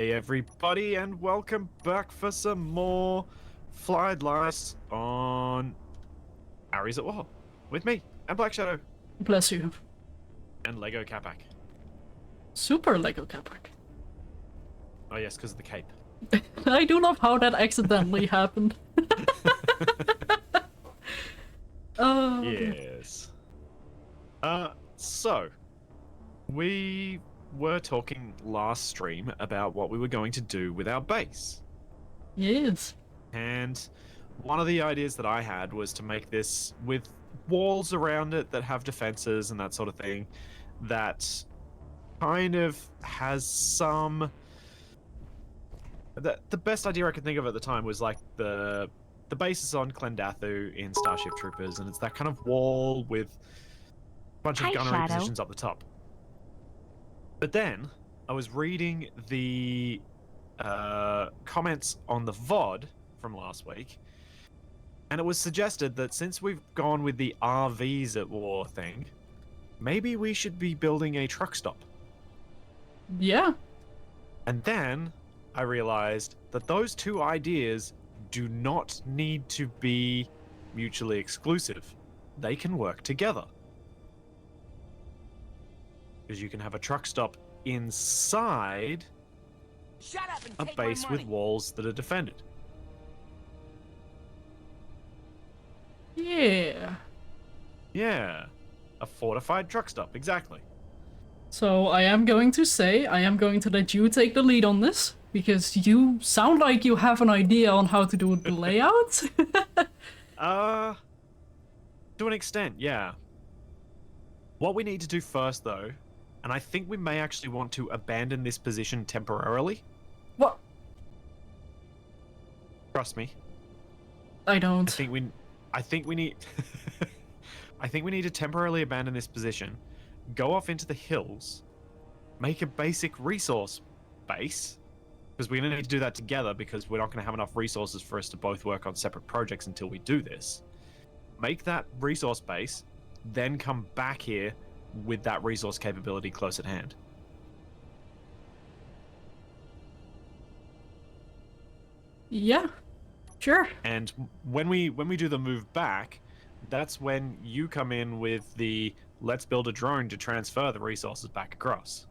Hey everybody, and welcome back for some more Flied Lice on Aries at War with me and Black Shadow Bless you. and Lego Capac. Super Lego Capac. Oh yes, because of the cape. I do love how that accidentally happened. Oh, Yes. So we were talking last stream about what we were going to do with our base. yes. And one of the ideas that I had was to make this with walls around it that have defenses and that sort of thing, that kind of has some... The best idea I could think of at the time was like the base is on Clendathu in Starship Troopers, and it's that kind of wall with a bunch of gunnery positions up the top. But then I was reading the comments on the VOD from last week, and it was suggested that since we've gone with the RVs at war thing, maybe we should be building a truck stop. Yeah. And then I realized that those two ideas do not need to be mutually exclusive. They can work together. Because you can have a truck stop inside a base with walls that are defended. Yeah. Yeah. A fortified truck stop, exactly. So I am going to let you take the lead on this, because you sound like you have an idea on how to do the layout. To an extent, yeah. What we need to do first, though, and I think we may actually want to abandon this position temporarily. What? Trust me. I don't. I think we need... I think we need to temporarily abandon this position, go off into the hills, make a basic resource base, because we're going to need to do that together because we're not going to have enough resources for us to both work on separate projects until we do this. Make that resource base, then come back here with that resource capability close at hand. Yeah. Sure. And when we do the move back, that's when you come in with the let's build a drone to transfer the resources back across.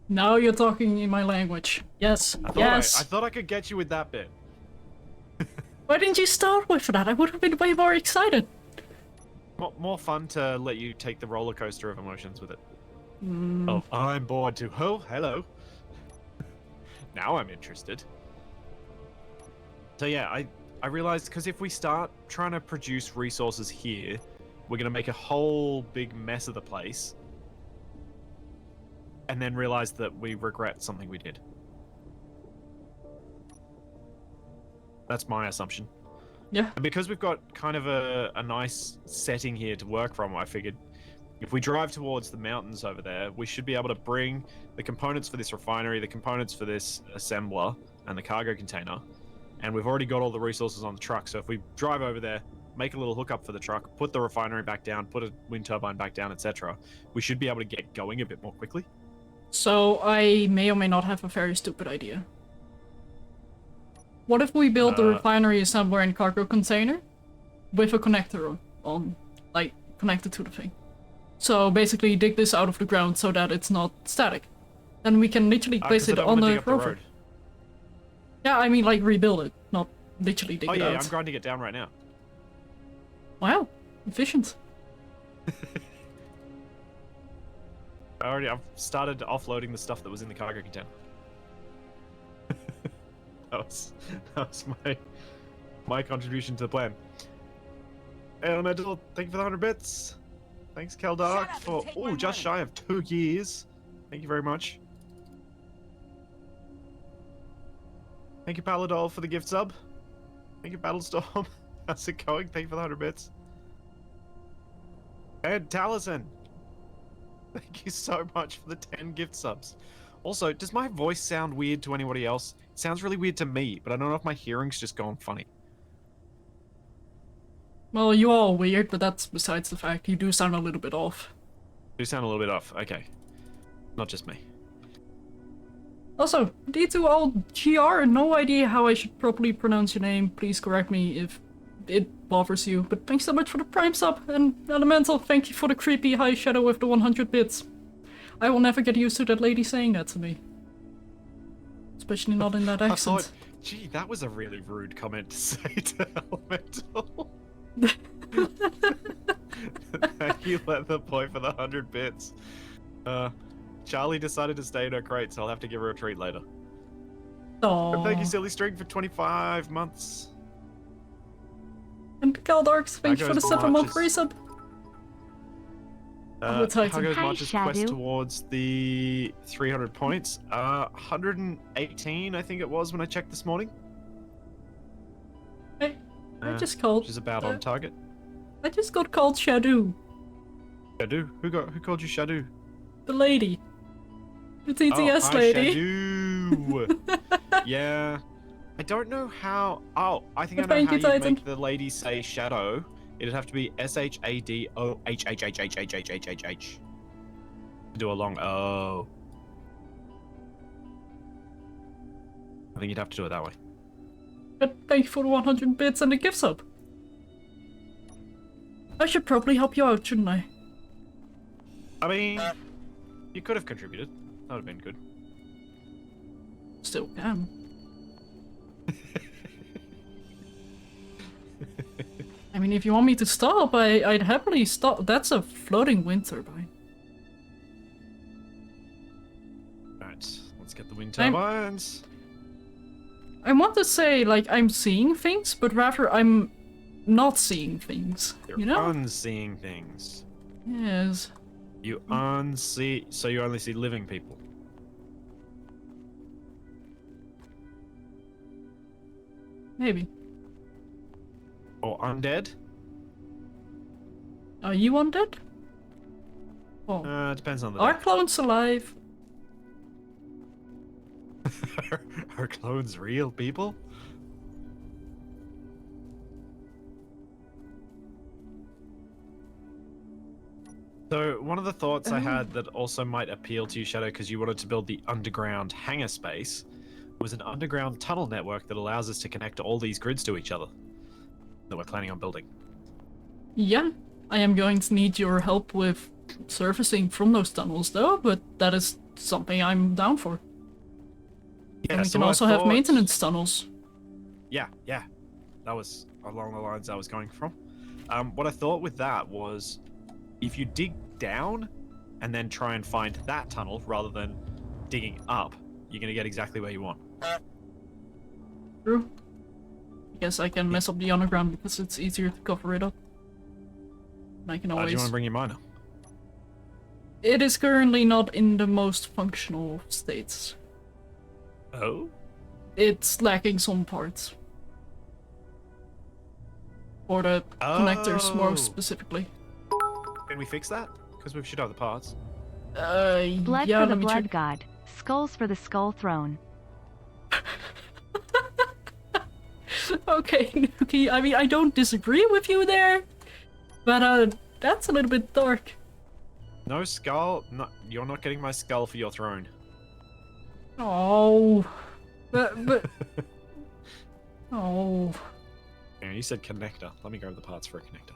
Now you're talking in my language. Yes. I thought I could get you with that bit. Why didn't you start with that? I would have been way more excited. More fun to let you take the roller coaster of emotions with it. Oh, I'm bored too. Oh, hello. Now I'm interested. So yeah, I realized, because if we start trying to produce resources here, we're going to make a whole big mess of the place. And then realize that we regret something we did. That's my assumption. Yeah. And because we've got kind of a nice setting here to work from, I figured if we drive towards the mountains over there, we should be able to bring the components for this refinery, the components for this assembler, and the cargo container. And we've already got all the resources on the truck, so if we drive over there, make a little hookup for the truck, put the refinery back down, put a wind turbine back down, etc., we should be able to get going a bit more quickly. So I may or may not have a very stupid idea. What if we build the refinery assembler and cargo container with a connector on, like, connected to the thing? So basically dig this out of the ground so that it's not static. Then we can literally place it on the rover. Yeah, I mean, like, rebuild it, not literally dig it out. Oh yeah, I'm grinding it down right now. Wow, efficient. I've started offloading the stuff that was in the cargo container. that was my contribution to the plan. Elemental, thank you for the 100 bits. Thanks, Keldark, for just shy of 2 years. Thank you very much. Thank you, Paladol, for the gift sub. Thank you, Battlestorm. How's it going? Thank you for the 100 bits. And Taliesin. Thank you so much for the 10 gift subs. Also, does my voice sound weird to anybody else? It sounds really weird to me, but I don't know if my hearing's just gone funny. Well, you are weird, but that's besides the fact. You do sound a little bit off. You sound a little bit off. Okay. Not just me. Also, D2LGR, no idea how I should properly pronounce your name. Please correct me if it bothers you. But thanks so much for the Prime sub. And Elemental, thank you for the creepy high shadow with the 100 bits. I will never get used to that lady saying that to me. Especially not in that accent. I thought, gee, that was a really rude comment to say to Elemental. Thank you, Leather Boy, for the 100 bits. Charlie decided to stay in her crate, so I'll have to give her a treat later. Aww. Thank you, Silly String, for 25 months. And Galdarks, thank you for the 7-month resub. How goes March's quest towards the 300 points? 118, I think it was when I checked this morning. Hey, I just called. Which is about on target. I just got called Shadu. Shadu? Who called you Shadu? The lady. The TTS lady. Shadu. Yeah. I don't know how. Oh, I think I know how you make the lady say shadow. It'd have to be SHADOHHHHHHHH. Do a long O. I think you'd have to do it that way. But thank you for the 100 bits and the gift sub. I should probably help you out, shouldn't I? I mean, you could have contributed. That would have been good. Still can. I mean, if you want me to stop, I'd happily stop. That's a floating wind turbine. Right, let's get the wind turbines. I want to say, like, I'm seeing things, but rather I'm not seeing things. You're you know? unseeing things. Yes. You so you only see living people. Maybe. Or undead? Are you undead? Oh. Depends on the Are clones alive? Are clones real people? So, one of the thoughts I had that also might appeal to you, Shadow, because you wanted to build the underground hangar space, was an underground tunnel network that allows us to connect all these grids to each other that we're planning on building. Yeah, I am going to need your help with surfacing from those tunnels, though, but that is something I'm down for. Yeah, and we can also have maintenance tunnels. Yeah. That was along the lines I was going from. What I thought with that was, if you dig down and then try and find that tunnel rather than digging up, you're going to get exactly where you want. True. I guess I can mess up the underground because it's easier to cover it up. And I can always... do you want to bring your miner? It is currently not in the most functional states. Oh? It's lacking some parts. Or the connectors, more specifically. Can we fix that? Because we should have the parts. Blood yeah, for the blood god. Skulls for the skull throne. Okay, Nuki, I mean, I don't disagree with you there, but that's a little bit dark. No skull? No, you're not getting my skull for your throne. Oh, but oh. Yeah, you said connector. Let me grab the parts for a connector.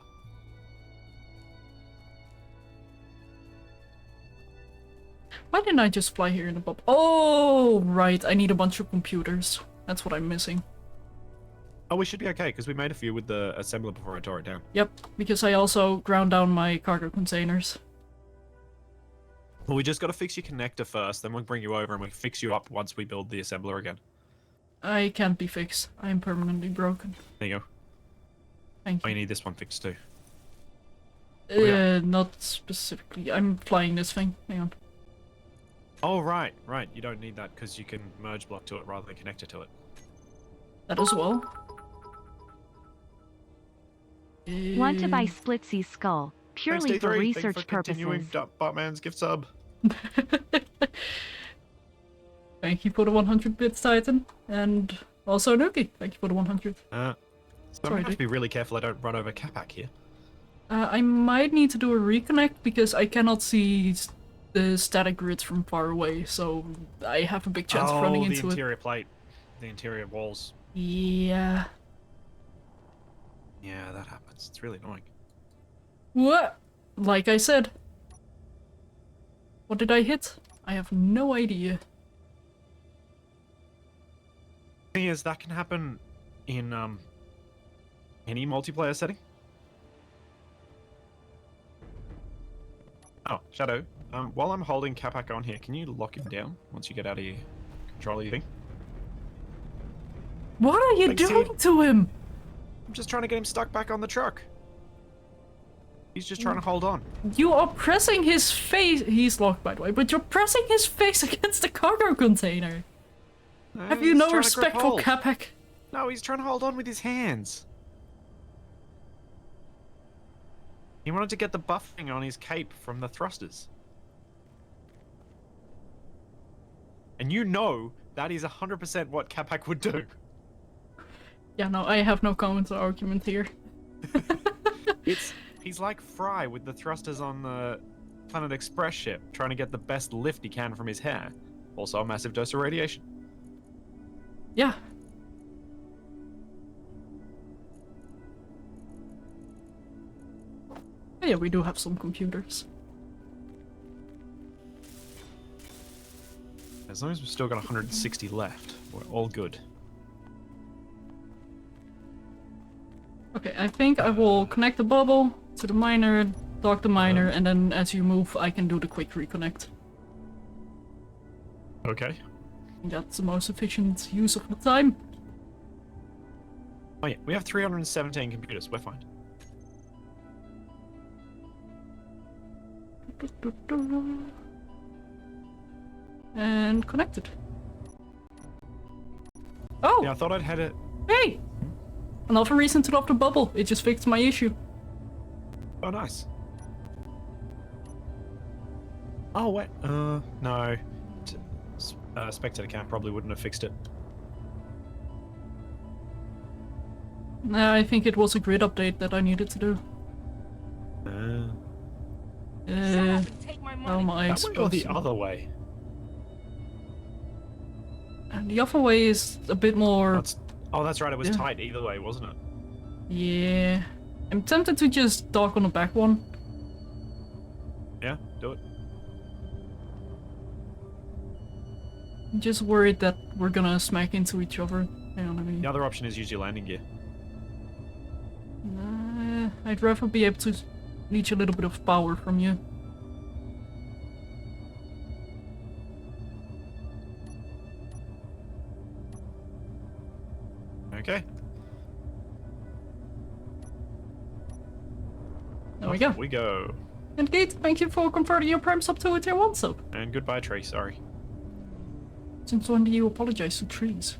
Why didn't I just fly here in a bob? Oh, right, I need a bunch of computers. That's what I'm missing. Oh, we should be okay, because we made a few with the assembler before I tore it down. Yep, because I also ground down my cargo containers. Well, we just got to fix your connector first, then we'll bring you over and we'll fix you up once we build the assembler again. I can't be fixed. I am permanently broken. There you go. Thank you. Oh, you need this one fixed too. Not specifically. I'm flying this thing. Hang on. Oh, right. You don't need that because you can merge block to it rather than connect it to it. That as well. Want to buy Splitsie's skull, purely for research purposes. Continuing Batman's gift sub. Thank you for the 100 bits, Titan. And also Nuki, thank you for the 100. So I'm going to have to be really careful I don't run over Capac here. I might need to do a reconnect because I cannot see the static grids from far away, so I have a big chance of running into the it. interior plate. The interior walls. Yeah. Yeah, that happens. It's really annoying. What? Like I said. What did I hit? I have no idea. Thing is, that can happen in any multiplayer setting. Oh, Shadow. While I'm holding Capac on here, can you lock him down once you get out of your controller thing? What are you Thanks, doing Sid. to him? I'm just trying to get him stuck back on the truck. He's just trying to hold on. You are pressing his face. He's locked, by the way, but you're pressing his face against the cargo container. No, Have you he's no trying to grip respect for hold. Capac? No, he's trying to hold on with his hands. He wanted to get the buffing on his cape from the thrusters. And you know that is 100% what Capac would do. Yeah, no, I have no comments or argument here. He's like Fry with the thrusters on the Planet Express ship, trying to get the best lift he can from his hair. Also a massive dose of radiation. Yeah. Yeah, we do have some computers. As long as we've still got 160 left, we're all good. Okay, I think I will connect the bubble to the miner, dock the miner, and then as you move, I can do the quick reconnect. Okay. That's the most efficient use of the time. Oh yeah, we have 317 computers, we're fine. And connected. Oh! Yeah, I thought I'd had it. Hey! Another reason to lock the bubble. It just fixed my issue. Oh, nice. Oh, wait. No. Spectator cam probably wouldn't have fixed it. Nah, I think it was a grid update that I needed to do. How am I That way or the supposed to? other way? And the other way is a bit more... Oh, that's right. It was Yeah. tight either way, wasn't it? Yeah. I'm tempted to just dock on the back one. Yeah, do it. I'm just worried that we're gonna smack into each other. Hang on, let me... The other option is use your landing gear. Nah, I'd rather be able to reach a little bit of power from you. Okay. There we go. We go. And Kate, thank you for converting your Prime sub to a tier 1 sub. And goodbye, Tree. Sorry. Since when do you apologize to trees?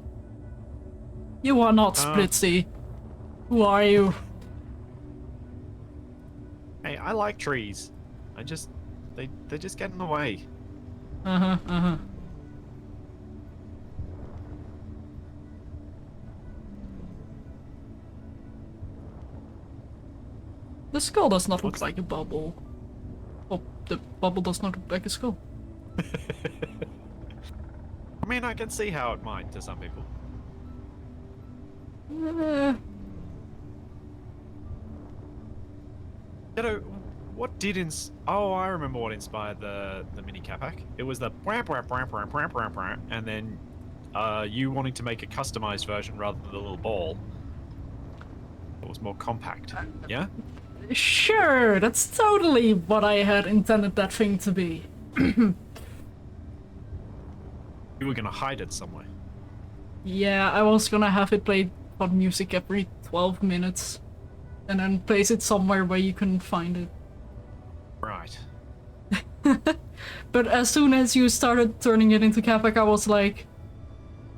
You are not Splitsie. Who are you? Hey, I like trees. They just get in the way. Uh-huh. The skull does not look like a bubble. Oh, the bubble does not look like a skull. I mean, I can see how it might to some people. You know, what did Oh, I remember what inspired the mini Capac. It was the and then you wanting to make a customized version rather than the little ball. It was more compact. Yeah? Sure, that's totally what I had intended that thing to be. You were gonna hide it somewhere. Yeah, I was gonna have it play fun music every 12 minutes. And then place it somewhere where you couldn't find it. Right. But as soon as you started turning it into Capac, I was like,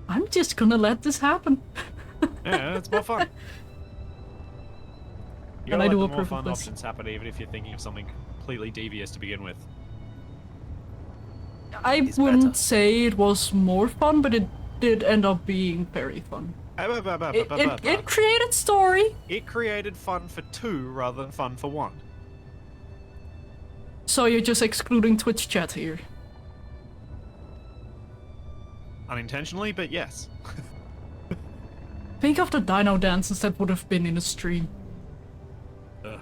I'm just gonna let this happen. Yeah, it's more fun. You And gotta I let do the approve more of fun this. options happen, even if you're thinking of something completely devious to begin with. I It's wouldn't better. say it was more fun, but it did end up being very fun. It created story. It created fun for two rather than fun for one. So you're just excluding Twitch chat here? Unintentionally, but yes. Think of the dino dances that would have been in the stream. Ugh.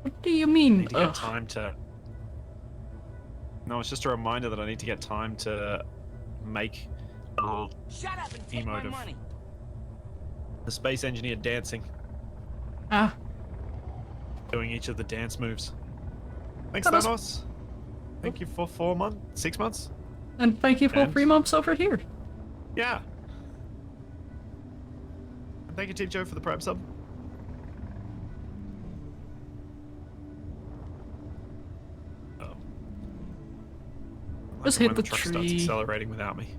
What do you I mean, need to get time to... No, it's just a reminder that I need to get time to make a little Shut up and take my emote of money. the space engineer dancing, Ah, doing each of the dance moves. Thanks, That was- Thanos. Thank you for 4 months, 6 months. and thank you for And- 3 months over here. Yeah. And thank you, Team Joe, for the prep sub. Oh. Just Like hit when the truck starts tree. accelerating without me.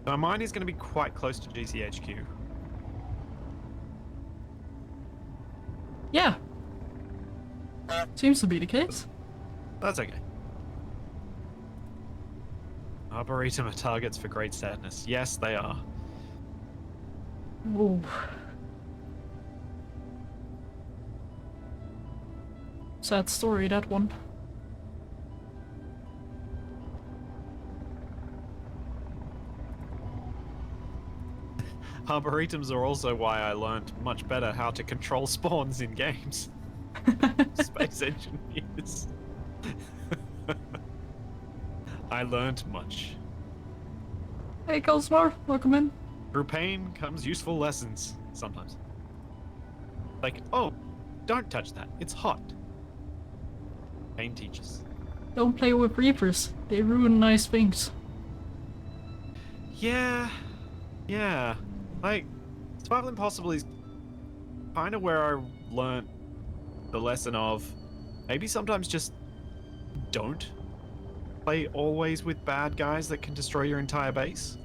So mine is going to be quite close to GCHQ. Yeah. Seems to be the case. That's okay. Arboretum are targets for great sadness. Yes, they are. Ooh. Sad story, that one. Arboretums are also why I learnt much better how to control spawns in games. Space engineers. I learnt much. Hey, Cosmar, welcome in. Through pain comes useful lessons, sometimes. Like, oh, don't touch that, it's hot. Pain teaches. Don't play with Reapers. They ruin nice things. Yeah, like, Survival Impossible is kind of where I learnt the lesson of maybe sometimes just don't play always with bad guys that can destroy your entire base.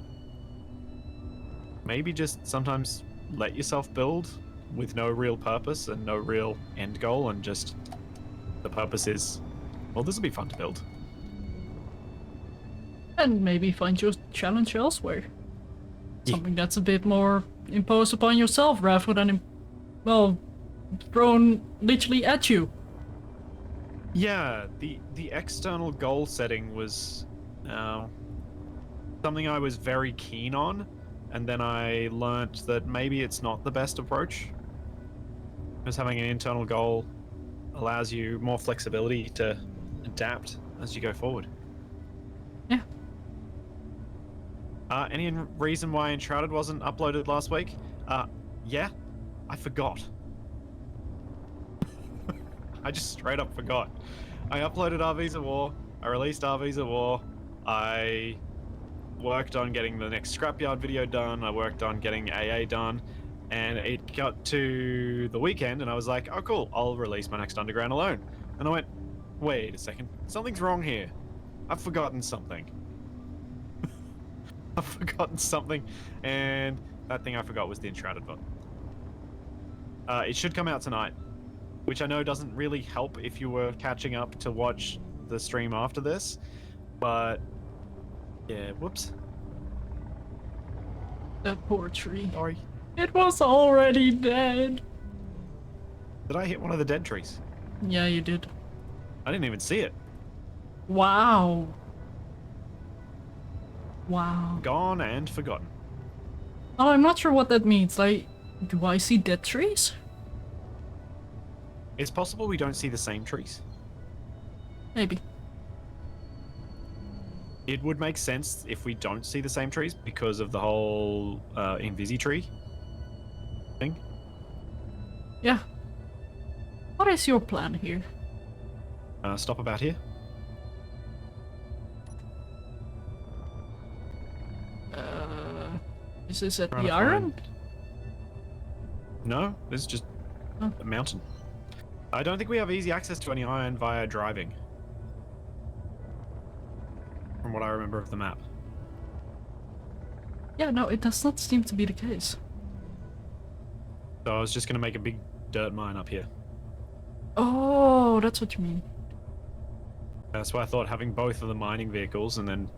Maybe just sometimes let yourself build with no real purpose and no real end goal, and just the purpose is, well, this will be fun to build. And maybe find your challenge elsewhere. Yeah. Something that's a bit more imposed upon yourself rather than, well, thrown literally at you. Yeah, the external goal setting was something I was very keen on, and then I learnt that maybe it's not the best approach. Because having an internal goal allows you more flexibility to adapt as you go forward. Yeah. Any reason why Enshrouded wasn't uploaded last week? Yeah, I forgot. I just straight up forgot. I uploaded RVs of War, I released RVs of War, I worked on getting the next Scrapyard video done, I worked on getting AA done, and it got to the weekend and I was like, oh cool, I'll release my next Underground alone. And I went, wait a second, something's wrong here. I've forgotten something. I've forgotten something, and that thing I forgot was the Enshrouded VOD. It should come out tonight, which I know doesn't really help if you were catching up to watch the stream after this, but yeah, whoops. That poor tree. Sorry. It was already dead. Did I hit one of the dead trees? Yeah, you did. I didn't even see it. Wow. Wow. Gone and forgotten. Oh, I'm not sure what that means. Like, do I see dead trees? It's possible we don't see the same trees. Maybe. It would make sense if we don't see the same trees because of the whole Invisi tree thing. Yeah. What is your plan here? Stop about here. Is this at Trying the to iron? find- No, this is just Oh. a mountain. I don't think we have easy access to any iron via driving. From what I remember of the map. Yeah, no, it does not seem to be the case. So I was just going to make a big dirt mine up here. Oh, that's what you mean. That's why I thought having both of the mining vehicles, and then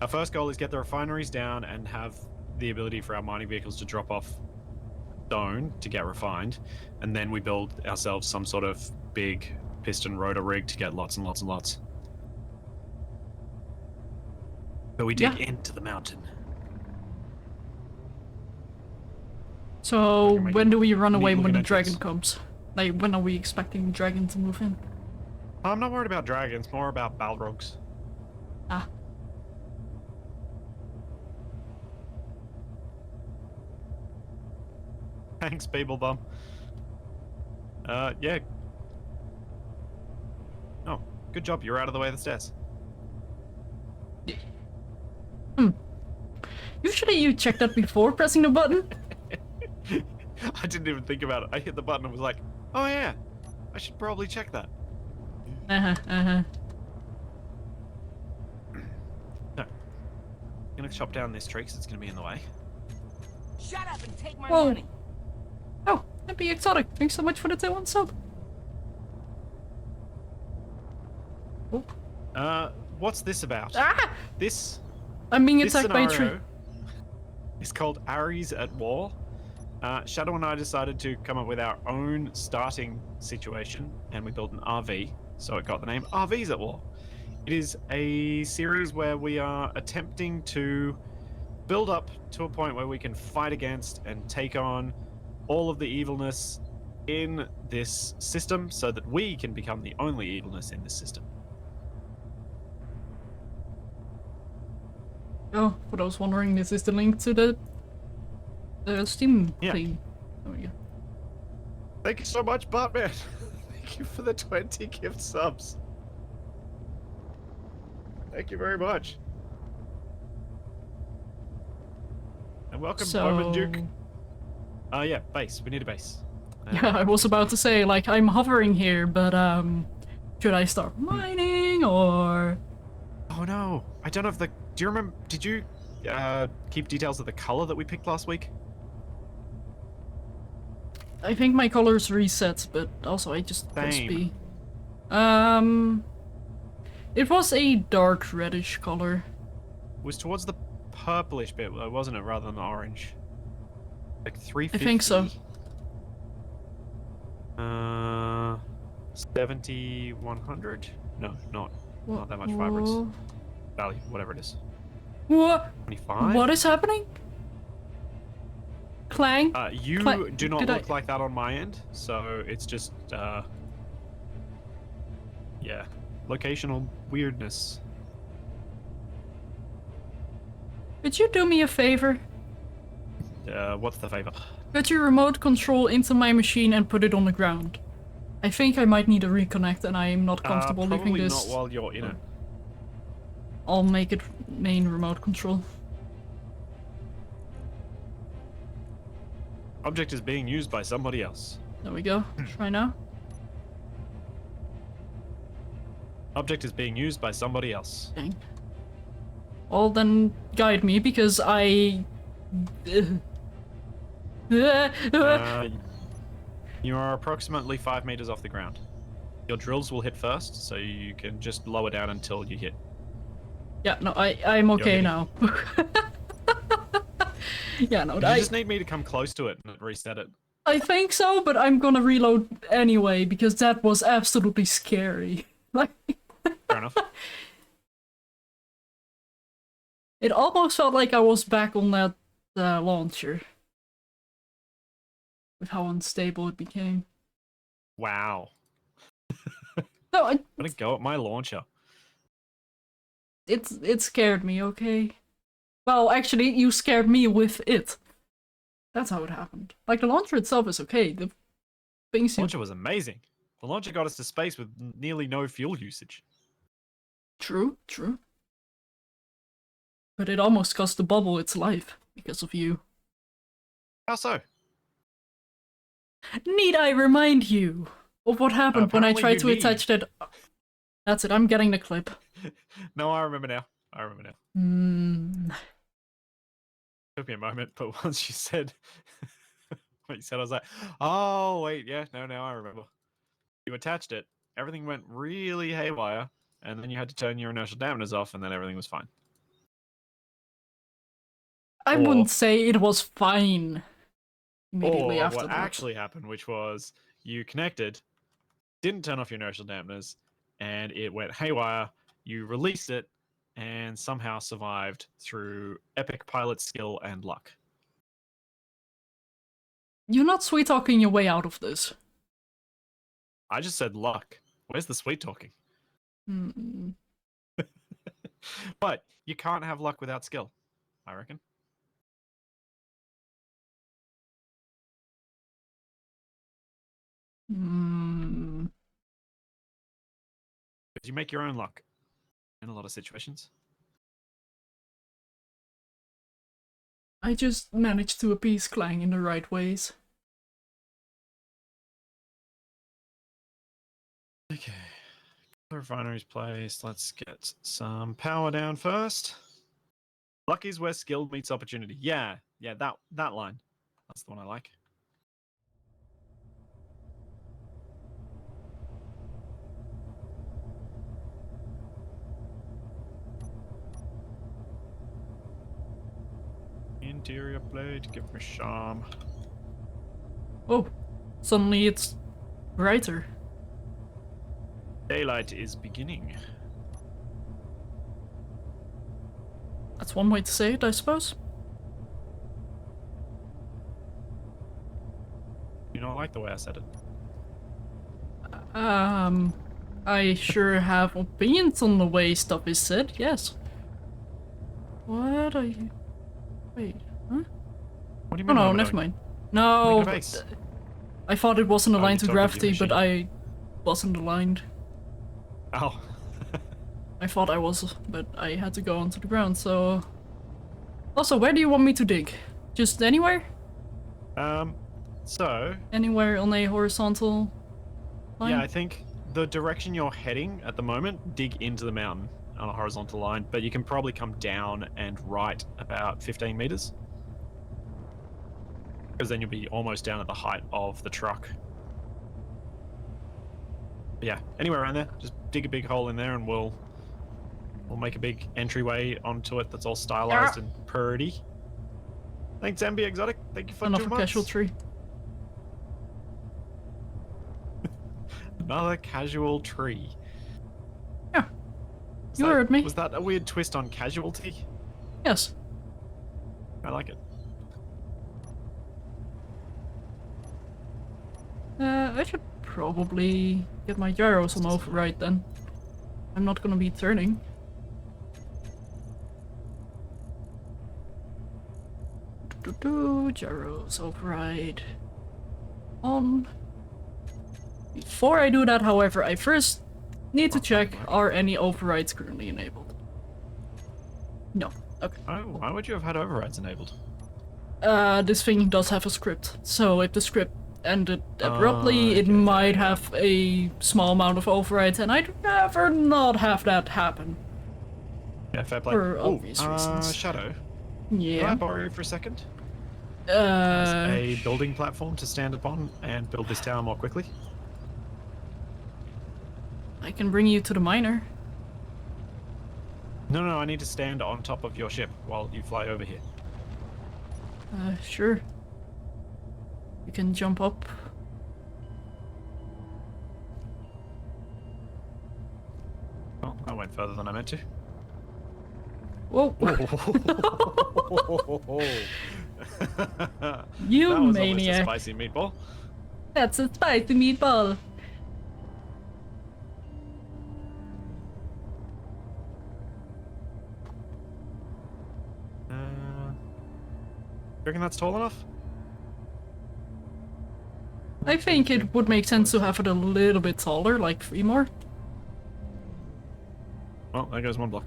our first goal is get the refineries down and have the ability for our mining vehicles to drop off stone to get refined, and then we build ourselves some sort of big piston rotor rig to get lots and lots and lots. But we dig into the mountain. So when do we run away when the dragon entrance. comes? Like, when are we expecting the dragon to move in? I'm not worried about dragons, more about balrogs. Ah. Thanks, Beeblebum. Yeah. Oh, good job. You're out of the way of the stairs. Usually you check that before pressing the button. I didn't even think about it. I hit the button and was like, oh yeah, I should probably check that. Uh-huh, uh-huh. No. I'm gonna chop down this tree because it's gonna be in the way. Shut up and take my Whoa. money. Oh, that'd be exotic. Thanks so much for the 2-1 sub. Oh. What's this about? Ah! This I'm being this attacked by a tree. scenario is called Aries at War. Shadow and I decided to come up with our own starting situation, and we built an RV, so it got the name RVs at War. It is a series where we are attempting to build up to a point where we can fight against and take on all of the evilness in this system so that we can become the only evilness in this system. Oh, for those wondering, this is the link to the Steam thing. There we go. Thank you so much, Batman. Thank you for the 20 gift subs. Thank you very much. And welcome, Bowman Duke. Yeah, base. We need a base. Yeah, I was about to say, like, I'm hovering here, but, should I start mining, or... Oh no, I don't know if the... Do you remember... Did you, keep details of the color that we picked last week? I think my colors reset, but also I just press Same. B. It was a dark reddish color. It was towards the purplish bit, wasn't it, rather than orange? Like 350. I think so. 7100? No, not that much vibrance. Value, whatever it is. What? 25? What is happening? Clang? You Clang. do not look like that on my end, so it's just, yeah, locational weirdness. Could you do me a favor? What's the favor? Put your remote control into my machine and put it on the ground. I think I might need to reconnect and I am not comfortable leaving this. Probably not while you're in it. I'll make it main remote control. Object is being used by somebody else. There we go. Try now. Object is being used by somebody else. Dang. Well, then guide me, because I... You are approximately 5 meters off the ground. Your drills will hit first, so you can just lower down until you hit. Yeah, no, I'm okay now. Yeah, no, You just need me to come close to it and reset it. I think so, but I'm gonna reload anyway, because that was absolutely scary. Like... Fair enough. It almost felt like I was back on that launcher. With how unstable it became. Wow. No, I'm gonna go at my launcher. it scared me, okay? Well, actually, you scared me with it. That's how it happened. Like, the launcher itself is okay. The things The launcher was amazing. The launcher got us to space with nearly no fuel usage. True, true. But it almost cost the bubble its life because of you. How so? Need I remind you of what happened when I Apparently tried to you attach that... That's it, I'm getting the clip. No, I remember now. I remember now. Took me a moment, but once you said what you said, I was like, oh, wait, yeah, no, now I remember. You attached it, everything went really haywire, and then you had to turn your inertial dampers off, and then everything was fine. I wouldn't say it was fine immediately or after what that. actually happened, which was you connected, didn't turn off your inertial dampeners, and it went haywire. You released it, and somehow survived through epic pilot skill and luck. You're not sweet-talking your way out of this. I just said luck. Where's the sweet talking? Hmm. But you can't have luck without skill, I reckon. Hmm. Because you make your own luck in a lot of situations. I just managed to appease Clang in the right ways. Okay. Refinery's placed. Let's get some power down first. Lucky's where skill meets opportunity. Yeah, that line. That's the one I like. Interior plate, give me charm. Oh, suddenly it's brighter. Daylight is beginning. That's one way to say it, I suppose. You don't like the way I said it. I sure have opinions on the way stuff is said, yes. What are you... Wait, huh? What do you Oh mean? no, what am I never doing? mind. No, Making a base. I thought it wasn't Oh, aligned you to talked with your gravity, but machine. I wasn't aligned. Oh. I thought I was, but I had to go onto the ground, so... Also, where do you want me to dig? Just anywhere? So... Anywhere on a horizontal line? Yeah, I think the direction you're heading at the moment, dig into the mountain on a horizontal line, but you can probably come down and right about 15 meters. Because then you'll be almost down at the height of the truck. But yeah, anywhere around there, just dig a big hole in there and we'll make a big entryway onto it that's all stylized and pretty. Thanks, MB Exotic. Thank you for Enough 2 for months. casual tree. Another casual tree. Yeah. You heard me. Was that a weird twist on casualty? Yes. I like it. I should probably get my gyros on override then. I'm not gonna be turning. Gyros override on. Before I do that, however, I first need to check, are any overrides currently enabled? No. Okay. Oh, why would you have had overrides enabled? This thing does have a script, so if the script ended abruptly, it might have a small amount of overrides, and I'd rather not have that happen. Yeah, fair play. For obvious reasons. Shadow. Can I Yeah. borrow you for a second? As a building platform to stand upon and build this tower more quickly? I can bring you to the miner. No, I need to stand on top of your ship while you fly over here. Sure. You can jump up. Oh, I went further than I meant to. Whoa! You that was maniac! almost a spicy meatball. That's a spicy meatball. You reckon that's tall enough? I think it would make sense to have it a little bit taller, like 3 more. Well, there goes 1 block.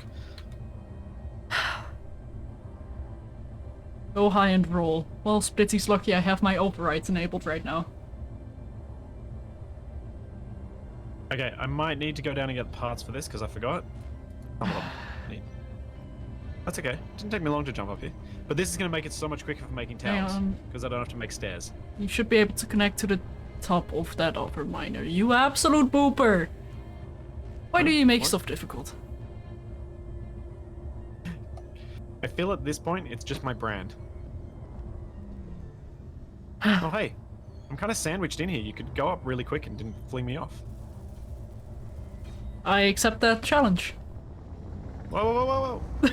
Go high and roll. Well, Splitsie's lucky I have my overrides enabled right now. Okay, I might need to go down and get parts for this because I forgot. Some of them need. That's okay. Didn't take me long to jump up here. But this is going to make it so much quicker for making towers because I don't have to make stairs. You should be able to connect to the top of that other miner. You absolute booper! Why do you make stuff difficult? I feel at this point it's just my brand. Oh hey, I'm kind of sandwiched in here. You could go up really quick and didn't fling me off. I accept that challenge. Whoa, whoa, whoa, whoa!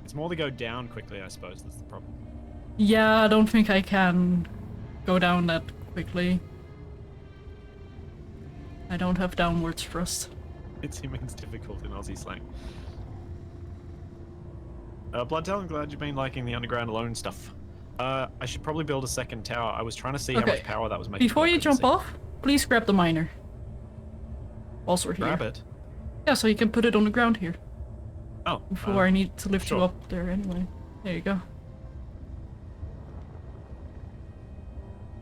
It's more to go down quickly, I suppose. That's the problem. Yeah, I don't think I can go down that quickly. I don't have downwards thrust. It seems difficult in Aussie slang. Bloodtail, I'm glad you've been liking the underground alone stuff. I should probably build a second tower. I was trying to see how much power that was making. Before you jump off, please grab the miner. Whilst we're here. Grab it? Yeah, so you can put it on the ground here. Oh. Before I need to lift sure. you up there anyway. There you go.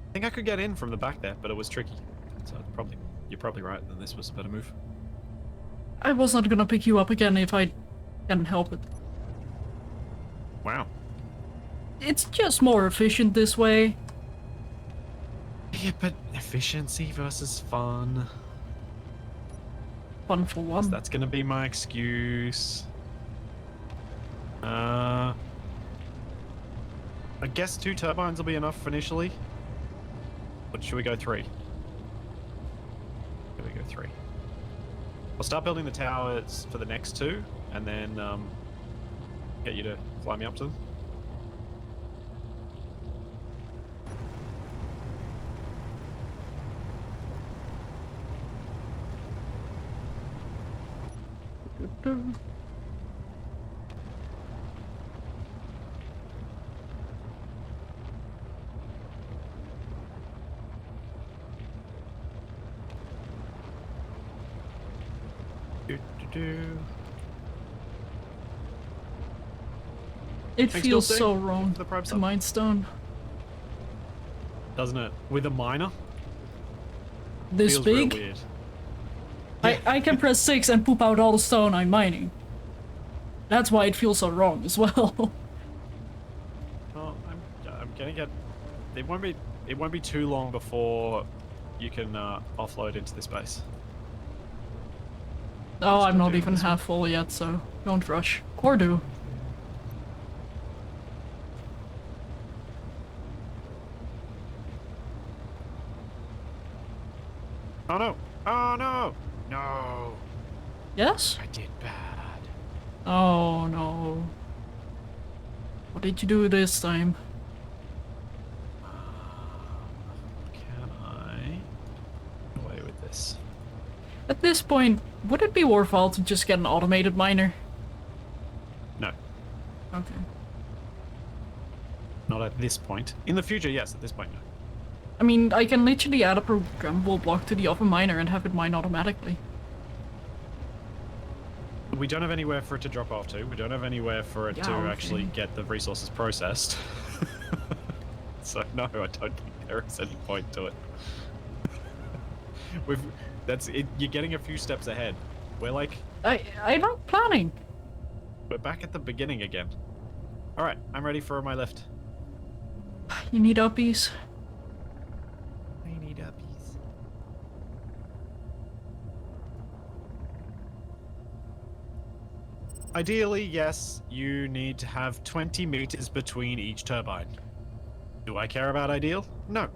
I think I could get in from the back there, but it was tricky. So you're probably right, then this was a better move. I was not gonna pick you up again if I can help it. Wow. It's just more efficient this way. Yeah, but efficiency versus fun. Fun for one. That's gonna be my excuse. I guess 2 turbines will be enough initially. But should we go 3? Should we go 3? I'll start building the towers for the next 2, and then get you to fly me up to them. It Thanks, feels Dulce, so wrong for the probe to sub. mine stone. Doesn't it? With a miner? This Feels real big? weird. I can press 6 and poop out all the stone I'm mining. That's why it feels so wrong as well. Well, I'm gonna get. It won't be too long before you can offload into this base. Oh, I'm not doing even this half full yet, so don't rush. Or do. Oh no! Oh no! No! Yes? I did bad. Oh no. What did you do this time? Can I get away with this? At this point, would it be worthwhile to just get an automated miner? No. Okay. Not at this point. In the future, yes. At this point, no. I mean, I can literally add a programmable block to the other miner and have it mine automatically. We don't have anywhere for it to drop off to. We don't have anywhere for it to okay. actually get the resources processed. So no, I don't think there is any point to it. That's it. You're getting a few steps ahead. We're like, I'm not planning. we're back at the beginning again. All right, I'm ready for my lift. You need uppies. I need uppies. Ideally, yes, you need to have 20 meters between each turbine. Do I care about ideal? No.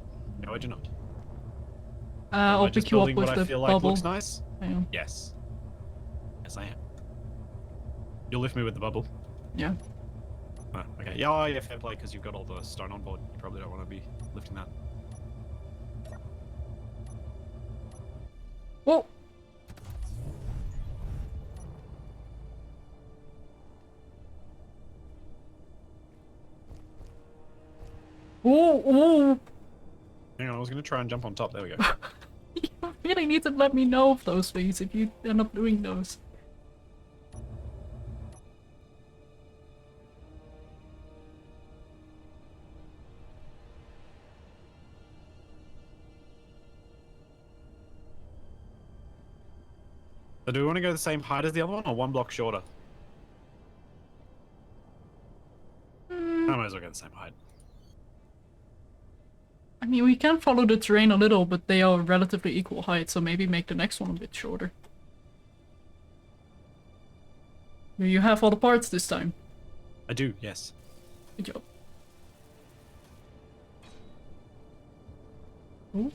No, I do not. Am I I'll just pick you up building with what the I feel like bubble. looks nice? I am. Yes. Yes, I am. You'll lift me with the bubble? Yeah. Oh, okay. Yeah, yeah, fair play, because you've got all the stone on board. You probably don't want to be lifting that. Whoa! Ooh! Hang on, I was going to try and jump on top. There we go. You really need to let me know of those things if you end up doing those. So do we want to go the same height as the other one, or 1 block shorter? I might as well go the same height. I mean, we can follow the terrain a little, but they are relatively equal height, so maybe make the next one a bit shorter. Do you have all the parts this time? I do, yes. Good job. Ooh.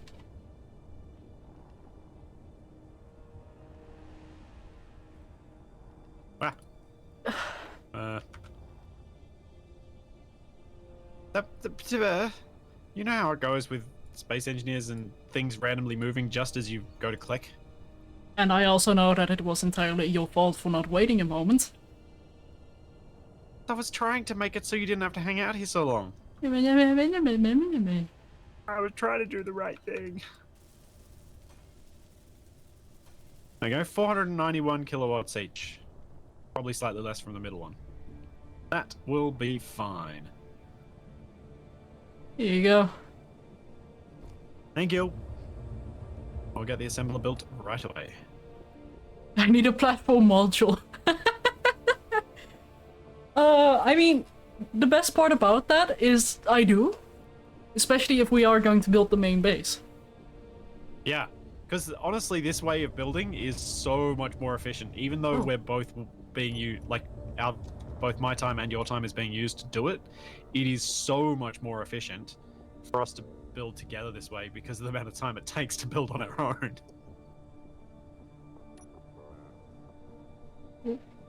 Ah. You know how it goes with space engineers and things randomly moving just as you go to click? And I also know that it was entirely your fault for not waiting a moment. I was trying to make it so you didn't have to hang out here so long. I was trying to do the right thing. There you go, 491 kilowatts each. Probably slightly less from the middle one. That will be fine. Here you go. Thank you. I'll get the assembler built right away. I need a platform module. I mean, the best part about that is I do. Especially if we are going to build the main base. Yeah, because honestly, this way of building is so much more efficient. Even though we're both being used, like, both my time and your time is being used to do it, it is so much more efficient for us to build together this way because of the amount of time it takes to build on our own.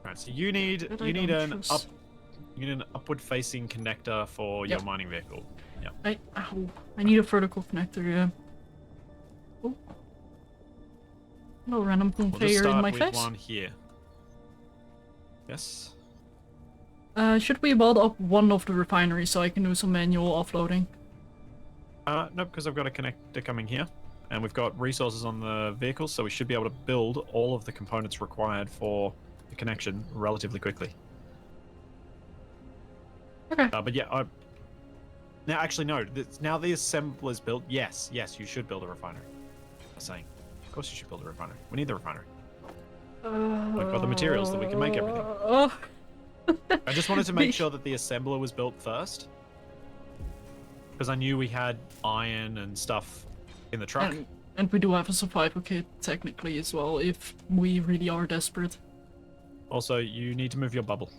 Right, so you need an upward facing connector for your mining vehicle. Yeah. I need a vertical connector, yeah. Oh. No random conveyor in my face. One here. Yes. Should we build up one of the refineries so I can do some manual offloading? No, because I've got a connector coming here, and we've got resources on the vehicles, so we should be able to build all of the components required for the connection relatively quickly. Okay. But yeah, now actually no. Now the assembler's built. Yes, you should build a refinery. I'm saying, of course you should build a refinery. We need the refinery. We've got the materials that we can make everything. I just wanted to make sure that the assembler was built first, because I knew we had iron and stuff in the truck. And we do have a survival kit technically as well, if we really are desperate. Also, you need to move your bubble.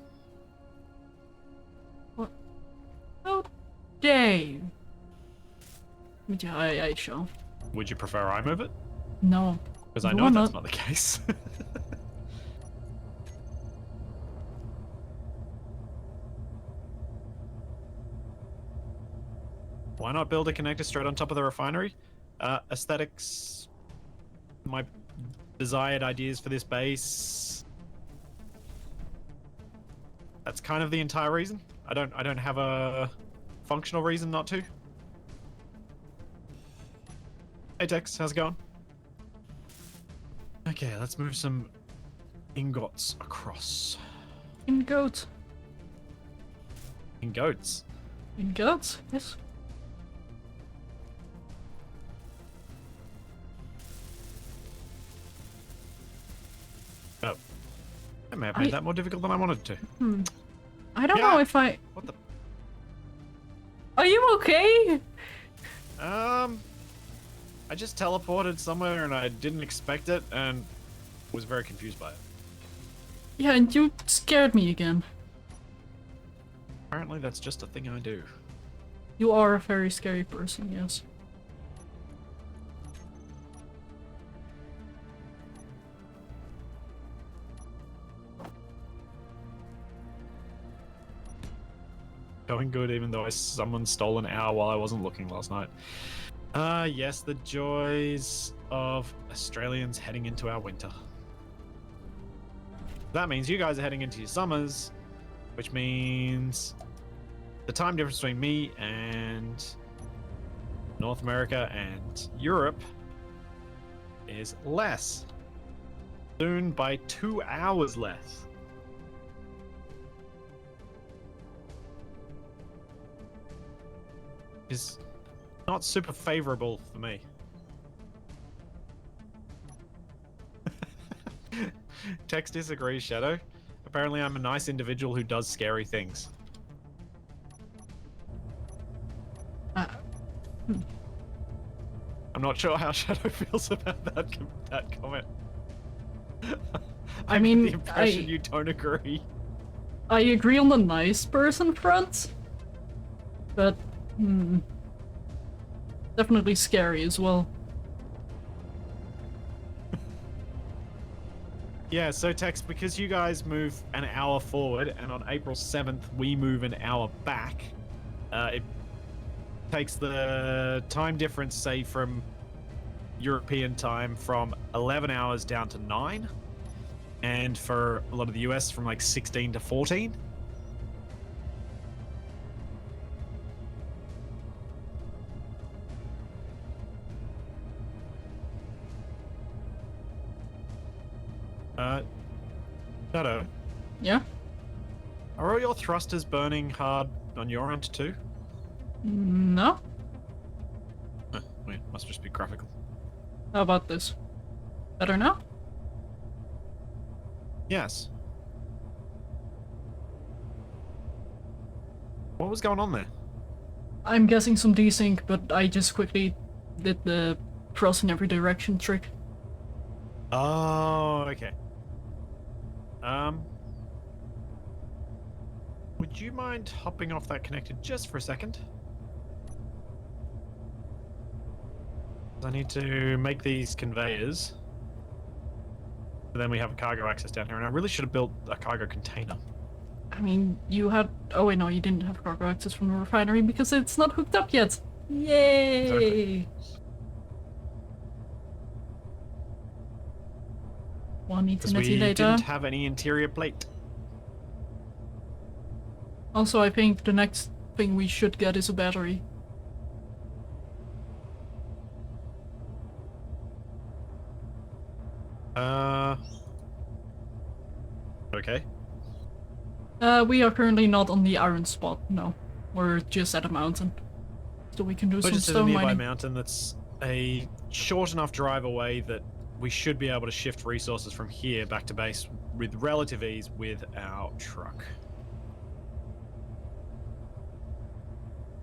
What? Oh, Dave. Yeah, I shall. Would you prefer I move it? No. Because I know that's not the case. Why not build a connector straight on top of the refinery? Aesthetics, my desired ideas for this base. That's kind of the entire reason. I don't have a functional reason not to. Hey Tex, how's it going? Okay, let's move some ingots across. Ingots. Ingots? Ingots? Yes. Oh. I may have made that more difficult than I wanted to. I don't know if I... What the... Are you okay? I just teleported somewhere and I didn't expect it and was very confused by it. Yeah, and you scared me again. Apparently that's just a thing I do. You are a very scary person, yes. Going good even though someone stole an hour while I wasn't looking last night. Yes, the joys of Australians heading into our winter. That means you guys are heading into your summers, which means the time difference between me and North America and Europe is less. Soon by 2 hours less. Is not super favorable for me. Text disagrees, Shadow. Apparently I'm a nice individual who does scary things. I'm not sure how Shadow feels about that comment. I get mean, the impression you don't agree. I agree on the nice person front, but definitely scary as well. Yeah, so Tex, because you guys move an hour forward, and on April 7th we move an hour back, it takes the time difference, say, from European time from 11 hours down to 9, and for a lot of the US from like 16 to 14. Shadow, Yeah? are all your thrusters burning hard on your end too? No? Wait, must just be graphical. How about this? Better now? Yes. What was going on there? I'm guessing some desync, but I just quickly did the cross in every direction trick. Oh, okay. Would you mind hopping off that connector just for a second? I need to make these conveyors. Then we have a cargo access down here, and I really should have built a cargo container. I mean, you had... Oh wait, no, you didn't have cargo access from the refinery because it's not hooked up yet. Yay! Exactly. One Because eternity we later. didn't have any interior plate. Also, I think the next thing we should get is a battery. Okay. We are currently not on the iron spot, no. We're just at a mountain. So we can do We're some just at a stone nearby mining. mountain that's a short enough drive away that we should be able to shift resources from here back to base with relative ease with our truck.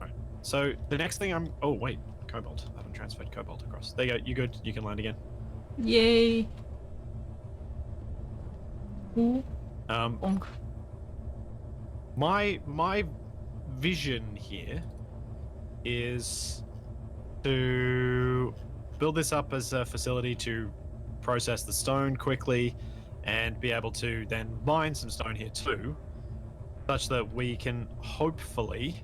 Alright, so the next thing I'm... Oh, wait. Cobalt. I haven't transferred Cobalt across. There you go. You good? You can land again. Yay! Ooh, bonk. My vision here is to build this up as a facility to process the stone quickly and be able to then mine some stone here too, such that we can hopefully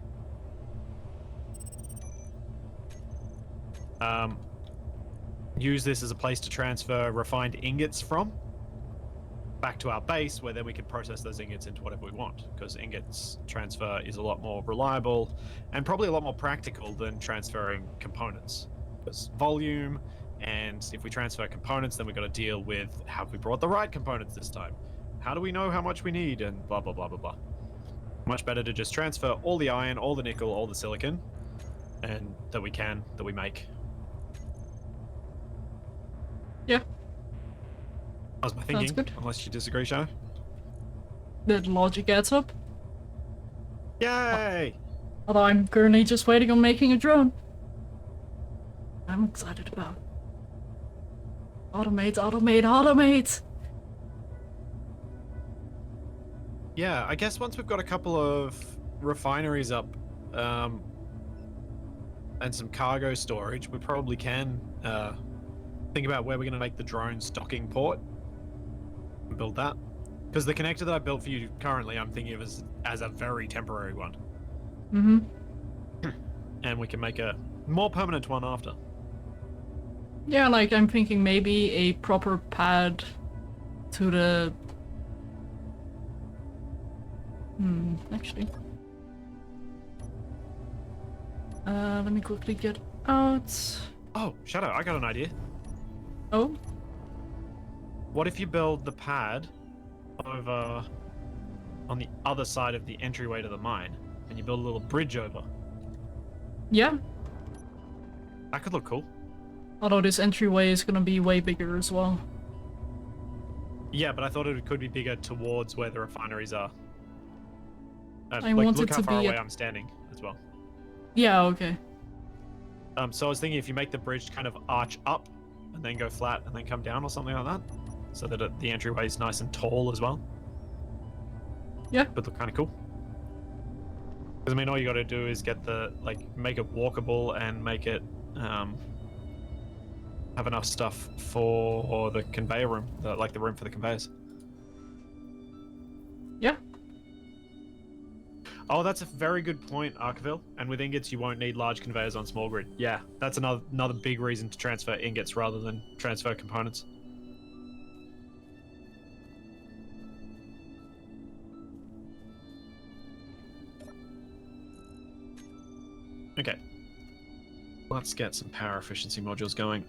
use this as a place to transfer refined ingots from back to our base, where then we can process those ingots into whatever we want, because ingots transfer is a lot more reliable and probably a lot more practical than transferring components. There's volume, and if we transfer components, then we've got to deal with, have we brought the right components this time? How do we know how much we need? And blah, blah, blah, blah, blah. Much better to just transfer all the iron, all the nickel, all the silicon, and that we make. Yeah. That was my thinking, good. unless you disagree, Shadow. The logic adds up. Yay! Although I'm currently just waiting on making a drone. I'm excited about. Automate, automate, automate! Yeah, I guess once we've got a couple of refineries up, and some cargo storage, we probably can think about where we're going to make the drone stocking port and build that. Because the connector that I built for you currently, I'm thinking of as a very temporary one. Mm-hmm. And we can make a more permanent one after. Yeah, like I'm thinking maybe a proper pad to the... actually. Let me quickly get out. Oh, Shadow, I got an idea. Oh? What if you build the pad over on the other side of the entryway to the mine, and you build a little bridge over? Yeah. That could look cool. Although this entryway is gonna be way bigger as well. Yeah, but I thought it could be bigger towards where the refineries are. I want look it how to far be away at- I'm standing as well. Yeah, okay. So I was thinking if you make the bridge kind of arch up and then go flat and then come down or something like that. so that the entryway is nice and tall as well. Yeah. Would look kind of cool. Because I mean, all you got to do is get make it walkable and make it have enough stuff for the conveyor room, the room for the conveyors. Yeah. Oh, that's a very good point, Arkaville. And with ingots, you won't need large conveyors on small grid. Yeah, that's another big reason to transfer ingots rather than transfer components. Okay. Let's get some power efficiency modules going.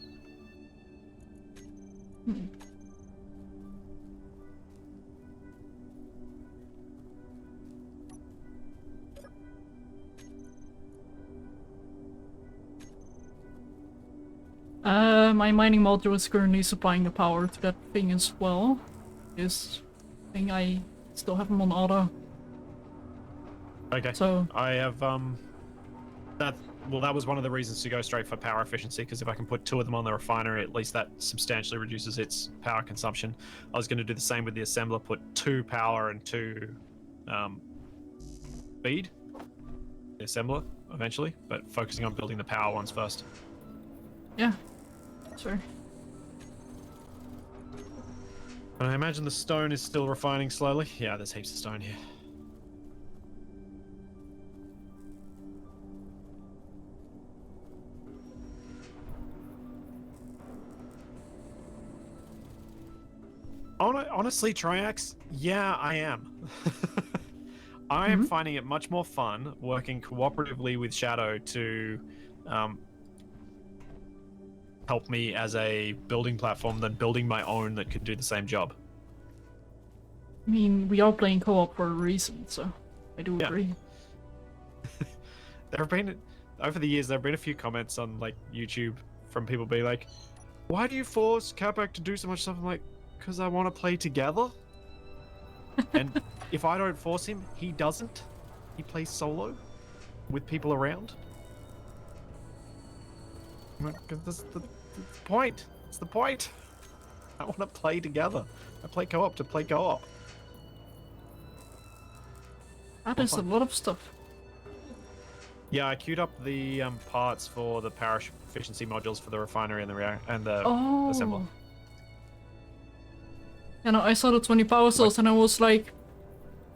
My mining module is currently supplying the power to that thing as well. This thing, I still have them on auto. Okay. So I have that was one of the reasons to go straight for power efficiency, because if I can put 2 of them on the refinery, at least that substantially reduces its power consumption. I was going to do the same with the assembler, put 2 power and 2 speed, the assembler eventually, but focusing on building the power ones first. yeah, sure. And I imagine the stone is still refining slowly. Yeah, there's heaps of stone here. Honestly, Triax, yeah, I am. I am finding it much more fun working cooperatively with Shadow to help me as a building platform than building my own that could do the same job. I mean, we are playing co-op for a reason, so I do agree. There have been, over the years, there have been a few comments on YouTube from people being like, "Why do you force Capac to do so much stuff?" I'm like, because I want to play together. And if I don't force him, he doesn't. He plays solo with people around. Because that's the point. It's the point. I want to play together. I play co-op to play co-op. That is a lot of stuff. Yeah, I queued up the parts for the power efficiency modules for the refinery and the assembler. You know, I saw the 20 power cells and I was like,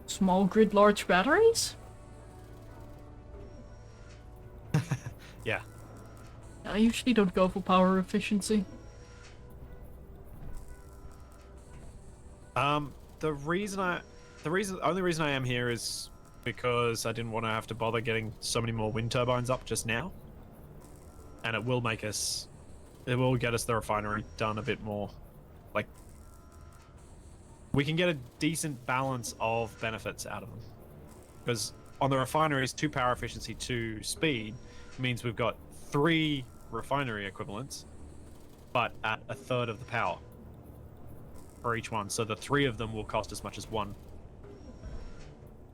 small grid, large batteries? Yeah. I usually don't go for power efficiency. The only reason I am here is because I didn't want to have to bother getting so many more wind turbines up just now. And it will get us the refinery done a bit more. We can get a decent balance of benefits out of them. Because on the refineries, 2 power efficiency, 2 speed means we've got 3 refinery equivalents, but at a third of the power for each one. So the 3 of them will cost as much as 1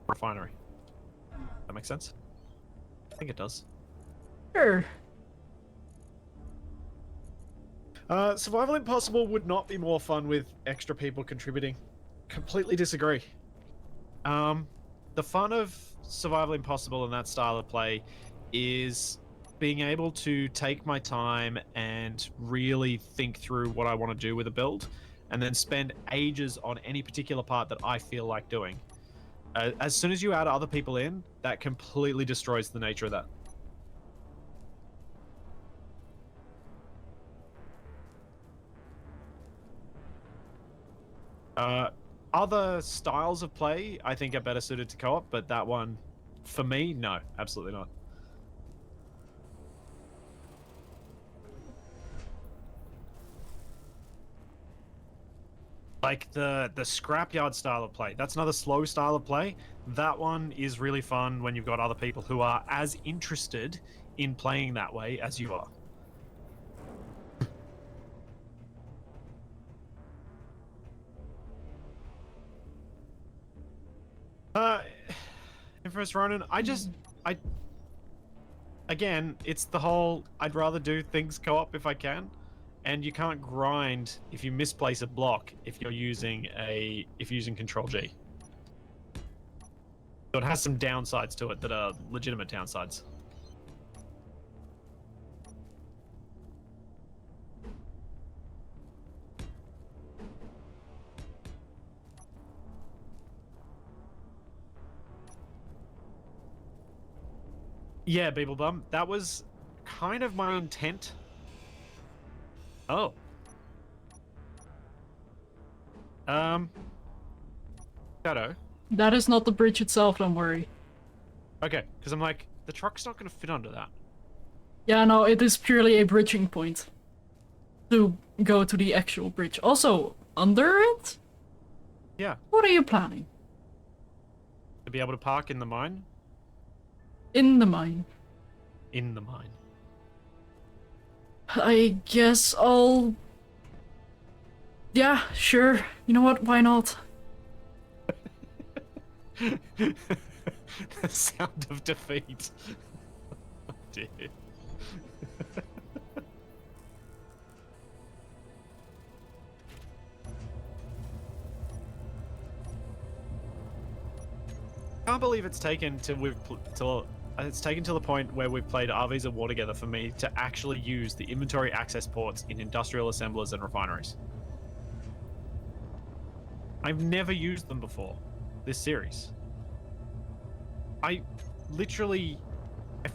refinery. That makes sense? I think it does. Sure. Survival Impossible would not be more fun with extra people contributing. Completely disagree. The fun of Survival Impossible and that style of play is being able to take my time and really think through what I want to do with a build, and then spend ages on any particular part that I feel like doing. As soon as you add other people in, that completely destroys the nature of that. Other styles of play, I think, are better suited to co-op, but that one, for me, no, absolutely not. Like the scrapyard style of play, that's another slow style of play. That one is really fun when you've got other people who are as interested in playing that way as you are. Infamous Ronin, again, it's the whole, I'd rather do things co-op if I can, and you can't grind if you misplace a block if you're using Control G. So it has some downsides to it that are legitimate downsides. Yeah, Beeblebum, that was kind of my intent. Oh. Shadow. That is not the bridge itself, don't worry. Okay, because I'm like, the truck's not going to fit under that. Yeah, no, it is purely a bridging point to go to the actual bridge. Also, under it? Yeah. What are you planning? To be able to park in the mine? In the mine. In the mine. I guess I'll... Yeah, sure. You know what? Why not? The sound of defeat. Oh dear. I can't believe it's taken till it's taken to the point where we've played RVs of War together for me to actually use the inventory access ports in industrial assemblers and refineries. I've never used them before this series. I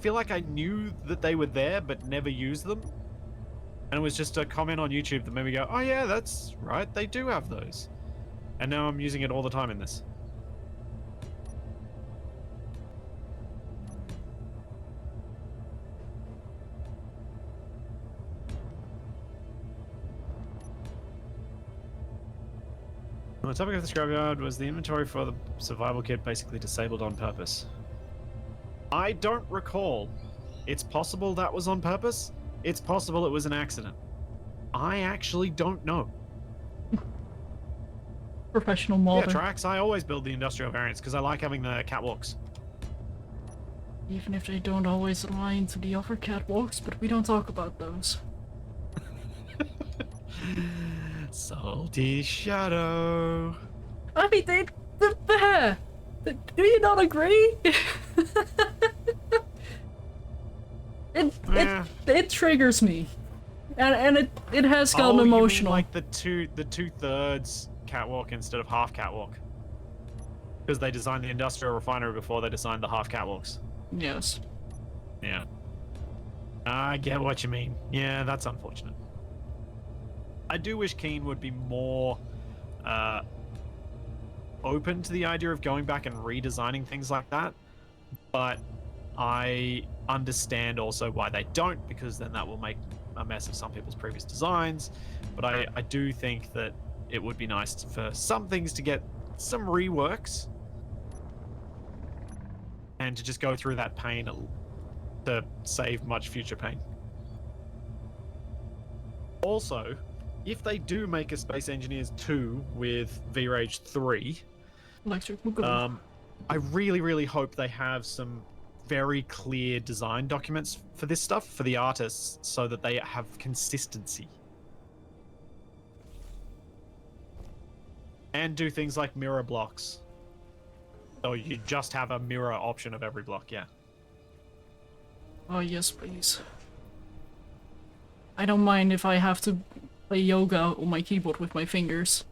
feel like I knew that they were there but never used them. And it was just a comment on YouTube that made me go, oh yeah, that's right, they do have those. And now I'm using it all the time in this. On the topic of the scrapyard, was the inventory for the survival kit basically disabled on purpose? I don't recall. It's possible that was on purpose. It's possible it was an accident. I actually don't know. Professional modder. Yeah, tracks. I always build the industrial variants because I like having the catwalks. Even if they don't always align to the other catwalks, but we don't talk about those. Salty Shadow. I mean, do you not agree? it triggers me, and it has gotten emotional. You mean like the two-thirds catwalk instead of half catwalk, because they designed the industrial refinery before they designed the half catwalks. Yes. Yeah. I get what you mean. Yeah, that's unfortunate. I do wish Keen would be more open to the idea of going back and redesigning things like that, but I understand also why they don't, because then that will make a mess of some people's previous designs. But I do think that it would be nice for some things to get some reworks and to just go through that pain to save much future pain. Also, if they do make a Space Engineers 2 with V-Rage 3, I really, really hope they have some very clear design documents for this stuff for the artists so that they have consistency. And do things like mirror blocks. So you just have a mirror option of every block, yeah. Oh yes, please. I don't mind if I have to play yoga on my keyboard with my fingers.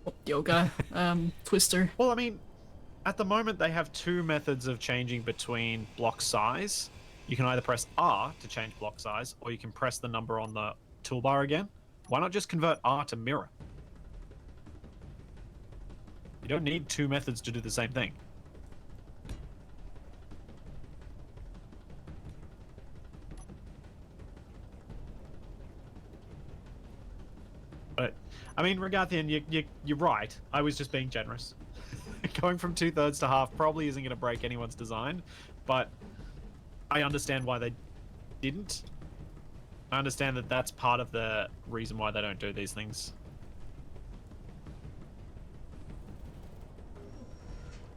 Not yoga, twister. Well, I mean, at the moment they have two methods of changing between block size. You can either press R to change block size, or you can press the number on the toolbar again. Why not just convert R to mirror? You don't need two methods to do the same thing. But, I mean, Regathian, you're right. I was just being generous. Going from 2/3 to half probably isn't going to break anyone's design, but I understand why they didn't. I understand that that's part of the reason why they don't do these things.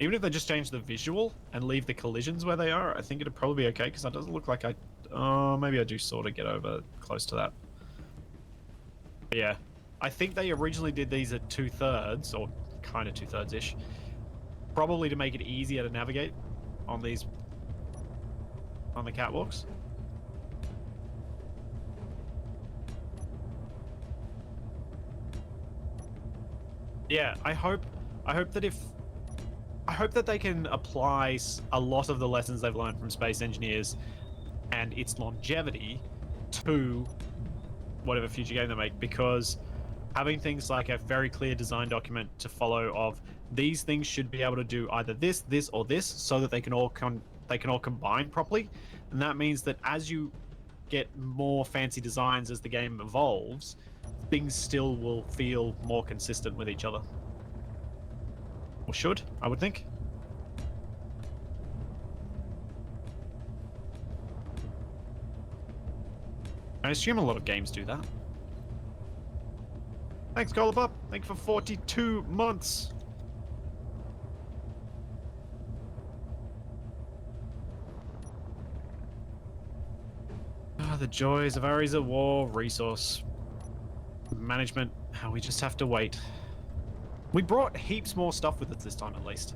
Even if they just change the visual and leave the collisions where they are, I think it'd probably be okay, because that doesn't look like I... Oh, maybe I do sort of get over close to that. Yeah, I think they originally did these at 2/3, or kind of 2/3-ish, probably to make it easier to navigate on the catwalks. Yeah, I hope that they can apply a lot of the lessons they've learned from Space Engineers and its longevity to whatever future game they make, because having things like a very clear design document to follow of these things should be able to do either this, this, or this, so that they can all combine properly, and that means that as you get more fancy designs as the game evolves, things still will feel more consistent with each other. Or should, I would think. I assume a lot of games do that. Thanks, Golubop. Thank you for 42 months. Ah, the joys of Ares of War resource management. How we just have to wait. We brought heaps more stuff with us this time, at least.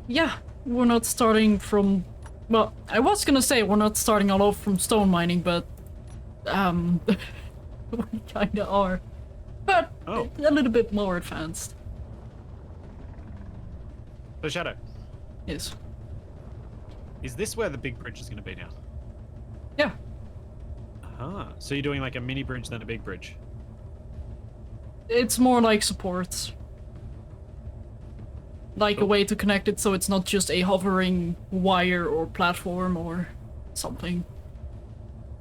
Yeah, we're not starting from... Well, I was gonna say we're not starting all over from stone mining, but... we kinda are. But a little bit more advanced. So, Shadow. Yes. Is this where the big bridge is gonna be now? Yeah. Ah, so you're doing like a mini bridge than a big bridge? It's more like supports. Like a way to connect it so it's not just a hovering wire or platform or something.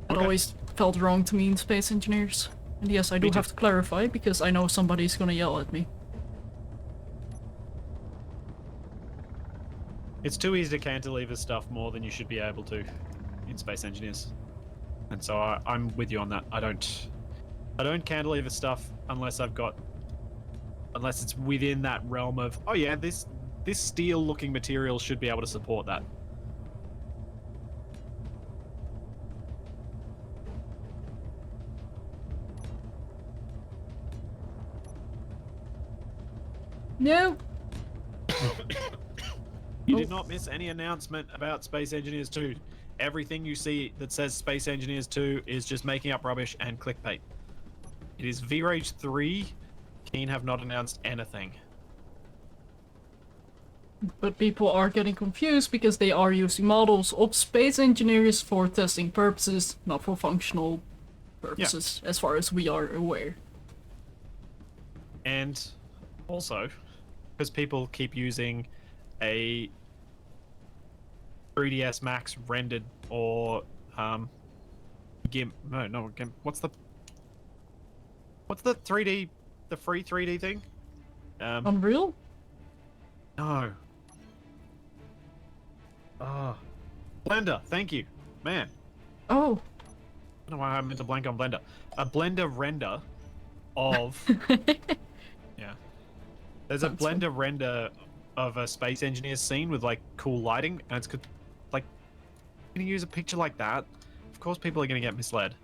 That always felt wrong to me in Space Engineers. And yes, I do have to clarify, because I know somebody's gonna yell at me. It's too easy to cantilever stuff more than you should be able to in Space Engineers. And so I'm with you on that. I don't cantilever stuff unless it's within that realm of, oh yeah, this steel looking material should be able to support that. No. You did not miss any announcement about Space Engineers 2. Everything you see that says Space Engineers 2 is just making up rubbish and clickbait. It is V-Rage 3. Keen have not announced anything. But people are getting confused because they are using models of Space Engineers for testing purposes, not for functional purposes, as far as we are aware. And also, because people keep using a 3ds Max rendered or GIMP. No, GIMP. What's the 3D, the free 3D thing? Unreal? No. Blender. Thank you, man. Oh. I don't know why I meant to blank on Blender. A Blender render of. Yeah. There's a Blender render of a Space Engineers scene with like cool lighting, and it's like, can you use a picture like that? Of course, people are going to get misled.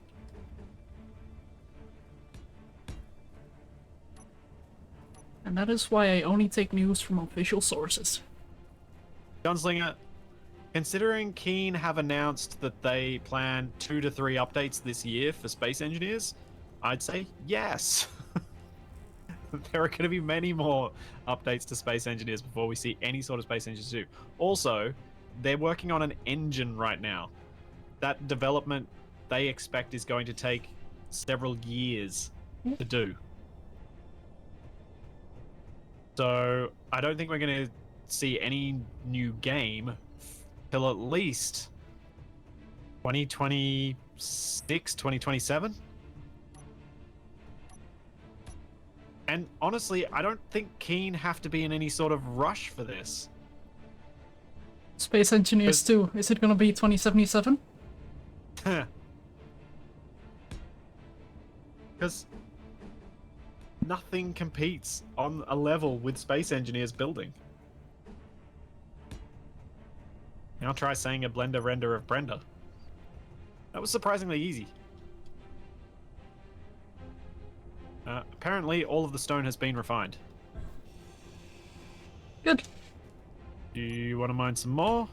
And that is why I only take news from official sources. Gunslinger, considering Keen have announced that they plan 2 to 3 updates this year for Space Engineers, I'd say yes. There are going to be many more updates to Space Engineers before we see any sort of Space Engineers 2. Also, they're working on an engine right now. That development, they expect, is going to take several years to do. So, I don't think we're going to see any new game till at least 2026, 2027. And honestly, I don't think Keen have to be in any sort of rush for this. Space Engineers 2, is it gonna be 2077? Because nothing competes on a level with Space Engineers building. Now try saying a Blender render of Brenda. That was surprisingly easy. Apparently, all of the stone has been refined. Good. Do you want to mine some more?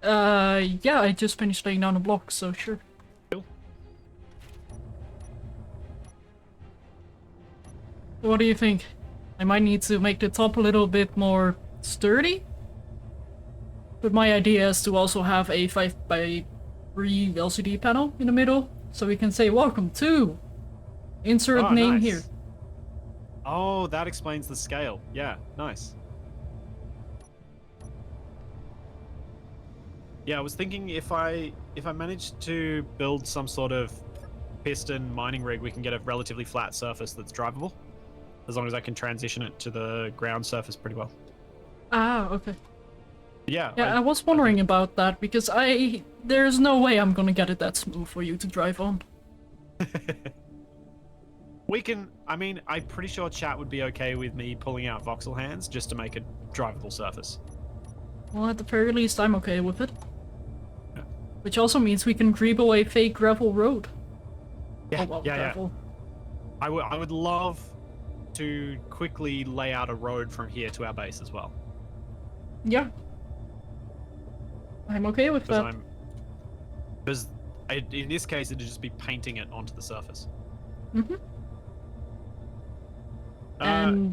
Yeah, I just finished laying down a block, so sure. Cool. What do you think? I might need to make the top a little bit more sturdy? But my idea is to also have a 5x3 LCD panel in the middle, so we can say welcome to insert name nice. here. Oh, that explains the scale. Yeah, nice. Yeah, I was thinking if I managed to build some sort of piston mining rig, we can get a relatively flat surface that's drivable, as long as I can transition it to the ground surface pretty well. Ah, okay. Yeah. Yeah, I was wondering about that because there's no way I'm gonna get it that smooth for you to drive on. We can. I mean, I'm pretty sure chat would be okay with me pulling out voxel hands just to make a drivable surface. Well, at the very least, I'm okay with it. Yeah. Which also means we can creep away fake gravel road. Yeah, oh, well, yeah, gravel. yeah. I would love to quickly lay out a road from here to our base as well. Yeah. I'm okay with that. Because in this case, it'd just be painting it onto the surface. Mm-hmm.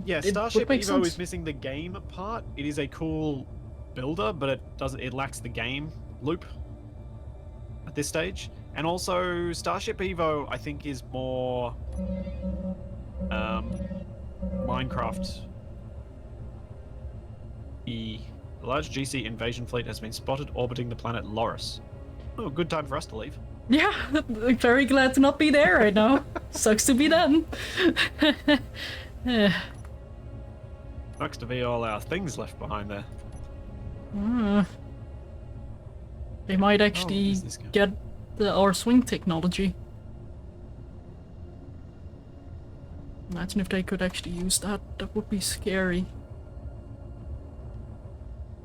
Yeah, Starship Evo sense. is missing the game part. It is a cool builder, but it lacks the game loop at this stage. And also, Starship Evo, I think, is more Minecraft. A large GC invasion fleet has been spotted orbiting the planet Loris. Oh, good time for us to leave. Yeah, I'm very glad to not be there right now. Sucks to be them. Sucks to be all our things left behind there. They might actually get our swing technology. Imagine if they could actually use that. That would be scary.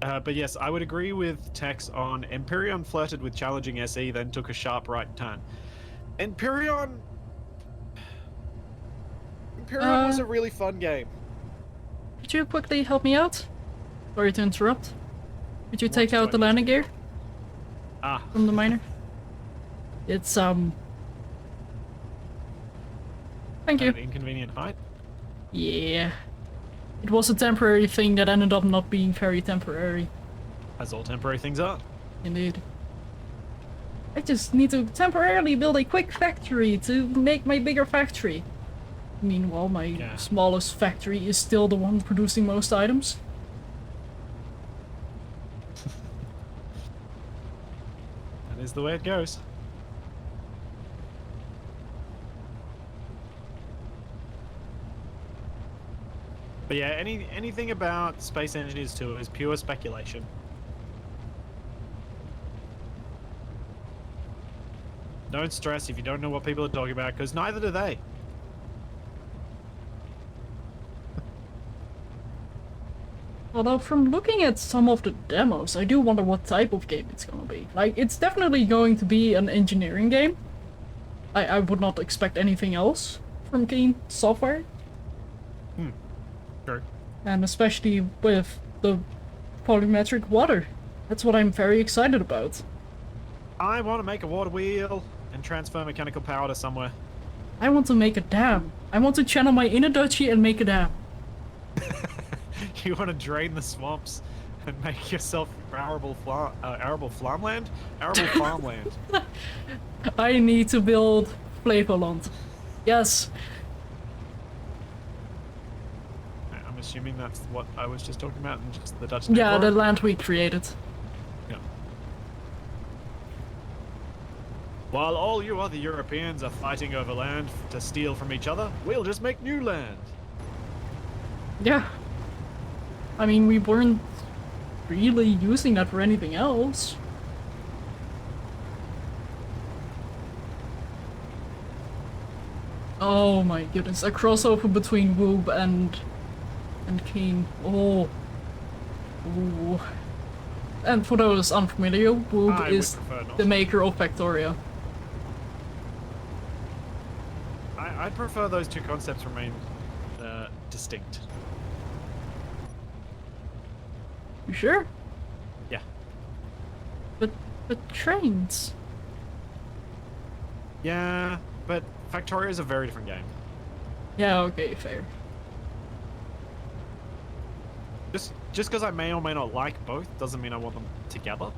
But yes, I would agree with Tex on Empyrean flirted with challenging SE, then took a sharp right turn. Empyrean was a really fun game. Could you quickly help me out? Sorry to interrupt. Could you take out the landing gear? Ah. From the miner? It's, Thank you. An inconvenient height? Yeah. It was a temporary thing that ended up not being very temporary. As all temporary things are. Indeed. I just need to temporarily build a quick factory to make my bigger factory. Meanwhile, my smallest factory is still the one producing most items. That is the way it goes. But yeah, anything about Space Engineers 2 is pure speculation. Don't stress if you don't know what people are talking about, because neither do they. Although from looking at some of the demos, I do wonder what type of game it's gonna be. Like, it's definitely going to be an engineering game. I would not expect anything else from Keen Software. Sure. And especially with the polymetric water. That's what I'm very excited about. I want to make a water wheel and transfer mechanical power to somewhere. I want to make a dam. I want to channel my inner duchy and make a dam. You want to drain the swamps and make yourself arable farmland? Arable farmland. I need to build Flevoland. Yes. I'm assuming that's what I was just talking about and just the Dutch. Yeah, the land we created. Yeah. While all you other Europeans are fighting over land to steal from each other, we'll just make new land. Yeah. I mean, we weren't really using that for anything else. Oh my goodness, a crossover between Woob and Keen. Oh. Ooh. And for those unfamiliar, Woob is the maker of Factorio. I I'd prefer those two concepts remain distinct. You sure? Yeah. But trains. Yeah, but Factorio is a very different game. Yeah, okay, fair. Just because I may or may not like both doesn't mean I want them together.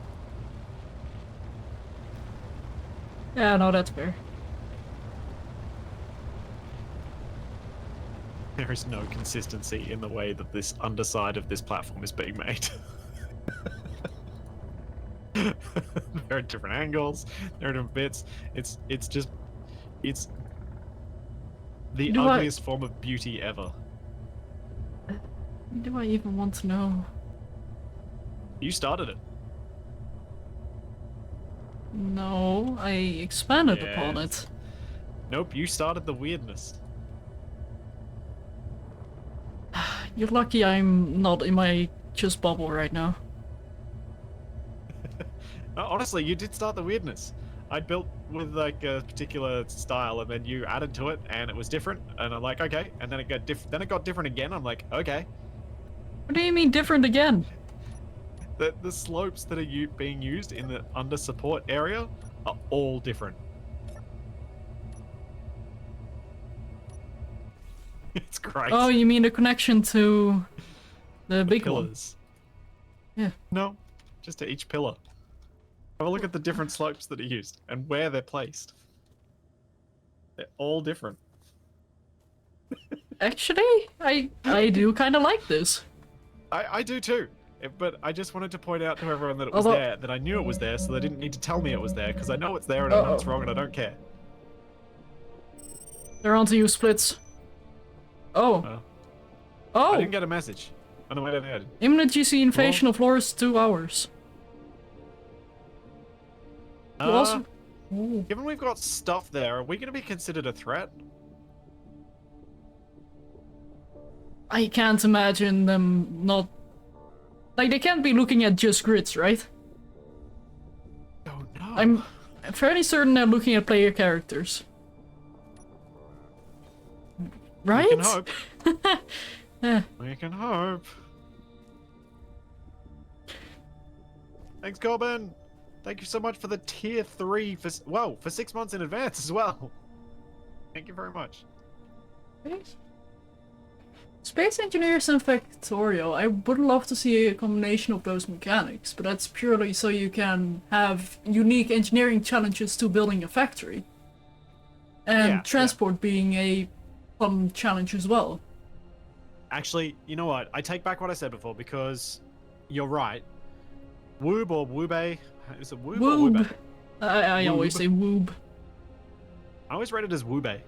Yeah, no, that's fair. There is no consistency in the way that this underside of this platform is being made. There are different angles, there are different bits. It's the ugliest form of beauty ever. Do I even want to know? You started it. No, I expanded upon Yes. it. Nope, you started the weirdness. You're lucky I'm not in my just bubble right now. Honestly, you did start the weirdness. I built with like a particular style, and then you added to it, and it was different. And I'm like, okay. And then it got Then it got different again. I'm like, okay. What do you mean different again? The slopes that are being used in the under support area are all different. It's great. Oh, you mean the connection to the big one? Pillars. Yeah. No, just to each pillar. Have a look at the different slopes that are used and where they're placed. They're all different. Actually, I do kind of like this. I do too. But I just wanted to point out to everyone that it was Although- there, that I knew it was there, so they didn't need to tell me it was there, because I know it's there and I know it's wrong and I don't care. They're onto you, Splits. Oh. I Oh! didn't get a message. On the way down there. Imminent GC invasion of Loris 2 hours. You also... Ooh. Given we've got stuff there, are we going to be considered a threat? I can't imagine them not... Like, they can't be looking at just grids, right? Oh no. I'm fairly certain they're looking at player characters. Right? We can hope. Yeah. We can hope. Thanks, Corbin. Thank you so much for the tier 3 for 6 months in advance as well. Thank you very much. Space Engineers and Factorio, I would love to see a combination of those mechanics, but that's purely so you can have unique engineering challenges to building a factory. And transport being a fun challenge as well. Actually, you know what? I take back what I said before, because you're right. Woob or Woobay? Is it Woob or Woob. Woobay? I always say woob. I always read it as Woobay.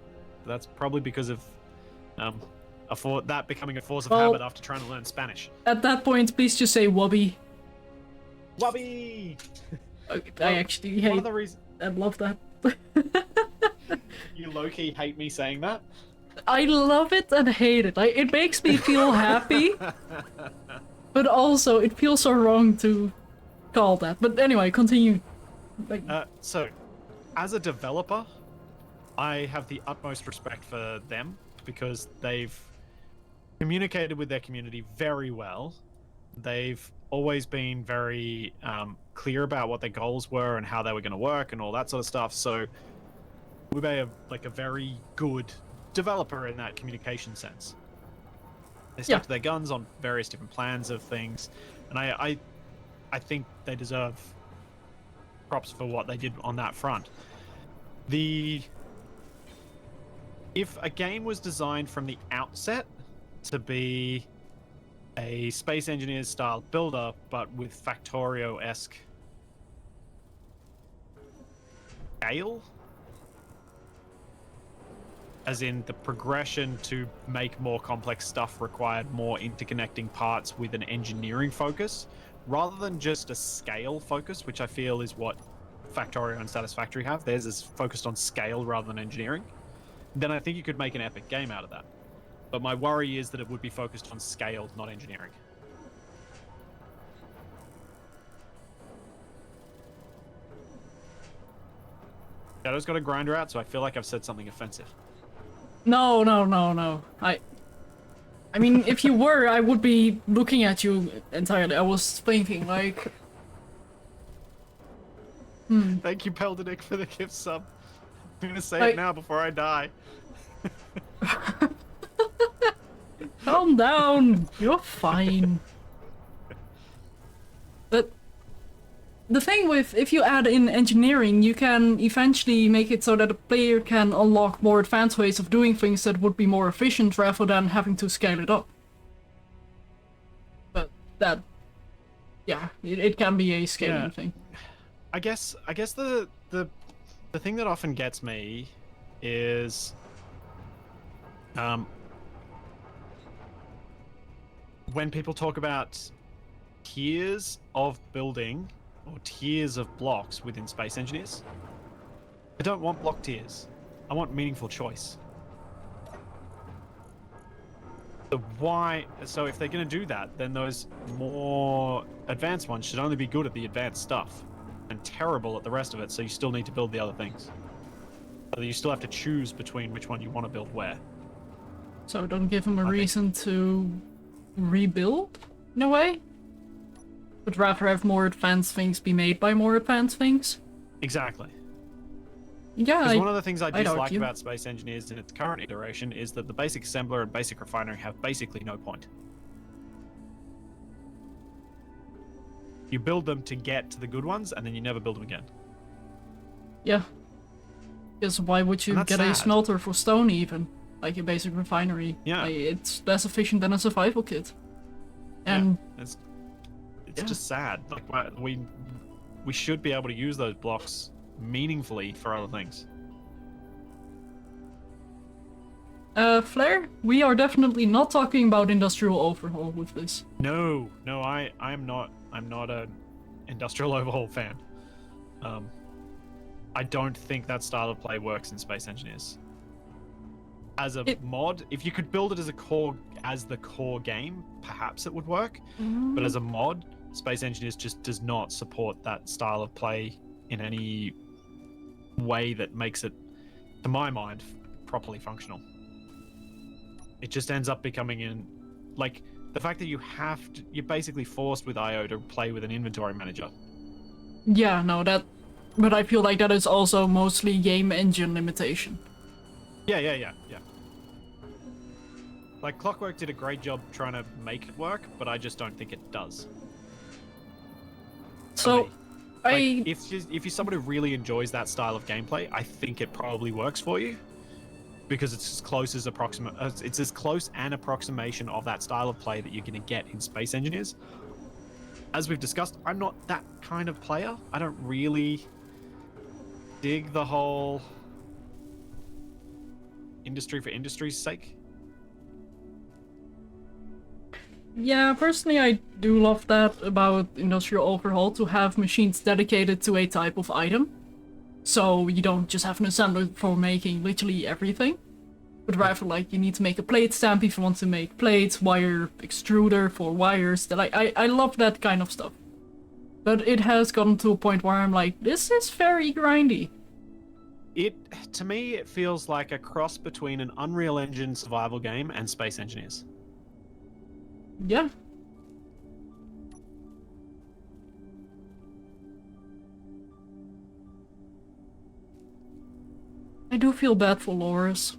That's probably because of that becoming a force of habit after trying to learn Spanish. At that point, please just say wubby. Wubby! I actually hate... One of the reasons... I love that. You low-key hate me saying that? I love it and hate it. Like, it makes me feel happy, but also it feels so wrong to call that. But anyway, continue. Like... So, as a developer, I have the utmost respect for them because they've communicated with their community very well. They've always been very clear about what their goals were and how they were going to work and all that sort of stuff. So, Ube are like a very good developer in that communication sense. They stuck to their guns on various different plans of things, and I think they deserve props for what they did on that front. If a game was designed from the outset to be a Space Engineers style builder, but with Factorio-esque scale, as in the progression to make more complex stuff required more interconnecting parts with an engineering focus, rather than just a scale focus, which I feel is what Factorio and Satisfactory have. Theirs is focused on scale rather than engineering. Then I think you could make an epic game out of that. But my worry is that it would be focused on scale, not engineering. Shadow's got a grinder out, so I feel like I've said something offensive. No, no, no, no. I mean, if you were, I would be looking at you entirely. I was thinking, like... Thank you, Peldenick, for the gift sub. I'm gonna say Like- it now before I die. Calm down. You're fine. But the thing with, if you add in engineering, you can eventually make it so that a player can unlock more advanced ways of doing things that would be more efficient rather than having to scale it up. But that, yeah, it can be a scaling thing. I guess the thing that often gets me is when people talk about tiers of building or tiers of blocks within Space Engineers. I don't want block tiers. I want meaningful choice. So if they're going to do that, then those more advanced ones should only be good at the advanced stuff and terrible at the rest of it, so you still need to build the other things. So you still have to choose between which one you want to build where. So don't give them a reason to rebuild, in a way? But rather have more advanced things be made by more advanced things? Exactly. Yeah, Because one of the things I dislike argue. about Space Engineers in its current iteration is that the basic assembler and basic refinery have basically no point. You build them to get to the good ones, and then you never build them again. Yeah. Because why would you And that's get a sad. smelter for stone even? Like a basic refinery. Yeah. Like, it's less efficient than a survival kit. And Yeah, it's just sad. Like we should be able to use those blocks meaningfully for other things. Flair, we are definitely not talking about industrial overhaul with this. No, I'm not an industrial overhaul fan. I don't think that style of play works in Space Engineers. As a mod, if you could build it as the core game, perhaps it would work. But as a mod, Space Engineers just does not support that style of play in any way that makes it, to my mind, properly functional. It just ends up becoming like the fact that you're basically forced with IO to play with an inventory manager. Yeah, no, but I feel like that is also mostly game engine limitation. Yeah. Like Clockwork did a great job trying to make it work, but I just don't think it does. So, if you're someone who really enjoys that style of gameplay, I think it probably works for you, because it's as close an approximation of that style of play that you're going to get in Space Engineers. As we've discussed, I'm not that kind of player. I don't really dig the whole industry for industry's sake. Yeah, personally I do love that about industrial overhaul, to have machines dedicated to a type of item. So you don't just have an assembler for making literally everything. But rather, like, you need to make a plate stamp if you want to make plates, wire extruder for wires. I love that kind of stuff. But it has gotten to a point where I'm like, this is very grindy. To me, it feels like a cross between an Unreal Engine survival game and Space Engineers. Yeah. I do feel bad for Loris.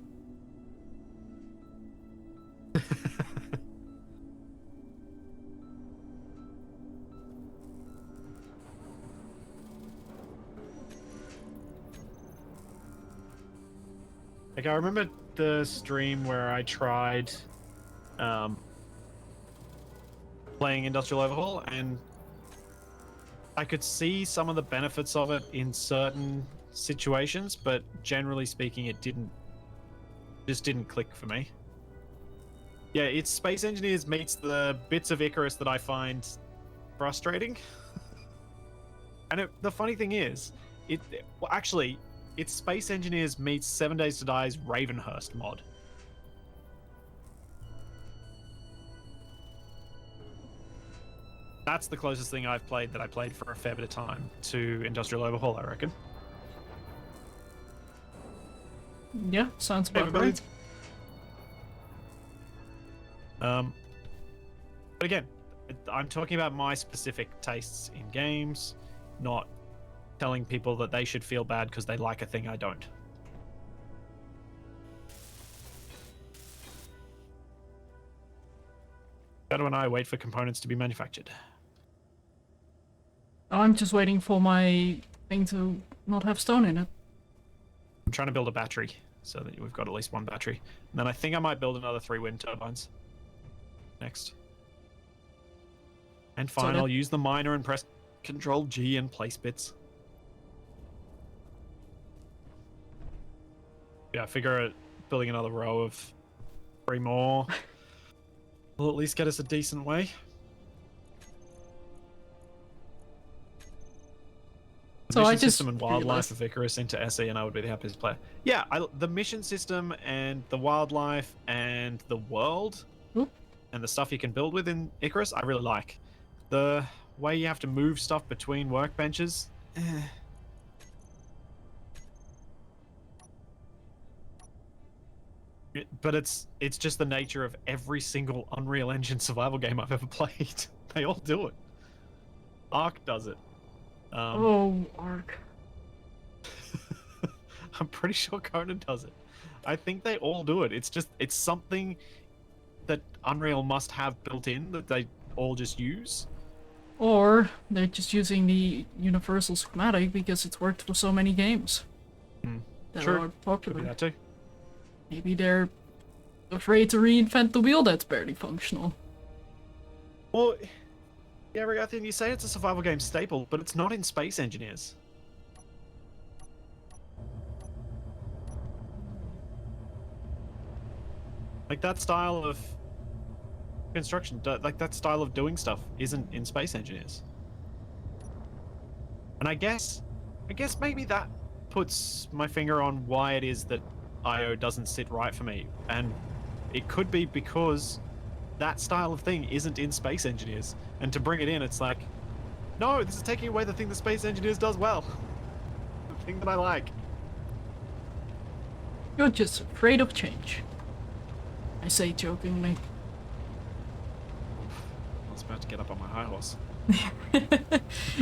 Like, I remember the stream where I tried playing Industrial Overhaul, and I could see some of the benefits of it in certain situations, but generally speaking, it just didn't click for me. Yeah, it's Space Engineers meets the bits of Icarus that I find frustrating. And the funny thing is, it's Space Engineers meets 7 Days to Die's Ravenhurst mod. That's the closest thing I've played that I played for a fair bit of time to Industrial Overhaul, I reckon. Yeah, sounds about Everybody. right. But again, I'm talking about my specific tastes in games, not telling people that they should feel bad because they like a thing I don't. Shadow and I wait for components to be manufactured. I'm just waiting for my thing to not have stone in it. I'm trying to build a battery so that we've got at least one battery. And then I think I might build another 3 wind turbines. Next. And fine, I'll use the miner and press Control G and place bits. Yeah, I figure building another row of 3 more will at least get us a decent way. The mission system and wildlife of Icarus into SE, and I would be the happiest player. Yeah, the mission system and the wildlife and the world and the stuff you can build with in Icarus, I really like. The way you have to move stuff between workbenches, but it's just the nature of every single Unreal Engine survival game I've ever played. They all do it. Ark does it. Ark. I'm pretty sure Conan does it. I think they all do it. It's something that Unreal must have built in that they all just use. Or they're just using the universal schematic because it's worked for so many games that are popular. Could be that too. Maybe they're afraid to reinvent the wheel that's barely functional. Well, yeah, Regathian, you say it's a survival game staple, but it's not in Space Engineers. Like, that style of construction, like that style of doing stuff isn't in Space Engineers. And I guess maybe that puts my finger on why it is that IO doesn't sit right for me. And it could be because that style of thing isn't in Space Engineers. And to bring it in, it's like, no, this is taking away the thing that Space Engineers does well. The thing that I like. You're just afraid of change. I say jokingly. I was about to get up on my high horse.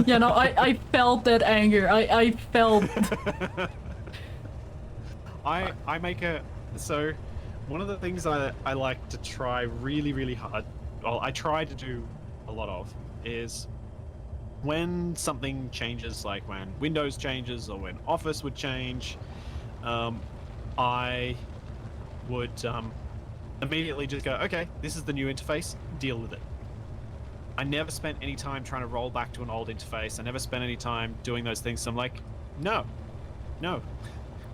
Yeah, no, I felt that anger. I felt... I make a... So, one of the things I like to try really, really hard, well, I try to do a lot of, is when something changes, like when Windows changes or when Office would change, I would immediately just go, okay, this is the new interface, deal with it. I never spent any time trying to roll back to an old interface. I never spent any time doing those things. So I'm like, no.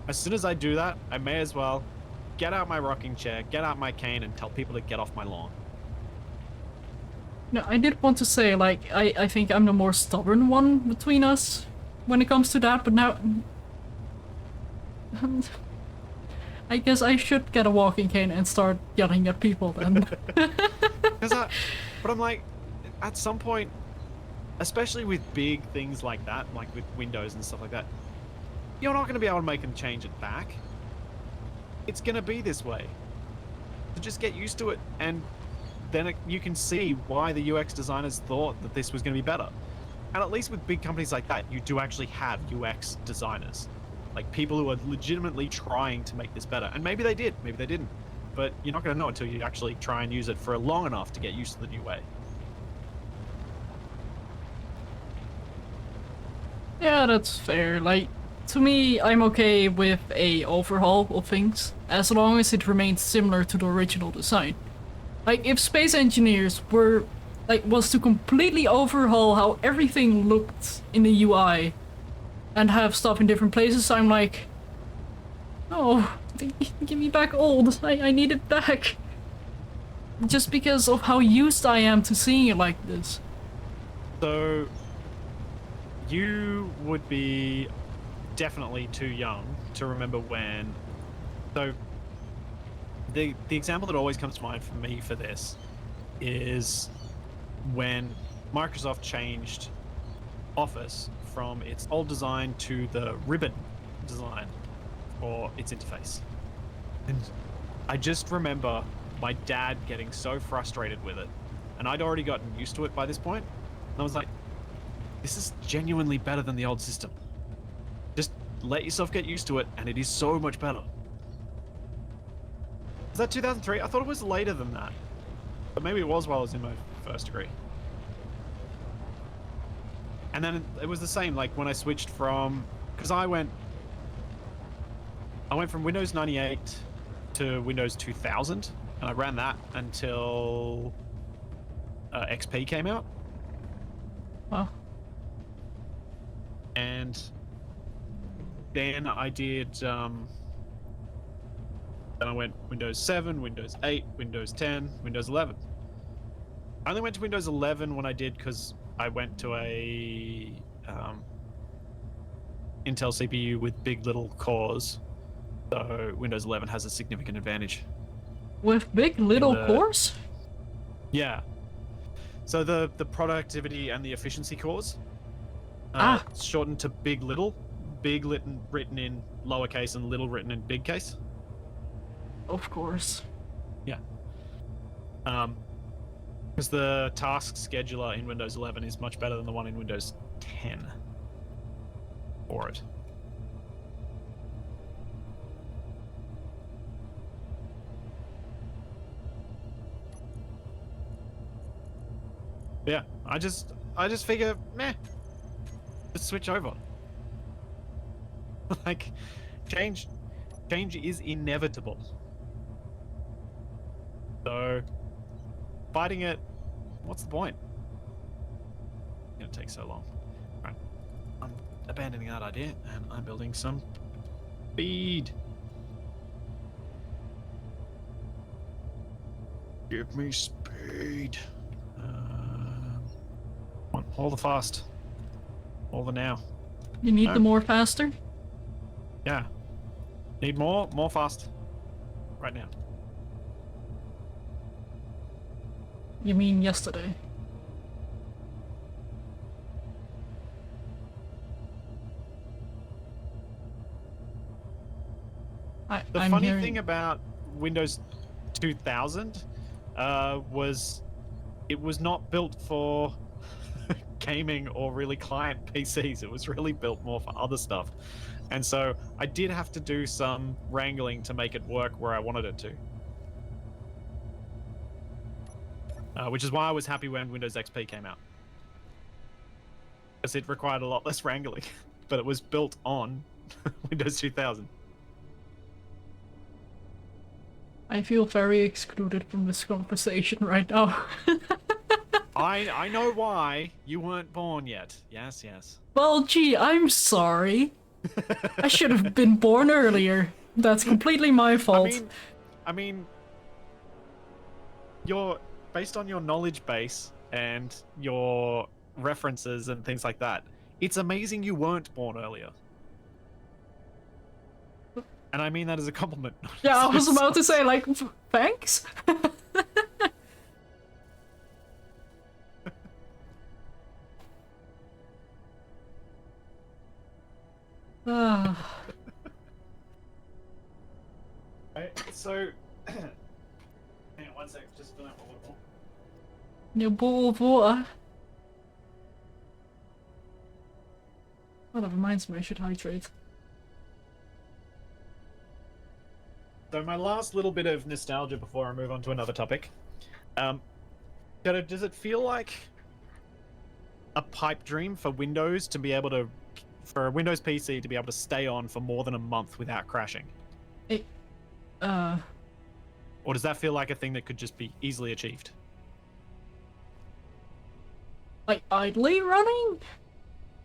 As soon as I do that, I may as well get out my rocking chair, get out my cane, and tell people to get off my lawn. No, I did want to say, like, I think I'm the more stubborn one between us when it comes to that, but now... I guess I should get a walking cane and start yelling at people then. But I'm like, at some point, especially with big things like that, like with Windows and stuff like that, you're not going to be able to make them change it back. It's going to be this way. So just get used to it, and then you can see why the UX designers thought that this was going to be better. And at least with big companies like that, you do actually have UX designers. Like, people who are legitimately trying to make this better. And maybe they did, maybe they didn't. But you're not going to know until you actually try and use it for long enough to get used to the new way. Yeah, that's fair. Like, to me, I'm okay with a overhaul of things, as long as it remains similar to the original design. Like, if Space Engineers was to completely overhaul how everything looked in the UI, and have stuff in different places, I'm like, oh, give me back old. I need it back. Just because of how used I am to seeing it like this. So, you would be definitely too young to remember when... So, the example that always comes to mind for me for this is when Microsoft changed Office from its old design to the ribbon design for its interface. And I just remember my dad getting so frustrated with it. And I'd already gotten used to it by this point. And I was like, this is genuinely better than the old system. Just let yourself get used to it, and it is so much better. Is that 2003? I thought it was later than that. But maybe it was while I was in my first degree. And then it was the same, like when I switched from... Because I went from Windows 98 to Windows 2000, and I ran that until XP came out. Wow. And then I did, then I went Windows 7, Windows 8, Windows 10, Windows 11. I only went to Windows 11 when I did because I went to a Intel CPU with big little cores. So Windows 11 has a significant advantage. With big little cores? Yeah. So the productivity and the efficiency cores, shortened to big little, written in lowercase and little written in big case. Of course. Yeah. Because the task scheduler in Windows 11 is much better than the one in Windows 10 for it. Yeah, I just figure, meh, just switch over. Like, change is inevitable. So, fighting it, what's the point? It's gonna take so long. Right, I'm abandoning that idea, and I'm building some speed. Give me speed. All the fast. All the now. You need the more faster? Yeah. Need more fast. Right now. You mean yesterday? The funny thing about Windows 2000 was it was not built for gaming or really client PCs. It was really built more for other stuff. And so I did have to do some wrangling to make it work where I wanted it to. Which is why I was happy when Windows XP came out. Because it required a lot less wrangling, but it was built on Windows 2000. I feel very excluded from this conversation right now. I know why. You weren't born yet. Yes, yes. Well, gee, I'm sorry. I should have been born earlier. That's completely my fault. I mean, you're based on your knowledge base and your references and things like that. It's amazing you weren't born earlier. And I mean that as a compliment. Yeah, I was about to say, like, thanks? Right, so... hang on 1 sec, just fill out my water. Your bowl of water. Oh, that reminds me, I should hydrate. So my last little bit of nostalgia before I move on to another topic. Does it feel like a pipe dream for Windows to be able to, for a Windows PC to be able to stay on for more than a month without crashing? Or does that feel like a thing that could just be easily achieved? Like idly running?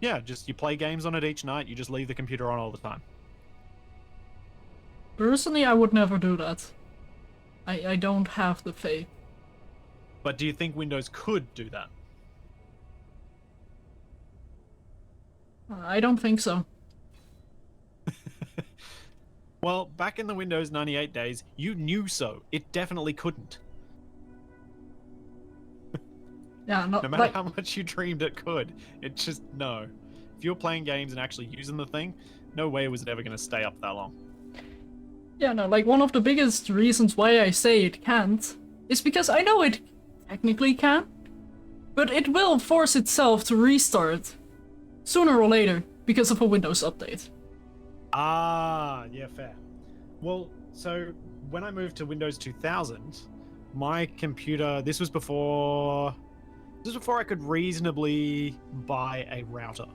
Yeah, just you play games on it each night, you just leave the computer on all the time. Personally, I would never do that. I don't have the faith. But do you think Windows could do that? I don't think so. Well, back in the Windows 98 days, you knew so. It definitely couldn't. Yeah, no matter how much you dreamed it could, it just, no. If you were playing games and actually using the thing, no way was it ever going to stay up that long. Yeah, no, like one of the biggest reasons why I say it can't is because I know it technically can, but it will force itself to restart sooner or later because of a Windows update. Ah, yeah, fair. Well, so when I moved to Windows 2000, my computer, this was before I could reasonably buy a router.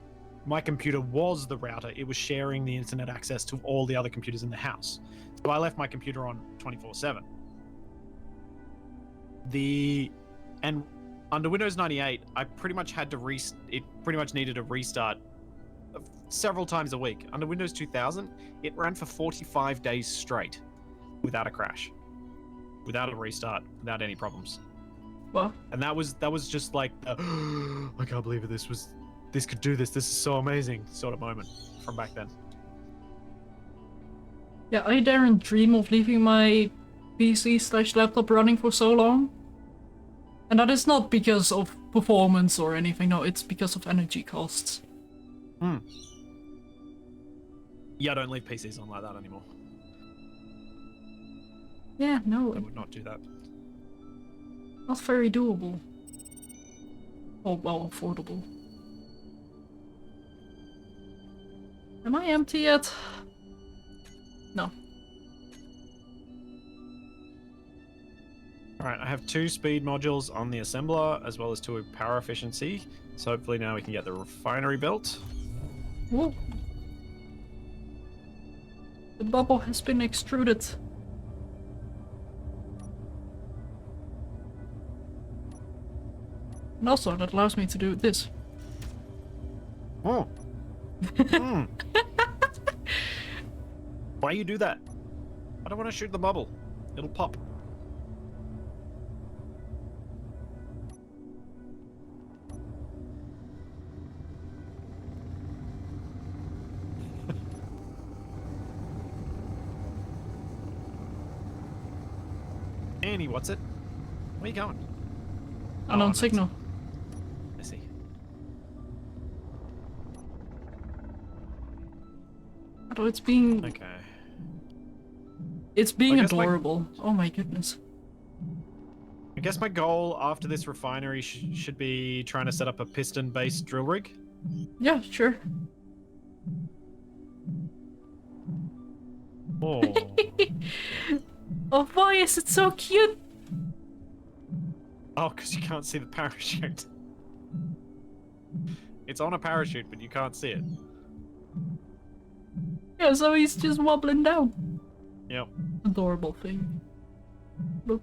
My computer was the router. It was sharing the internet access to all the other computers in the house. So I left my computer on 24/7. And under Windows 98, I pretty much had to it pretty much needed a restart several times a week. Under Windows 2000, it ran for 45 days straight without a crash, without a restart, without any problems. Well, And that was just like the, I can't believe it, this could do this. This is so amazing sort of moment from back then. yeah, I daren't dream of leaving my PC/laptop running for so long. And that is not because of performance or anything, no, it's because of energy costs. Yeah, I don't leave PCs on like that anymore. Yeah, no, I would not do that. not very doable. Oh, well, affordable. Am I empty yet? No. All right, I have 2 speed modules on the assembler as well as 2 power efficiency. So hopefully now we can get the refinery built. Whoa. The bubble has been extruded. And also, that allows me to do this. Oh. Why you do that? I don't want to shoot the bubble. It'll pop. Annie, what's it? Where you going? Unknown Oh, signal. I see. Although it's being... Okay. It's being I guess adorable. Oh my goodness. I guess my goal after this refinery should be trying to set up a piston-based drill rig. Yeah, sure. Oh. Oh, why is it so cute? Oh, because you can't see the parachute. It's on a parachute, but you can't see it. Yeah, so he's just wobbling down. Yep. Adorable thing. Look.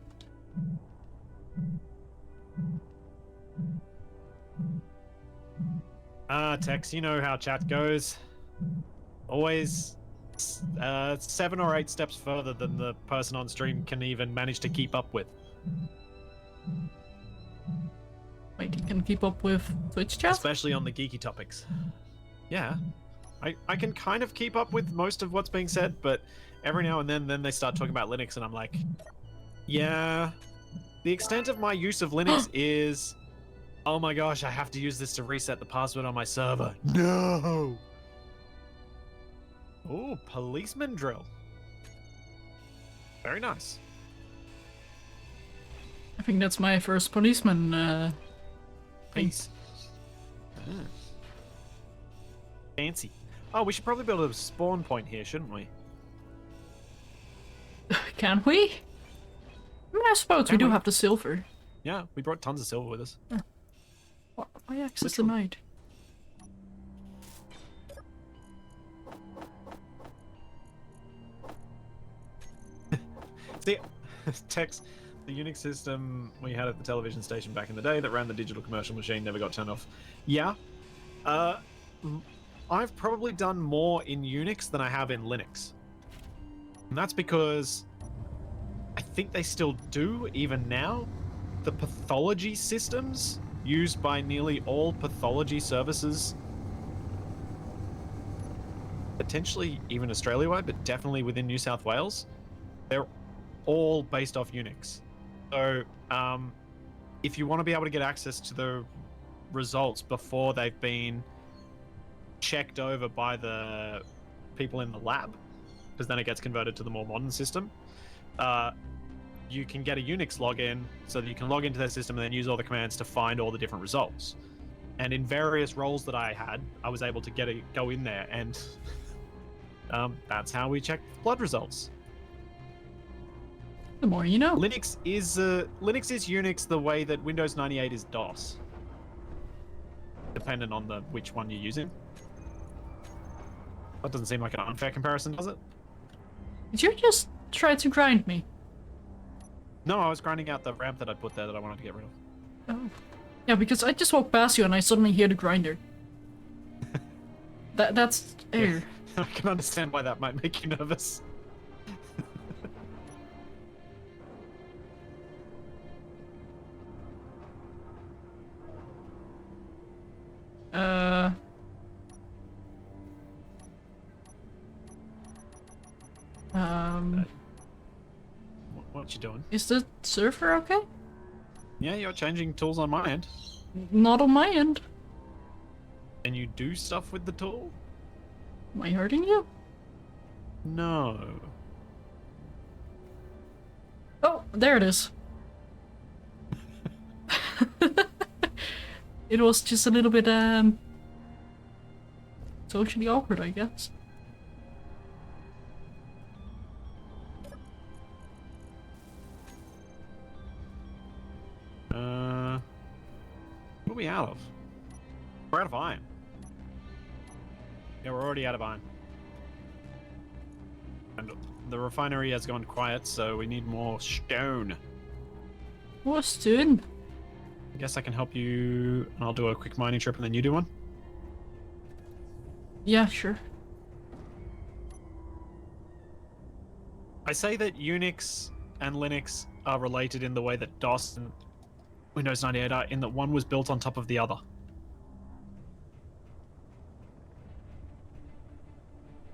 Tex, you know how chat goes. Always 7 or 8 steps further than the person on stream can even manage to keep up with. Wait, you can keep up with Twitch chat? Especially on the geeky topics. Yeah. I can kind of keep up with most of what's being said, but every now and then they start talking about Linux and I'm like, yeah. The extent of my use of Linux is, oh my gosh, I have to use this to reset the password on my server. No! Oh, policeman drill. Very nice. I think that's my first policeman, thing. Peace. Fancy. Oh, we should probably build a spawn point here, shouldn't we? Can we? I mean, I suppose we do we? have the silver. Yeah, we brought tons of silver with us. Why access Which one? denied? See, Tex, the Unix system we had at the television station back in the day that ran the digital commercial machine never got turned off. Yeah. I've probably done more in Unix than I have in Linux. And that's because I think they still do, even now. The pathology systems used by nearly all pathology services, potentially even Australia-wide, but definitely within New South Wales, they're all based off Unix. So if you want to be able to get access to the results before they've been checked over by the people in the lab, because then it gets converted to the more modern system. You can get a Unix login so that you can log into their system and then use all the commands to find all the different results. And in various roles that I had, I was able to go in there, and that's how we check blood results. The more you know. Linux is Unix the way that Windows 98 is DOS, dependent on which one you're using. That doesn't seem like an unfair comparison, does it? Did you just try to grind me? No, I was grinding out the ramp that I put there that I wanted to get rid of. Oh. Yeah, because I just walked past you and I suddenly hear the grinder. That's air. Yeah, I can understand why that might make you nervous. What you doing? Is the server okay? Yeah, you're changing tools on my end. Not on my end. Can you do stuff with the tool? Am I hurting you? No. Oh, there it is. It was just a little bit, socially awkward, I guess. What are we out of? We're out of iron. Yeah, we're already out of iron. And the refinery has gone quiet, so we need more stone. What's doing? I guess I can help you, and I'll do a quick mining trip and then you do one. Yeah, sure. I say that Unix and Linux are related in the way that DOS and Windows 98 are, in that one was built on top of the other.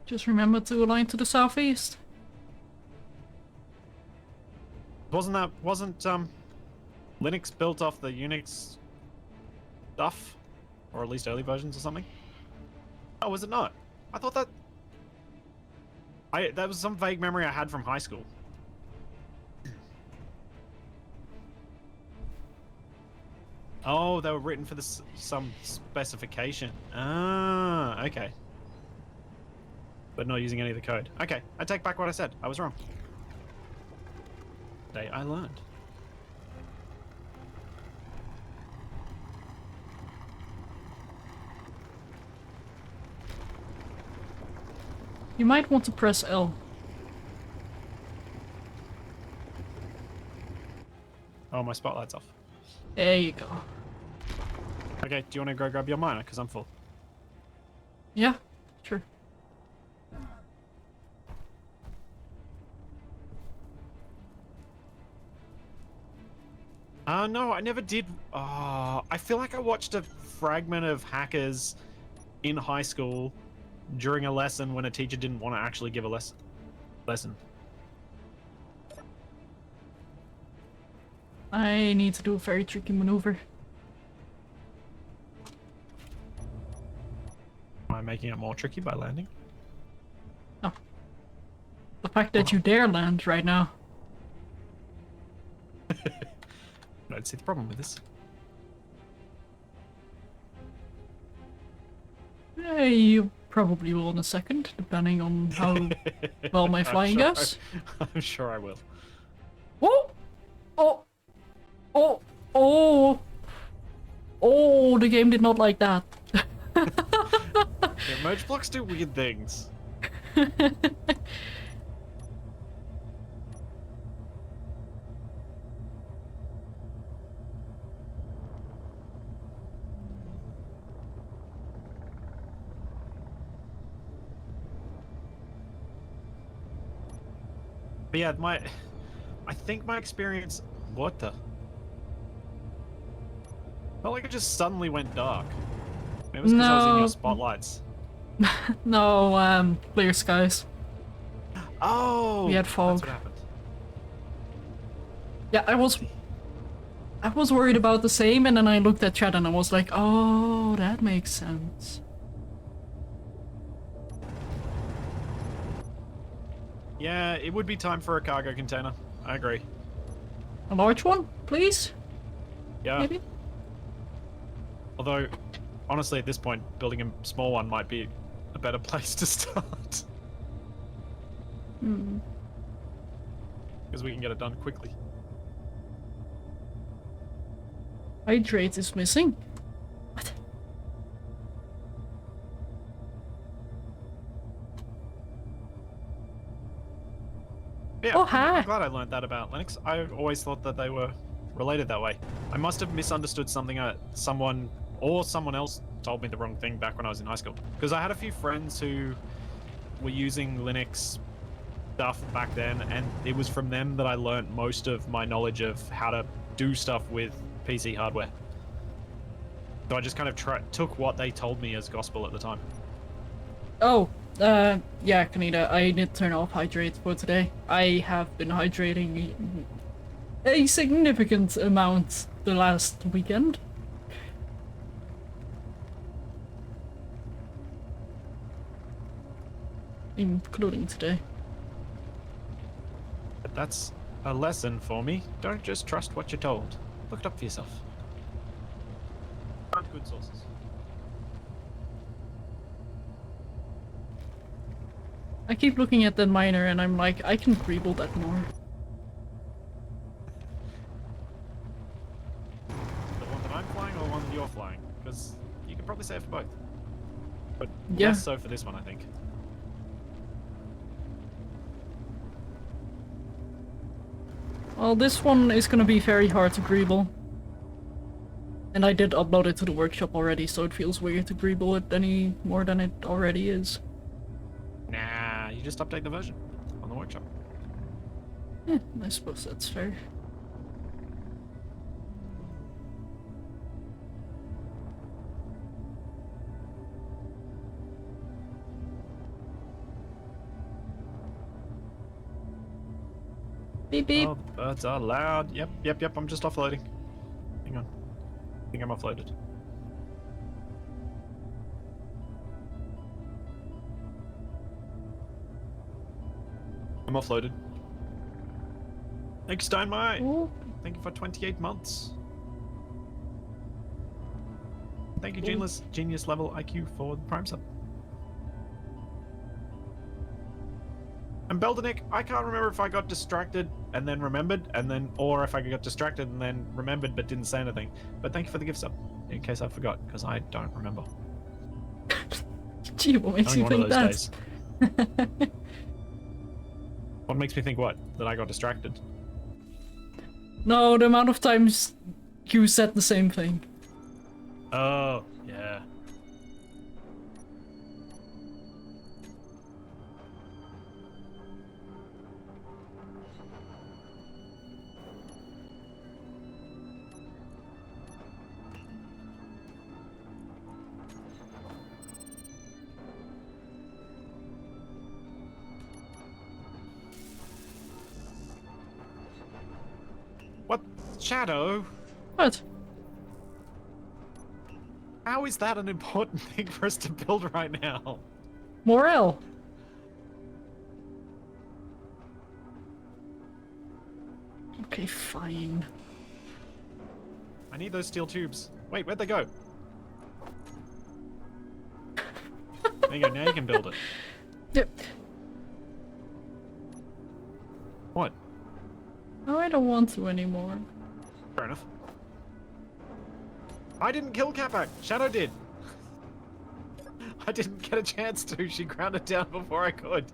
Just remember to align to the southeast. Wasn't Linux built off the Unix stuff? Or at least early versions or something? Oh, was it not? I thought that... that was some vague memory I had from high school. Oh, they were written for some specification. Ah, okay. But not using any of the code. Okay, I take back what I said. I was wrong. Today I learned. You might want to press L. Oh, my spotlight's off. There you go. Okay, do you want to go grab your miner? Because I'm full. Yeah, sure. No, I never did. I feel like I watched a fragment of Hackers in high school during a lesson when a teacher didn't want to actually give a lesson. I need to do a very tricky maneuver. Am I making it more tricky by landing? No. The fact that you dare land right now. I don't see the problem with this. You probably will in a second, depending on how well my flying goes. I'm sure I will. Oh! Oh! Oh! Oh! Oh, the game did not like that. Yeah, merge blocks do weird things. But yeah, I think my experience... What the... Felt like it just suddenly went dark. Maybe it was because I was in your spotlights. No, clear skies. Oh! We had fog. That's what happened. Yeah, I was worried about the same, and then I looked at chat and I was like, oh, that makes sense. Yeah, it would be time for a cargo container. I agree. A large one, please? Yeah. Maybe? Although, honestly, at this point, building a small one might be a better place to start. Hmm. Because we can get it done quickly. Hydrate is missing. What? Yeah, Oh, hi. I'm glad I learned that about Linux. I always thought that they were related that way. I must have misunderstood something someone or someone else told me the wrong thing back when I was in high school. Because I had a few friends who were using Linux stuff back then, and it was from them that I learned most of my knowledge of how to do stuff with PC hardware. So I just kind of took what they told me as gospel at the time. Oh, yeah, Kanita, I did turn off hydrate for today. I have been hydrating a significant amount the last weekend. Including today. But that's a lesson for me. Don't just trust what you're told. Look it up for yourself. Find good sources. I keep looking at that miner and I'm like, I can rebuild that more. The one that I'm flying or the one that you're flying? Because you can probably say it for both. But Yeah. less so for this one, I think. Well, this one is gonna be very hard to greeble. And I did upload it to the workshop already, so it feels weird to greeble it any more than it already is. Nah, you just update the version on the workshop. Yeah, I suppose that's fair. Beep beep. Oh, the birds are loud. Yep, I'm just offloading. Hang on. I think I'm offloaded. I'm offloaded. Thank you, Steinmeier. Oh, Thank you for 28 months. Thank you, Ooh. Genius Level IQ for the Prime Sub. And Beldenick, I can't remember if I got distracted and then remembered, or if I got distracted and then remembered but didn't say anything. But thank you for the gift sub, in case I forgot, because I don't remember. gee, what makes Only you one of think those that? days. What makes me think what? That I got distracted? No, the amount of times you said the same thing. Oh, yeah. What? Shadow? What? How is that an important thing for us to build right now? Morale. Okay, fine. I need those steel tubes. Wait, where'd they go? There you go, now you can build it. Yep. What? No, I don't want to anymore. Fair enough. I didn't kill Capac. Shadow did. I didn't get a chance to. She ground it down before I could.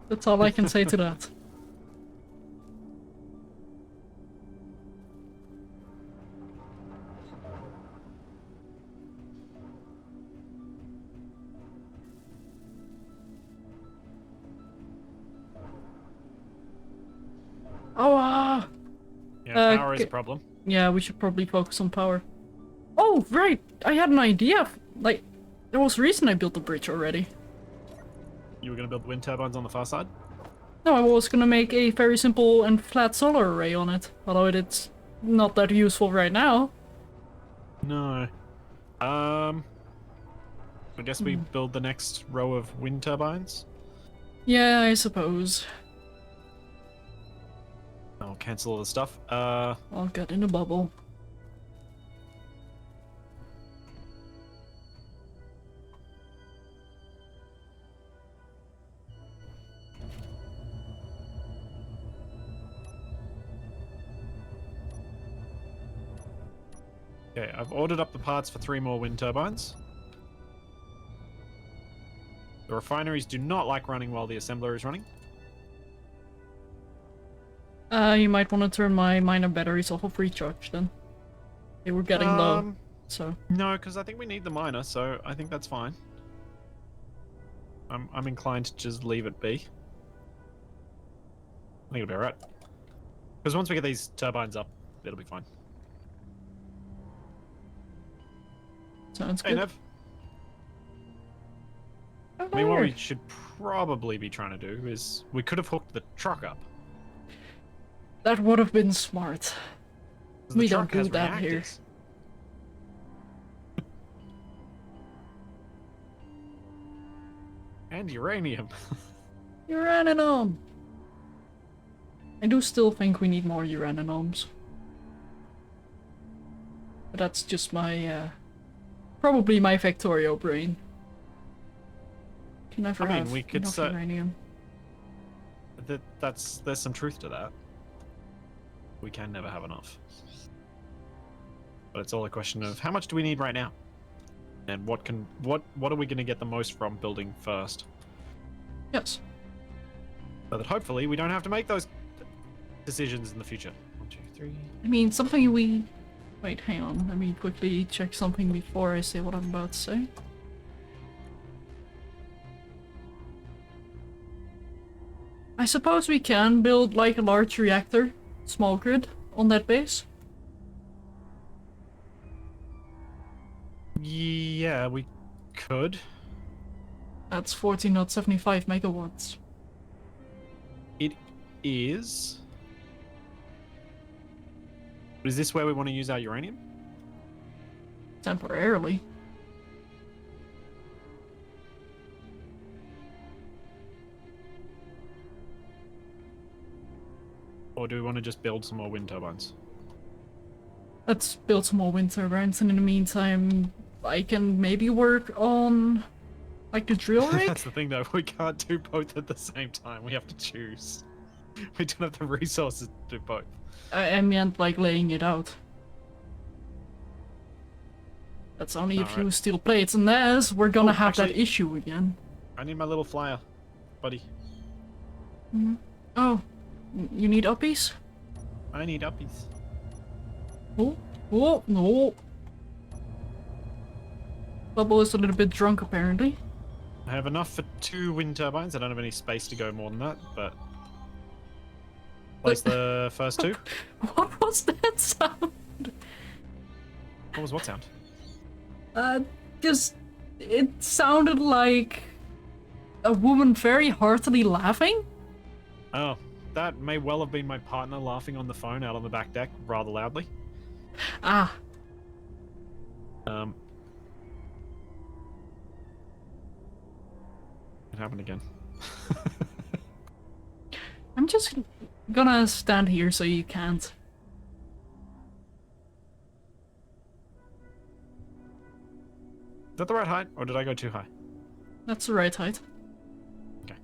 That's all I can say to that. Oh, Yeah, power is a problem. yeah, we should probably focus on power. Oh, right! I had an idea! Like, there was a reason I built the bridge already. You were going to build wind turbines on the far side? No, I was gonna make a very simple and flat solar array on it. Although it's not that useful right now. No. I guess we build the next row of wind turbines. Yeah, I suppose. I'll cancel all the stuff. I'll get in a bubble. Okay, I've ordered up the parts for 3 more wind turbines. The refineries do not like running while the assembler is running. You might want to turn my minor batteries off of recharge then. They were getting low, so... No, because I think we need the miner, so I think that's fine. I'm inclined to just leave it be. I think it'll be alright. Because once we get these turbines up, it'll be fine. Sounds Hey, good. Nev. Oh, I mean, what there. we should probably be trying to do is... We could have hooked the truck up. That would have been smart. 'Cause the We truck don't do has that here. reactors. And uranium. Uranium! I do still think we need more uraniums. But that's just my, probably my Factorio brain. Can never I mean, have we could enough set- uranium. There's some truth to that. We can never have enough. But it's all a question of how much do we need right now? And what are we gonna get the most from building first? Yes. So that hopefully we don't have to make those decisions in the future. 1, 2, 3. I mean, something we... Wait, hang on. Let me quickly check something before I say what I'm about to say. I suppose we can build like a large reactor, small grid, on that base. Yeah, we could. That's 14.75 megawatts. It is. Is this where we want to use our uranium? Temporarily. Or do we want to just build some more wind turbines? Let's build some more wind turbines, and in the meantime, I can maybe work on, like, the drill rig? That's the thing though, we can't do both at the same time. We have to choose. We don't have the resources to do both. I meant, like, laying it out. That's only a few Alright. steel plates, and as we're gonna Oh, have that actually- issue again. I need my little flyer, buddy. Oh, you need uppies? I need uppies. Oh, oh, no. Bubble is a little bit drunk, apparently. I have enough for 2 wind turbines. I don't have any space to go more than that, but... Place the first 2. What was that sound? What was what sound? Just... It sounded like... a woman very heartily laughing? Oh, that may well have been my partner laughing on the phone out on the back deck rather loudly. Ah, It happened again. I'm just gonna stand here so you can't. Is that the right height, or did I go too high? That's the right height. Okay.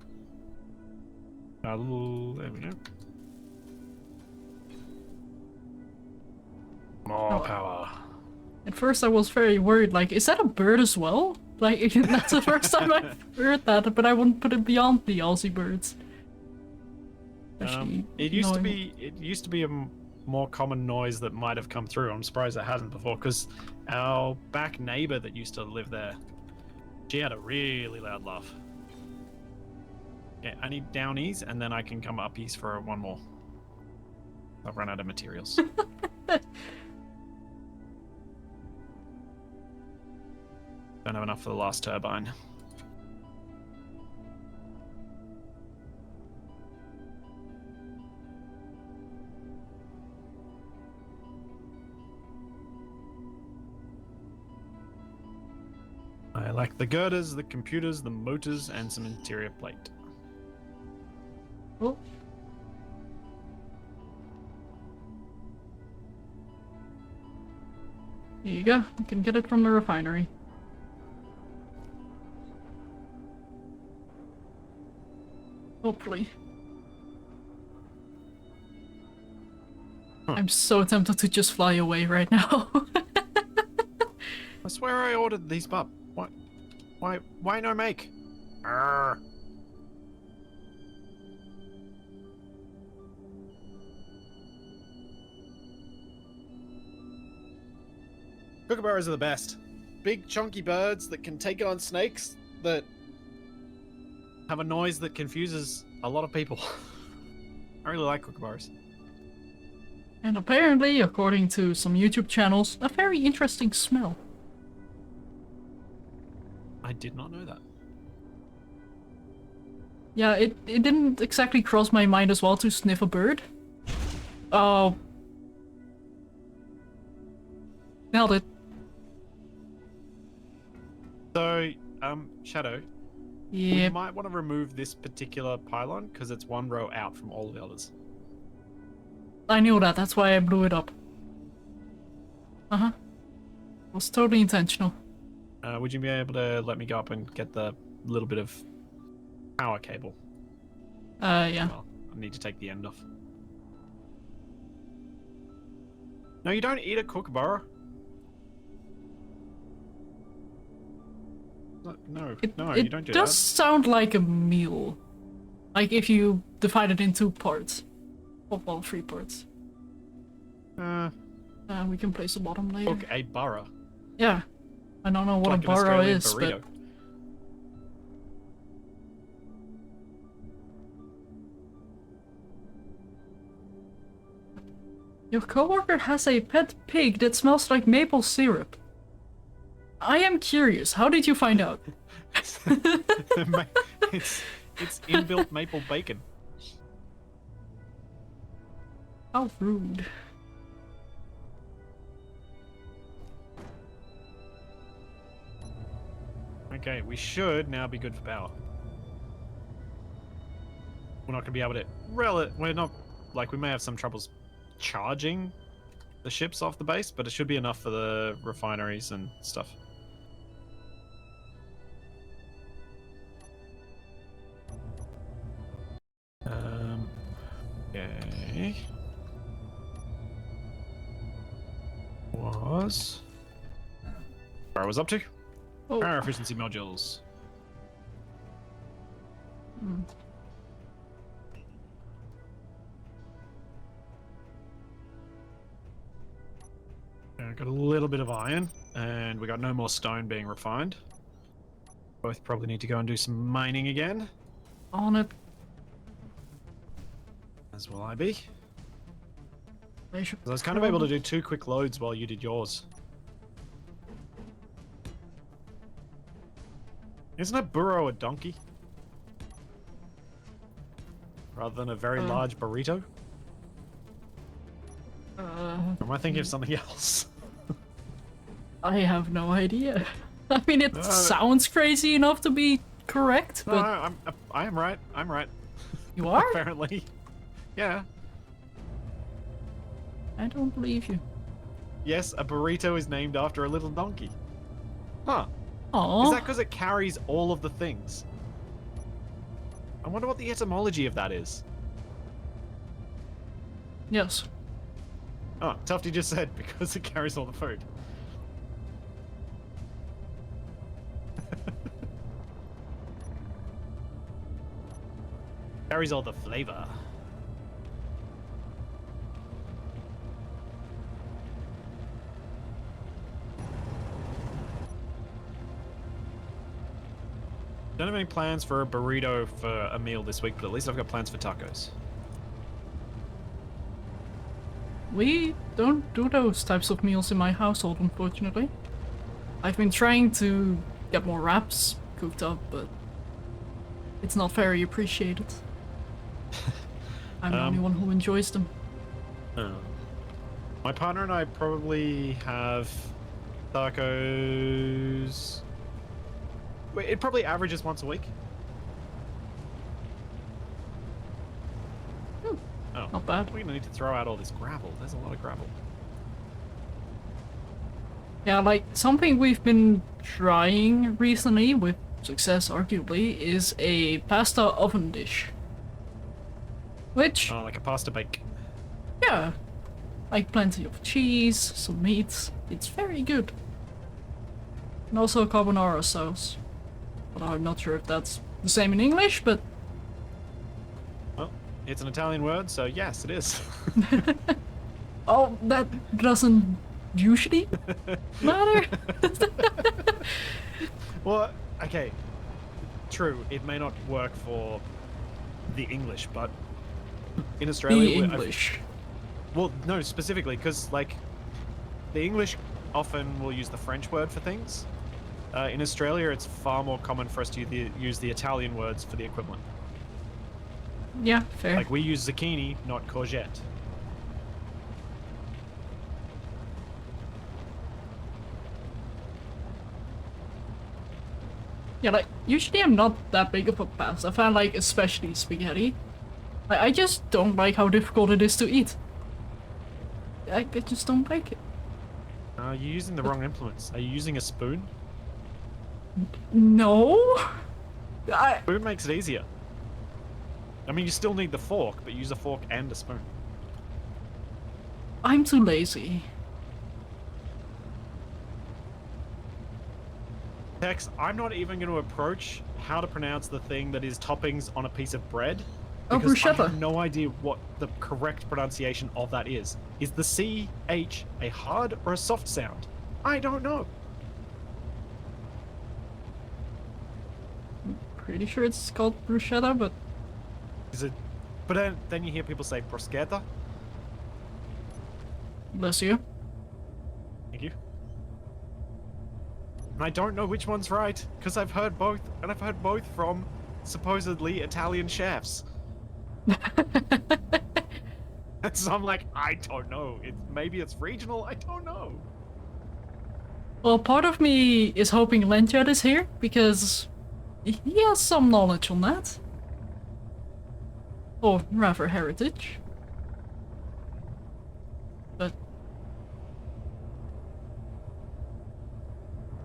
There we go. More Oh. power. At first I was very worried, like, is that a bird as well? Like, that's the first time I've heard that, but I wouldn't put it beyond the Aussie birds. Especially It used to knowing- be a more common noise that might have come through. I'm surprised it hasn't before, because our back neighbor that used to live there, she had a really loud laugh. Yeah, I need downies, and then I can come uppies for 1 more. I've run out of materials. Don't have enough for the last turbine. like the girders, the computers, the motors, and some interior plate. Oh. Here you go. You can get it from the refinery. Hopefully. Huh. I'm so tempted to just fly away right now. I swear I ordered these, but why no make? Arrgh. Kookaburras are the best. Big chunky birds that can take it on snakes that have a noise that confuses a lot of people. I really like kookaburras. And apparently, according to some YouTube channels, a very interesting smell. I did not know that. Yeah, it didn't exactly cross my mind as well to sniff a bird. Oh. Nailed it. So, Shadow, we Yep. might want to remove this particular pylon because it's one row out from all the others. I knew that, that's why I blew it up. Uh-huh. Was totally intentional. Would you be able to let me go up and get the little bit of power cable? Yeah. Well, I need to take the end off. No, you don't eat a kookaburra. No, you don't do It does that. sound like a meal. Like if you divide it into parts. Well, 3 parts. We can place a bottom later. Cook a burra. Yeah. I don't know what Like a an burrow Australian is, burrito. but... Your coworker has a pet pig that smells like maple syrup. I am curious, how did you find out? It's inbuilt maple bacon. How rude. Okay, we should now be good for power. We're not gonna be able to we're not, like, we may have some troubles charging the ships off the base, but it should be enough for the refineries and stuff. Okay. Was where I was up to? Oh. Power efficiency modules. Hmm. Got a little bit of iron, and we got no more stone being refined. Both probably need to go and do some mining again. On it. As will I be. I should 'Cause I was kind of able to do 2 quick loads while you did yours. Isn't a burro a donkey? Rather than a very large burrito? Or am I thinking of something else? I have no idea. I mean, it sounds crazy enough to be correct, but... No, I am right. I'm right. You are? Apparently. Yeah. I don't believe you. Yes, a burrito is named after a little donkey. Huh. Aww. Is that because it carries all of the things? I wonder what the etymology of that is. Yes. Oh, Tufty just said because it carries all the food. Carries all the flavor. Don't have any plans for a burrito for a meal this week, but at least I've got plans for tacos. We don't do those types of meals in my household, unfortunately. I've been trying to get more wraps cooked up, but it's not very appreciated. I'm the only one who enjoys them. My partner and I probably have tacos It probably averages once a week. Oh, Not bad. we're gonna need to throw out all this gravel. There's a lot of gravel. Yeah, like, something we've been trying recently, with success arguably, is a pasta oven dish. Which, Oh, like a pasta bake. yeah, like plenty of cheese, some meat. It's very good. And also a carbonara sauce. But I'm not sure if that's the same in English, but Well, it's an Italian word, so yes, it is. oh, that doesn't usually matter. Well, okay. True, it may not work for the English, but in Australia... The I've- English. Well, no, specifically, because, like, the English often will use the French word for things. In Australia, it's far more common for us to use the Italian words for the equivalent. Yeah, fair. Like, we use zucchini, not courgette. Yeah, like, usually I'm not that big of a pasta fan, like, especially spaghetti. I just don't like how difficult it is to eat. I just don't like it. You're using the wrong implements. Are you using a spoon? No? Spoon makes it easier. I mean, you still need the fork, but use a fork and a spoon. I'm too lazy. Tex, I'm not even going to approach how to pronounce the thing that is toppings on a piece of bread. Oh, Because I bruschetta. have no idea what the correct pronunciation of that is. Is the CH a hard or a soft sound? I don't know. Pretty sure it's called bruschetta, but Is it? But then you hear people say bruschetta. bless you. Thank you. And I don't know which one's right, because I've heard both, and I've heard both from supposedly Italian chefs. And so I'm like, I don't know. Maybe it's regional, I don't know. Well, part of me is hoping Lenchad is here, because he has some knowledge on that. Or rather, heritage. But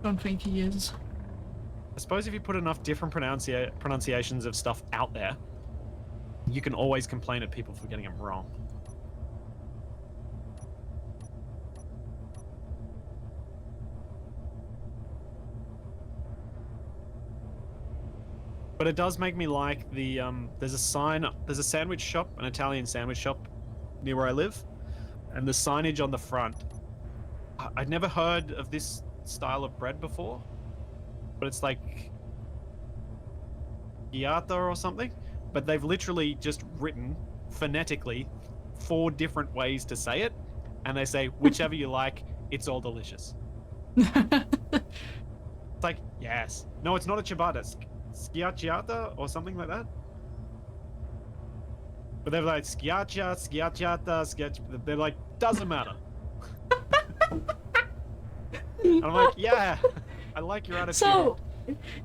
don't think he is. I suppose if you put enough different pronunciations of stuff out there, you can always complain at people for getting them wrong. But it does make me like the there's a sandwich shop, an Italian sandwich shop near where I live, and the signage on the front. I'd never heard of this style of bread before, but it's like Giata or something. But they've literally just written phonetically 4 different ways to say it, and they say whichever you like, it's all delicious. It's like, yes. No, it's not a ciabatta. Schiacciata or something like that. But they're like schiaccia, schiacciata, they're like, doesn't matter. And I'm like, yeah, I like your attitude. So,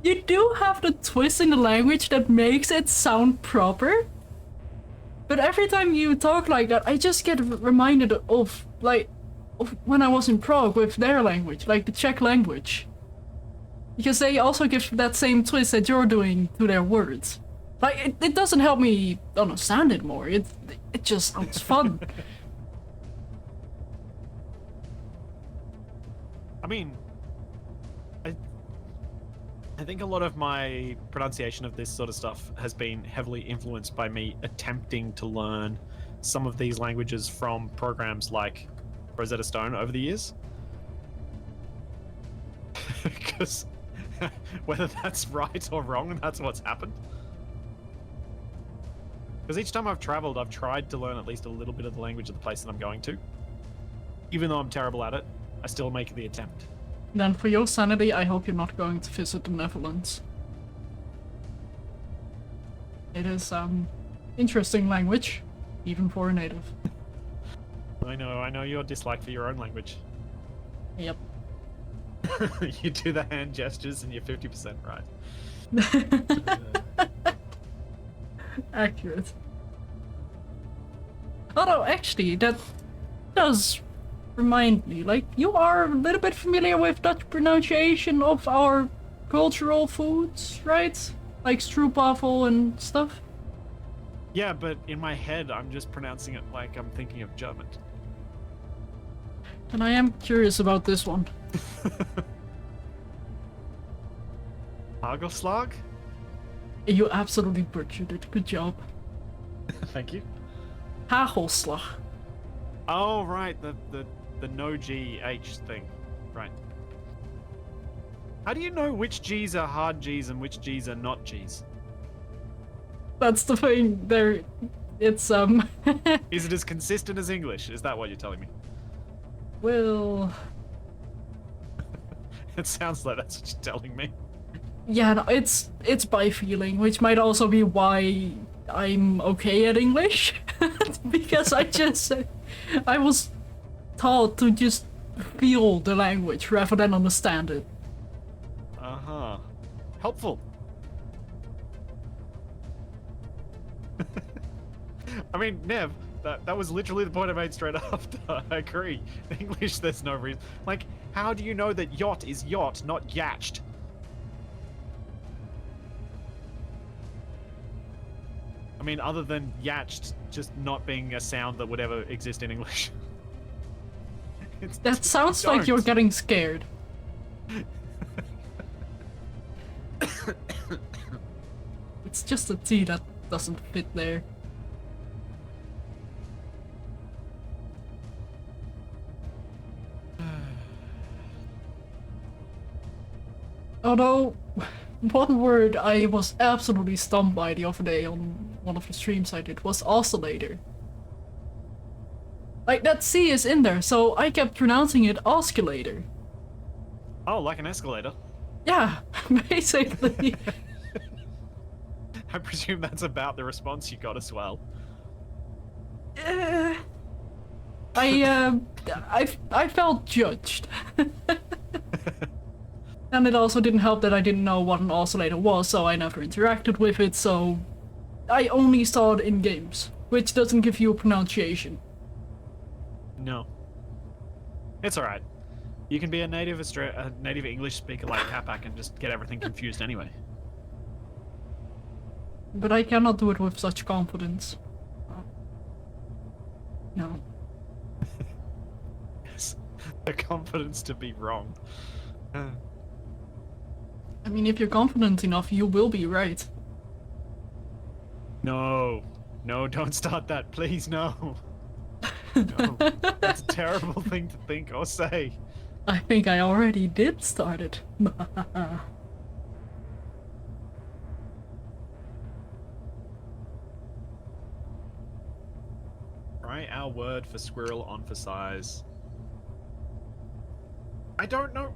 you do have the twist in the language that makes it sound proper. But every time you talk like that, I just get reminded of when I was in Prague with their language, like the Czech language. Because they also give that same twist that you're doing to their words. Like, it doesn't help me understand it more. It just sounds fun. I mean, I think a lot of my pronunciation of this sort of stuff has been heavily influenced by me attempting to learn some of these languages from programs like Rosetta Stone over the years. Because whether that's right or wrong, that's what's happened. Because each time I've traveled, I've tried to learn at least a little bit of the language of the place that I'm going to. Even though I'm terrible at it, I still make the attempt. Then for your sanity, I hope you're not going to visit the Netherlands. It is, interesting language, even for a native. I know your dislike for your own language. Yep. You do the hand gestures and you're 50% right. Accurate. Although, actually, that does remind me, like, you are a little bit familiar with Dutch pronunciation of our cultural foods, right? Like stroopwafel and stuff? Yeah, but in my head, I'm just pronouncing it like I'm thinking of German. And I am curious about this one. Hagelslag? You absolutely butchered it. Good job. Thank you. Hagelslag. Oh, right, the no GH thing. Right. How do you know which G's are hard G's and which G's are not G's? That's the thing. There, it's Is it as consistent as English? Is that what you're telling me? well, It sounds like that's what you're telling me. yeah, no, it's by feeling, which might also be why I'm okay at English, because I was taught to just feel the language rather than understand it. Uh-huh. Helpful. I mean, Nev, that was literally the point I made straight after. I agree. In English, there's no reason. Like, how do you know that yacht is yacht, not yacht? I mean, other than yacht just not being a sound that would ever exist in English. That sounds like you're getting scared. It's just a T that doesn't fit there. Although, one word I was absolutely stumped by the other day on one of the streams I did was oscillator. Like, that C is in there, so I kept pronouncing it oscillator. Oh, like an escalator. Yeah, basically. I presume that's about the response you got as well. I felt judged. And it also didn't help that I didn't know what an oscillator was, so I never interacted with it, so I only saw it in games, which doesn't give you a pronunciation. No. It's alright. You can be a native English speaker like Capac and just get everything confused anyway. But I cannot do it with such confidence. No. Yes. The confidence to be wrong. I mean, if you're confident enough, you will be right. No. No, don't start that. Please, no. No. That's a terrible thing to think or say. I think I already did start it. Right, our word for squirrel on for size. I don't know.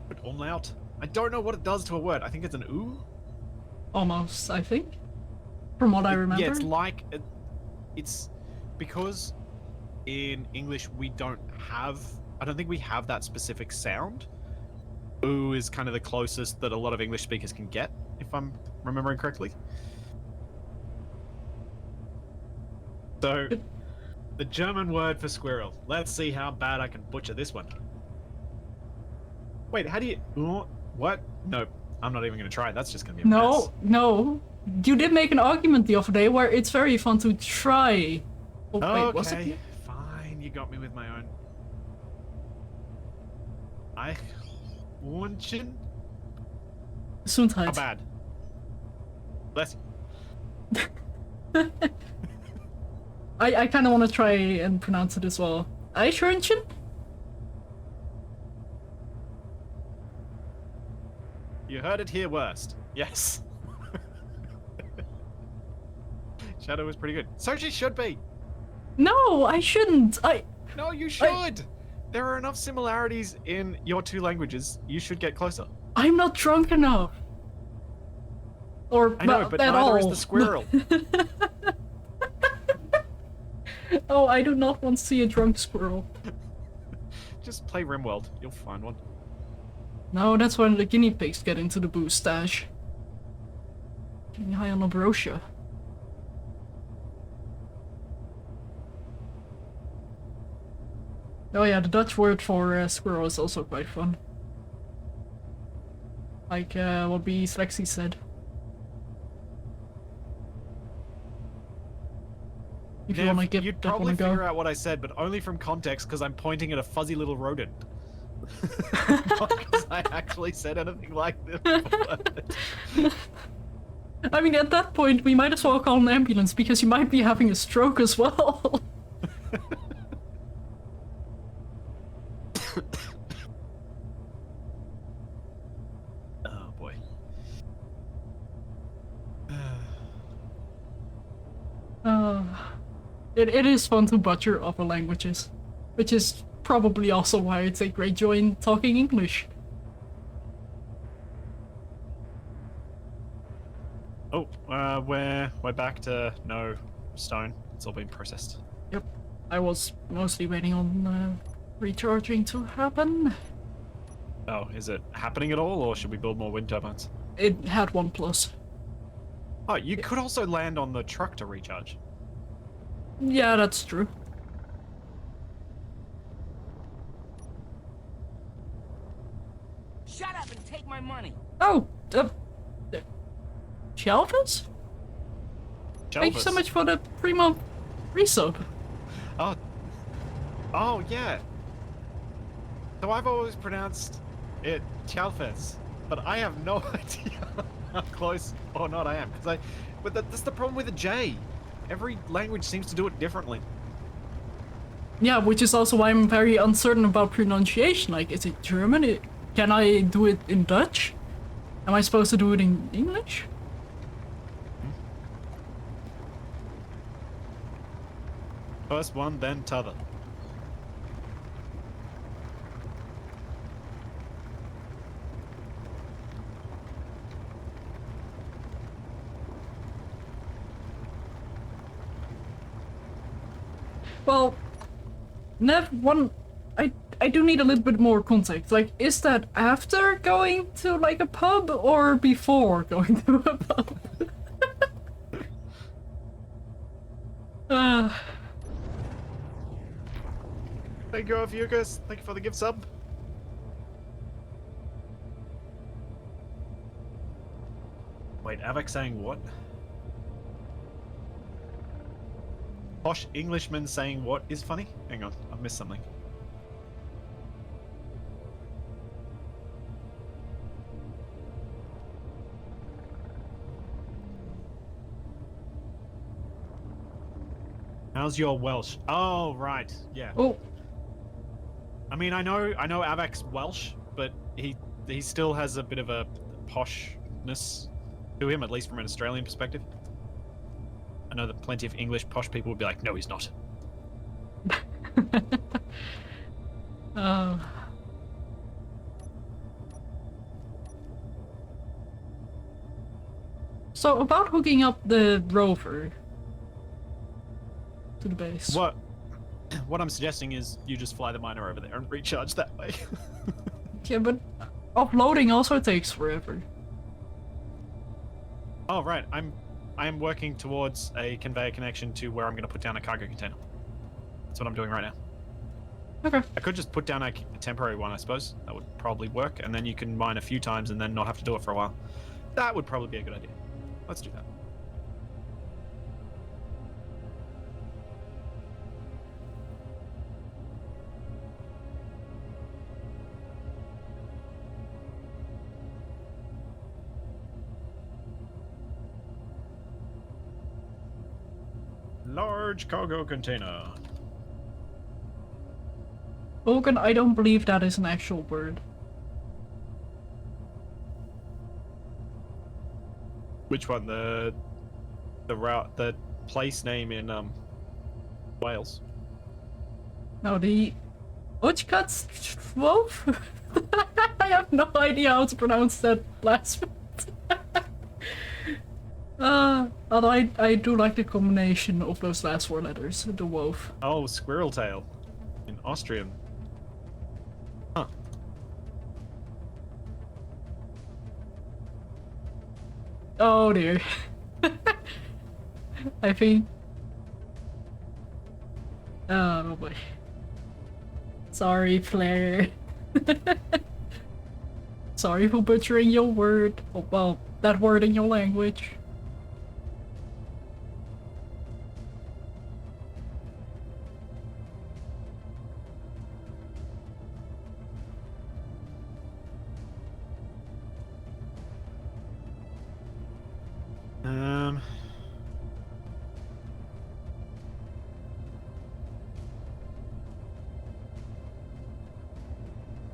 Put umlaut. I don't know what it does to a word. I think it's an ooh. Almost, I think. From what I remember. Yeah, it's like it's because in English we don't have. I don't think we have that specific sound. Ooh is kind of the closest that a lot of English speakers can get, if I'm remembering correctly. So, the German word for squirrel. Let's see how bad I can butcher this one. Wait, how do you... What? Nope. I'm not even going to try. That's just going to be a mess. No. You did make an argument the other day where it's very fun to try. Oh, wait, Okay, was it? fine. You got me with my own. Eichhörnchen? Gesundheit. How bad? Bless you. I kind of want to try and pronounce it as well. Eichhörnchen? You heard it here worst. Yes. Shadow was pretty good. So she should be. No, I shouldn't. No, you should. There are enough similarities in your two languages. You should get closer. I'm not drunk enough. Or I know, but at neither all. is the squirrel. Oh, I do not want to see a drunk squirrel. Just play RimWorld. You'll find one. No, that's when the guinea pigs get into the booze stash. Getting high on ambrosia. Oh yeah, the Dutch word for squirrel is also quite fun. Like what Lexi said. If you wanna get You'd that one probably a go. figure out what I said, but only from context because I'm pointing at a fuzzy little rodent. Not because I actually said anything like this. I mean, at that point, we might as well call an ambulance because you might be having a stroke as well. Oh boy. It is fun to butcher other languages, which is probably also why I take great joy in talking English. Oh, we're back to no stone. It's all been processed. Yep, I was mostly waiting on recharging to happen. Oh, is it happening at all, or should we build more wind turbines? It had 1+. Oh, you could also land on the truck to recharge. Yeah, that's true. Shut up and take my money. Oh, Chelvis? Thank you so Chelvis. much for the pre-month resub. Oh, yeah. So I've always pronounced it Chelvis, but I have no idea how close or not I am. But that's the problem with the J. Every language seems to do it differently. Yeah, which is also why I'm very uncertain about pronunciation. Like, is it German? Can I do it in Dutch? Am I supposed to do it in English? First one, then t'other. Well, I do need a little bit more context. Like, is that after going to, like, a pub or before going to a pub? Thank you, Fugus. Thank you for the gift sub. Wait, Avak saying what? Posh Englishman saying what is funny? Hang on, I've missed something. How's your Welsh? Oh, right, yeah. Oh, I mean, I know Avak's Welsh, but he still has a bit of a poshness to him, at least from an Australian perspective. I know that plenty of English posh people would be like, no, he's not. So about hooking up the rover to the base. What I'm suggesting is you just fly the miner over there and recharge that way. Yeah, but offloading also takes forever. Oh, right. I'm working towards a conveyor connection to where I'm going to put down a cargo container. That's what I'm doing right now. Okay. I could just put down a temporary one, I suppose. That would probably work, and then you can mine a few times and then not have to do it for a while. That would probably be a good idea. Let's do that. Large cargo container. Logan, I don't believe that is an actual word. Which one? The route, the place name in Wales. No, the Uchkats I have no idea how to pronounce that last bit. Although I do like the combination of those last 4 letters, the wolf. Oh, squirrel tail in Austrian. Huh. Oh dear. I think... Oh boy. Sorry, Flair. Sorry for butchering your word. Oh, well, that word in your language.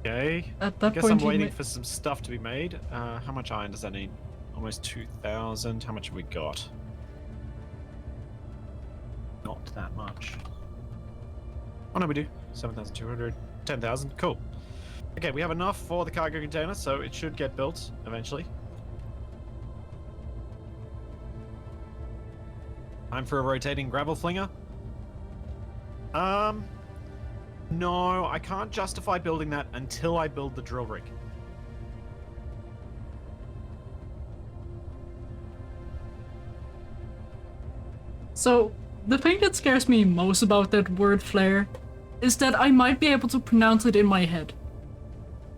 Okay. At that I guess point, I'm he waiting for some stuff to be made. How much iron does that need? Almost 2,000. How much have we got? Not that much. Oh no, we do. 7,200. 10,000. Cool. Okay, we have enough for the cargo container, so it should get built eventually. Time for a rotating gravel flinger. No, I can't justify building that until I build the drill rig. So, the thing that scares me most about that word flare is that I might be able to pronounce it in my head.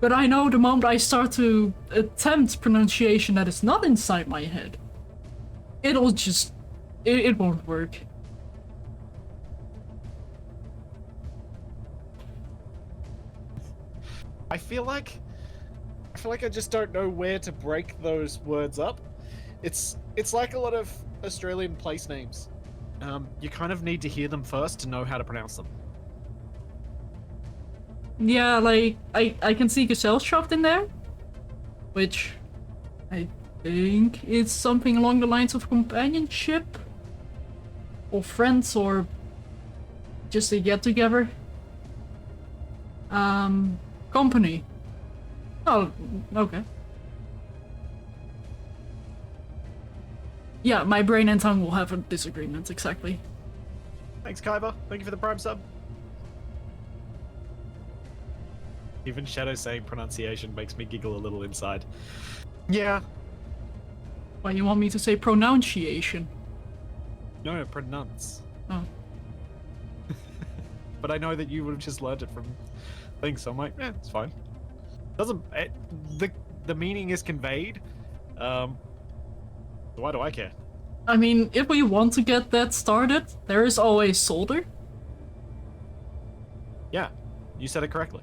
But I know the moment I start to attempt pronunciation that is not inside my head, it'll just... it won't work. I feel like I just don't know where to break those words up. It's like a lot of Australian place names. You kind of need to hear them first to know how to pronounce them. Yeah, like, I can see Gesellschaft in there, which I think is something along the lines of companionship, or friends, or just a get-together. Company. Oh, okay. Yeah, my brain and tongue will have a disagreement, exactly. Thanks, Kyber. Thank you for the Prime sub. Even Shadow saying pronunciation makes me giggle a little inside. Yeah. Why, you want me to say pronunciation? No, pronounce. Oh. But I know that you would have just learned it from things, so I'm like, it's fine. The meaning is conveyed. Why do I care? I mean, if we want to get that started, there is always solder. Yeah, you said it correctly.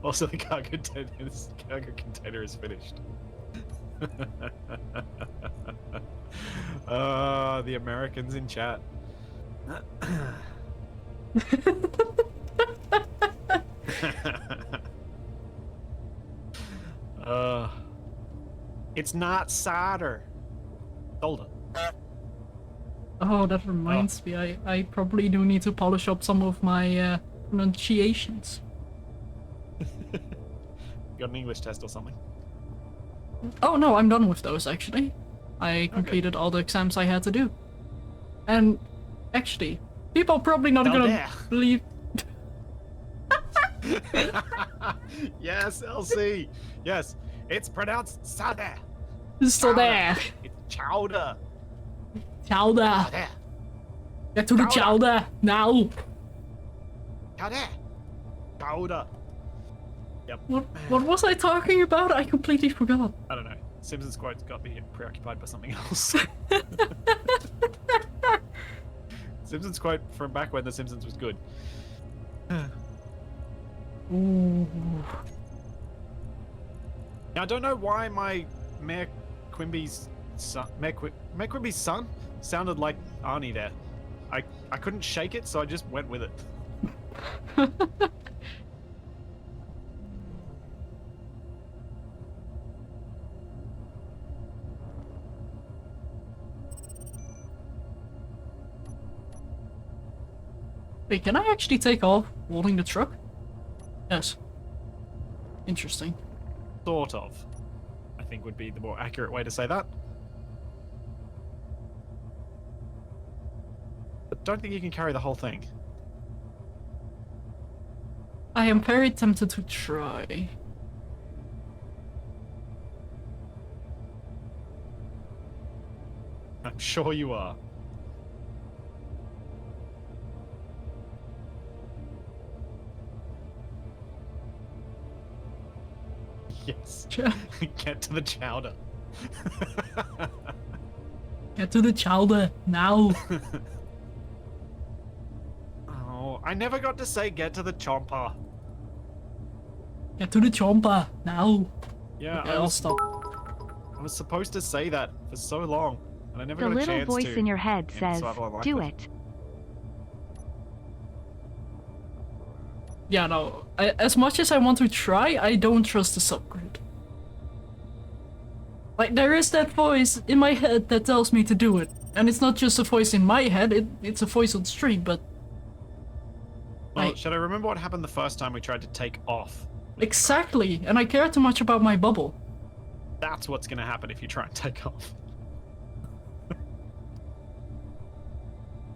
Also, the cargo container is finished. The Americans in chat. It's not solder. Solder. Oh, that reminds me, I probably do need to polish up some of my pronunciations. Got an English test or something? Oh no, I'm done with those actually. I completed all the exams I had to do. And actually, people are probably not gonna believe... Yes, LC. Yes, it's pronounced solder. It's still there. It's chowder. Chowder. Get to the chowder now. Chowder. Chowder. Yep. What was I talking about? I completely forgot. I don't know. Simpsons quotes got me preoccupied by something else. Simpsons quote from back when The Simpsons was good. Ooh. Now, I don't know why my Mayor Quimby's son, Mayor Quimby's son sounded like Arnie there. I couldn't shake it, so I just went with it. Wait, can I actually take off holding the truck? Yes. Interesting. Sort of. I think would be the more accurate way to say that. But don't think you can carry the whole thing. I am very tempted to try. I'm sure you are. Yes. Get to the chowder. Get to the chowder now. Oh, I never got to say get to the chomper. Get to the chomper now. Yeah, Okay, I'll stop. I was supposed to say that for so long, and I never The got a little chance voice to in your head in says, Survival Online. do it. Yeah, no. As much as I want to try, I don't trust the subgrid. Like, there is that voice in my head that tells me to do it. And it's not just a voice in my head, it's a voice on stream, but... Well, should I remember what happened the first time we tried to take off? Exactly, and I care too much about my bubble. That's what's gonna happen if you try and take off.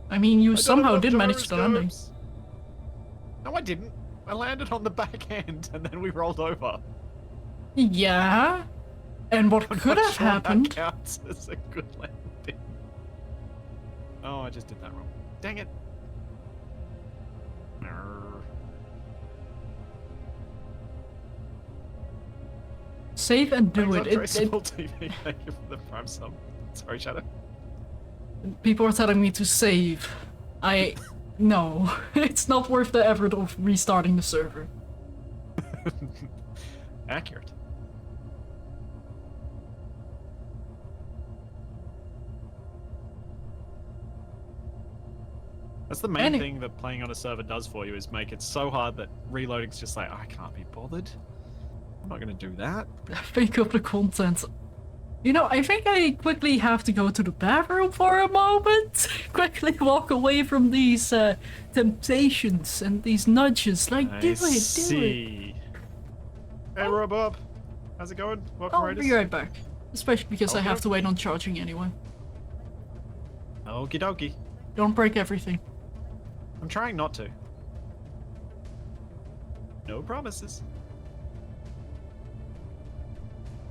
I mean, you I got somehow enough did manage the landing. gyroscopes. No, I didn't. I landed on the back end, and then we rolled over. Yeah? And what I'm could not have sure happened... That counts as a good landing. Oh, I just did that wrong. Dang it. Arrgh. Save and do it. Untraceable TV. Thank you for the prime sub. Sorry, Shadow. People are telling me to save. No. It's not worth the effort of restarting the server. Accurate. That's the main thing that playing on a server does for you, is make it so hard that reloading's just like, I can't be bothered. I'm not gonna do that. Think of the content. You know, I think I quickly have to go to the bathroom for a moment. Quickly walk away from these temptations and these nudges. Like, do it. Hey, Robob. How's it going? Welcome, I'll Raiders. be right back. Especially because I Okay. have to wait on charging anyway. Okie dokie. Don't break everything. I'm trying not to. No promises.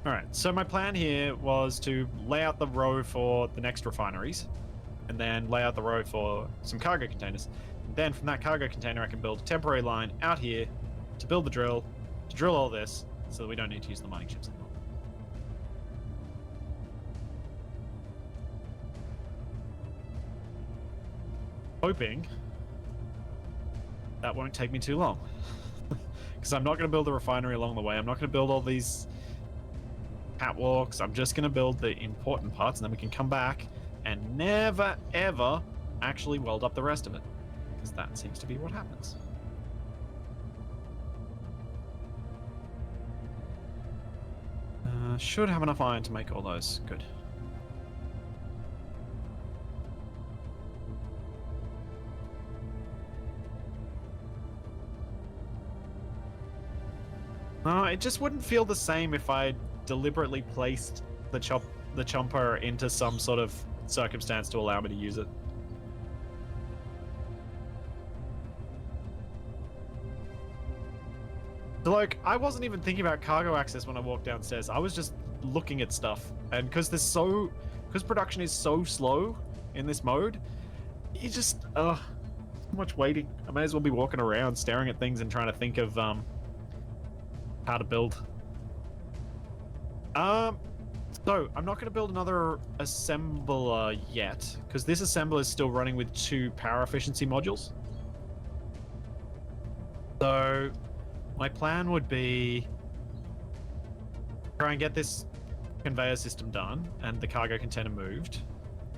Alright, so my plan here was to lay out the row for the next refineries, and then lay out the row for some cargo containers. And then from that cargo container I can build a temporary line out here to build the drill, to drill all this, so that we don't need to use the mining ships anymore. Hoping that won't take me too long. Because I'm not going to build a refinery along the way. I'm not going to build all these catwalks. I'm just going to build the important parts, and then we can come back and never, ever actually weld up the rest of it. Because that seems to be what happens. Should have enough iron to make all those. Good. No, it just wouldn't feel the same if I deliberately placed the chomper into some sort of circumstance to allow me to use it. So, like, I wasn't even thinking about cargo access when I walked downstairs. I was just looking at stuff, and because production is so slow in this mode, you just so much waiting. I may as well be walking around staring at things and trying to think of how to build. So I'm not going to build another assembler yet, because this assembler is still running with 2 power efficiency modules. So my plan would be try and get this conveyor system done and the cargo container moved,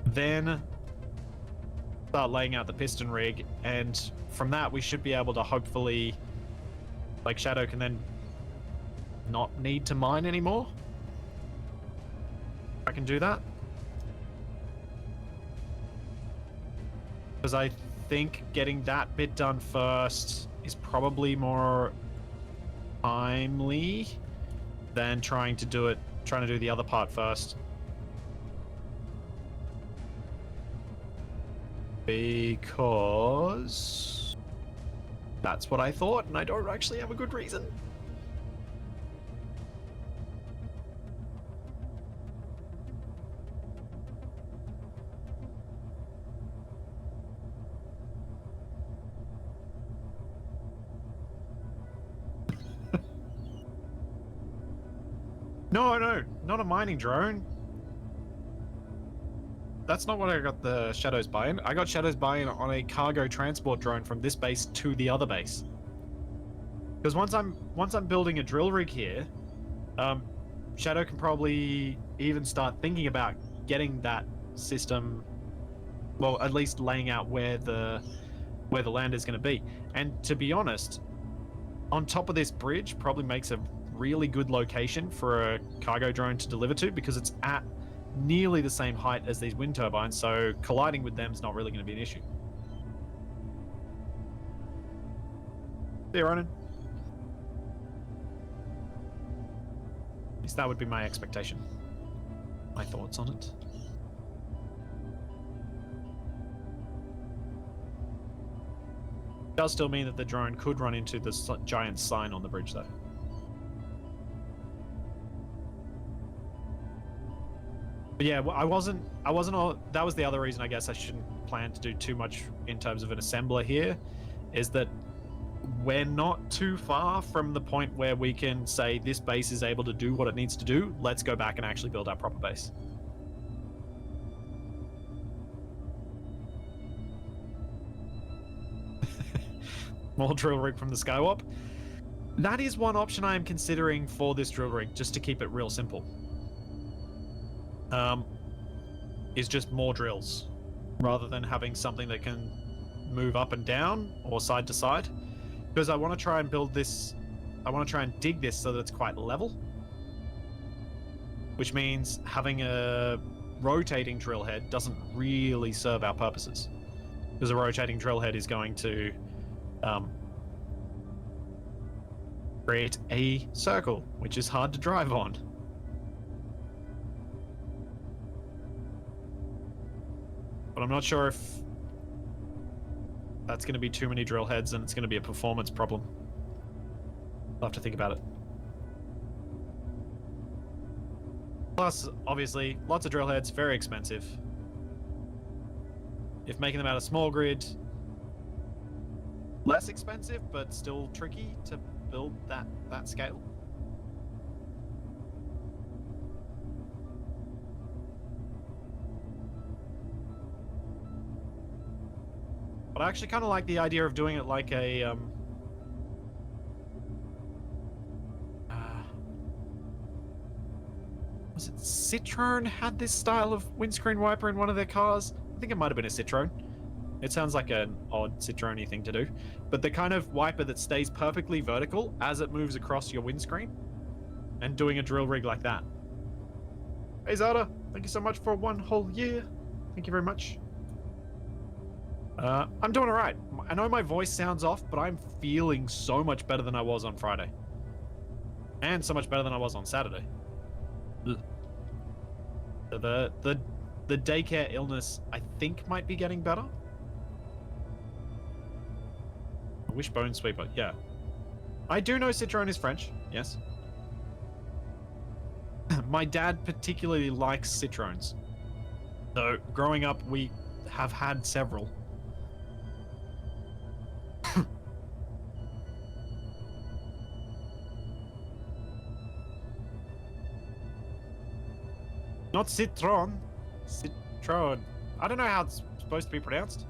then start laying out the piston rig, and from that we should be able to hopefully, like, Shadow can then not need to mine anymore. I can do that. Because I think getting that bit done first is probably more timely than trying to do the other part first. Because that's what I thought, and I don't actually have a good reason. No, not a mining drone. That's not what I got the Shadows buy-in. I got Shadows buy-in on a cargo transport drone from this base to the other base. Because once I'm building a drill rig here, Shadow can probably even start thinking about getting that system, well, at least laying out where the land is going to be. And to be honest, on top of this bridge probably makes a really good location for a cargo drone to deliver to, because it's at nearly the same height as these wind turbines, so colliding with them is not really going to be an issue. See you, Ronan. At least that would be my expectation. My thoughts on it. Does still mean that the drone could run into the giant sign on the bridge, though. But yeah, I wasn't all, that was the other reason I guess I shouldn't plan to do too much in terms of an assembler here, is that we're not too far from the point where we can say this base is able to do what it needs to do. Let's go back and actually build our proper base. More drill rig from the Skywarp. That is one option I am considering for this drill rig, just to keep it real simple. Is just more drills, rather than having something that can move up and down or side to side. Because I want to try and build this, I want to try and dig this so that it's quite level. Which means having a rotating drill head doesn't really serve our purposes. Because a rotating drill head is going to create a circle, which is hard to drive on. But I'm not sure if that's going to be too many drill heads and it's going to be a performance problem. I'll have to think about it. Plus, obviously, lots of drill heads, very expensive. If making them out of small grid, less expensive, but still tricky to build that scale. But I actually kind of like the idea of doing it like a was it Citroen had this style of windscreen wiper in one of their cars? I think it might have been a Citroen. It sounds like an odd Citroen-y thing to do. But the kind of wiper that stays perfectly vertical as it moves across your windscreen, and doing a drill rig like that. Hey Zada, thank you so much for 1 whole year. Thank you very much. I'm doing alright. I know my voice sounds off, but I'm feeling so much better than I was on Friday. And so much better than I was on Saturday. Ugh. The daycare illness, I think, might be getting better. Wishbone sweeper, yeah. I do know Citroen is French, yes. My dad particularly likes Citroens. So, growing up, we have had several. Not Citron. Citroen. I don't know how it's supposed to be pronounced.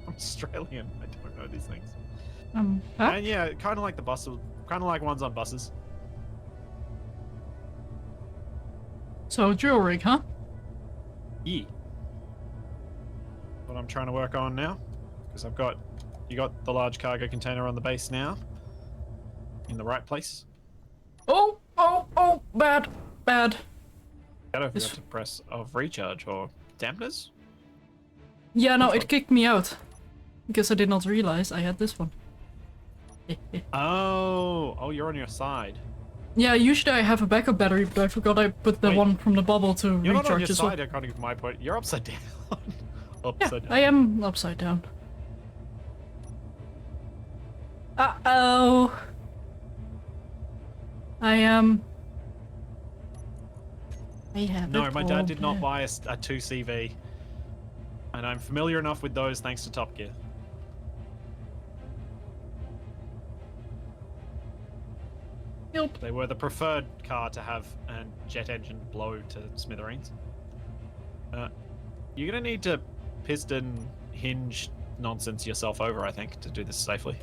I'm Australian. I don't know these things. Huh? And yeah, kind of like the buses. Kind of like ones on buses. So, drill rig, huh? Yeah. What I'm trying to work on now. Because you got the large cargo container on the base now. In the right place. Oh, bad. I don't forget to press off recharge or dampeners. Yeah, no, it kicked me out. Because I did not realize I had this one. Oh, you're on your side. Yeah, usually I have a backup battery, but I forgot I put the one from the bubble to You're recharge not on your as well. side, according to my point. You're upside down. Upside down. I am upside down. Uh-oh. I have No, my dad did not buy a 2CV. And I'm familiar enough with those thanks to Top Gear. Yep. They were the preferred car to have a jet engine blow to smithereens. You're gonna need to piston hinge nonsense yourself over, I think, to do this safely.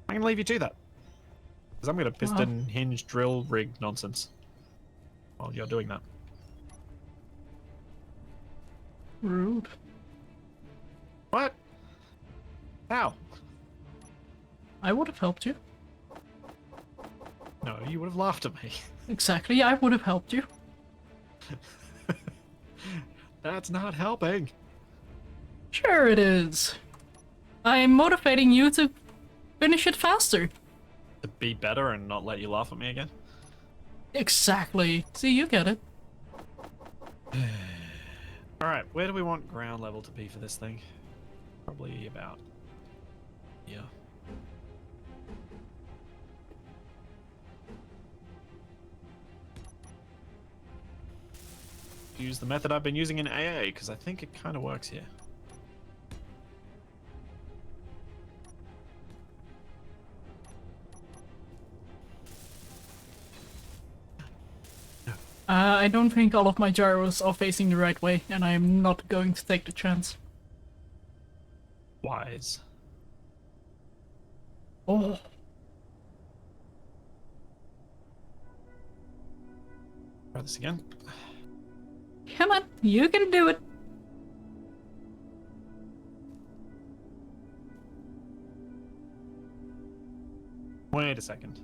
I can leave you to that. Because I'm gonna piston hinge drill rig nonsense while you're doing that. Rude. What? How? I would have helped you. No, you would have laughed at me. Exactly, I would have helped you. That's not helping. Sure it is. I'm motivating you to finish it faster. To be better and not let you laugh at me again? Exactly. See, you get it. Alright, where do we want ground level to be for this thing? Probably about here. Use the method I've been using in AA, because I think it kind of works here. I don't think all of my gyros are facing the right way, and I am not going to take the chance. Wise. Oh. Try this again. Come on, you can do it. Wait a second.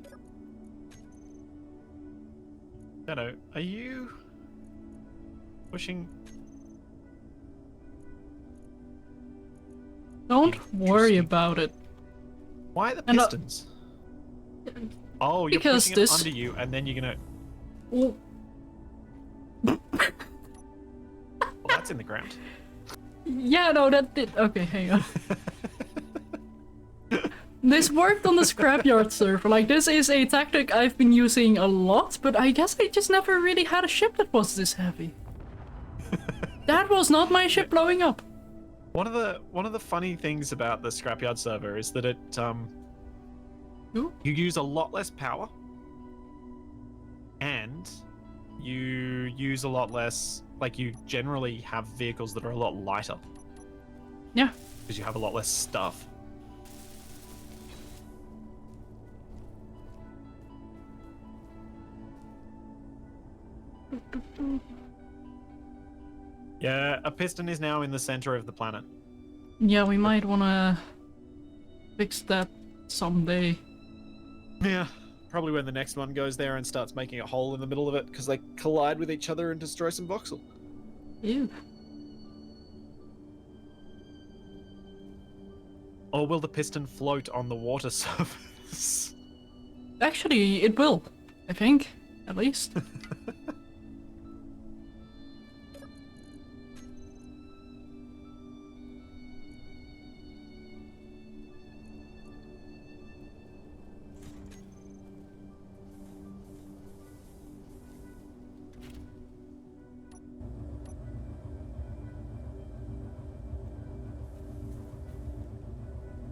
Shadow, are you pushing? Don't worry about it. Why the And, pistons? Oh, you're because pushing this- it under you, and then you're gonna. Oh. Well, that's in the ground. Yeah, no, that did. Okay, hang on. This worked on the scrapyard server. Like, this is a tactic I've been using a lot, but I guess I just never really had a ship that was this heavy. That was not my ship blowing up. One of the funny things about the scrapyard server is that it Ooh. you use a lot less power, and you use a lot less. Like, you generally have vehicles that are a lot lighter. Yeah. Because you have a lot less stuff. Yeah, a piston is now in the center of the planet. Yeah, we might wanna fix that someday. Yeah, probably when the next one goes there and starts making a hole in the middle of it because they collide with each other and destroy some voxel. Ew. Or will the piston float on the water surface? Actually, it will. I think, at least.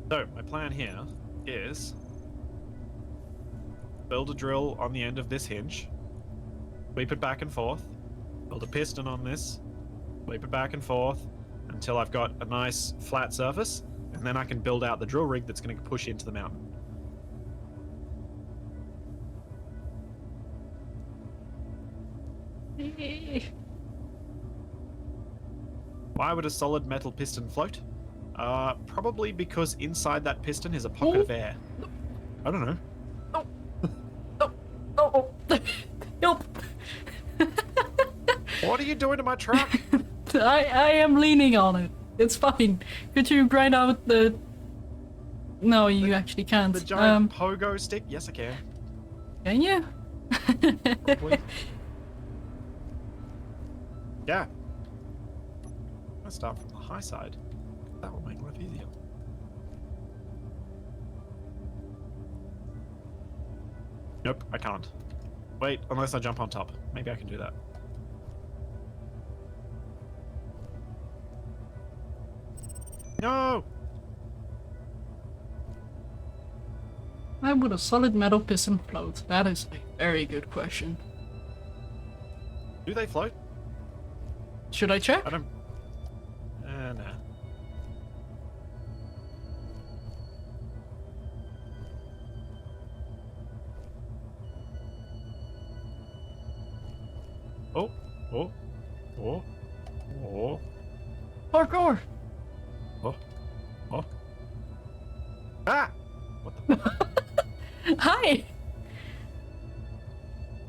So, my plan here is build a drill on the end of this hinge, sweep it back and forth, build a piston on this, sweep it back and forth until I've got a nice flat surface, and then I can build out the drill rig that's going to push into the mountain. Why would a solid metal piston float? Probably because inside that piston is a pocket of air. I don't know. Oh. Help. What are you doing to my truck? I am leaning on it. It's fine. Could you grind out the... No, you actually can't. The giant pogo stick? Yes, I can. Can you? Probably. Yeah. Let's start from the high side. That will make life easier. Nope, I can't. Wait, unless I jump on top. Maybe I can do that. No! Why would a solid metal piston float? That is a very good question. Do they float? Should I check? I don't... nah. Oh, oh, oh, oh, Parkour! oh, oh. Ah! What the fuck? Hi!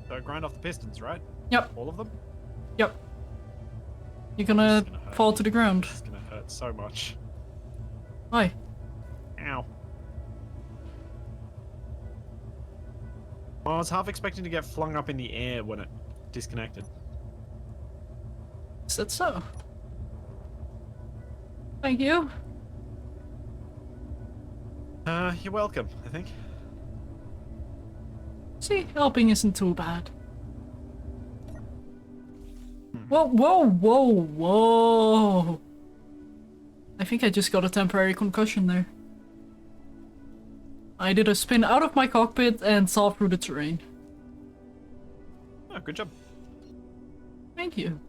So grind off the pistons, right? Yep, All of them? yep. You're This gonna is gonna hurt fall me. to the ground. It's gonna hurt so much. Why? Ow. Well, I was half expecting to get flung up in the air when it disconnected. Is that so? Thank you. You're welcome, I think. See, helping isn't too bad. Whoa, whoa, whoa, whoa! I think I just got a temporary concussion there. I did a spin out of my cockpit and saw through the terrain. Oh, good job. Thank you.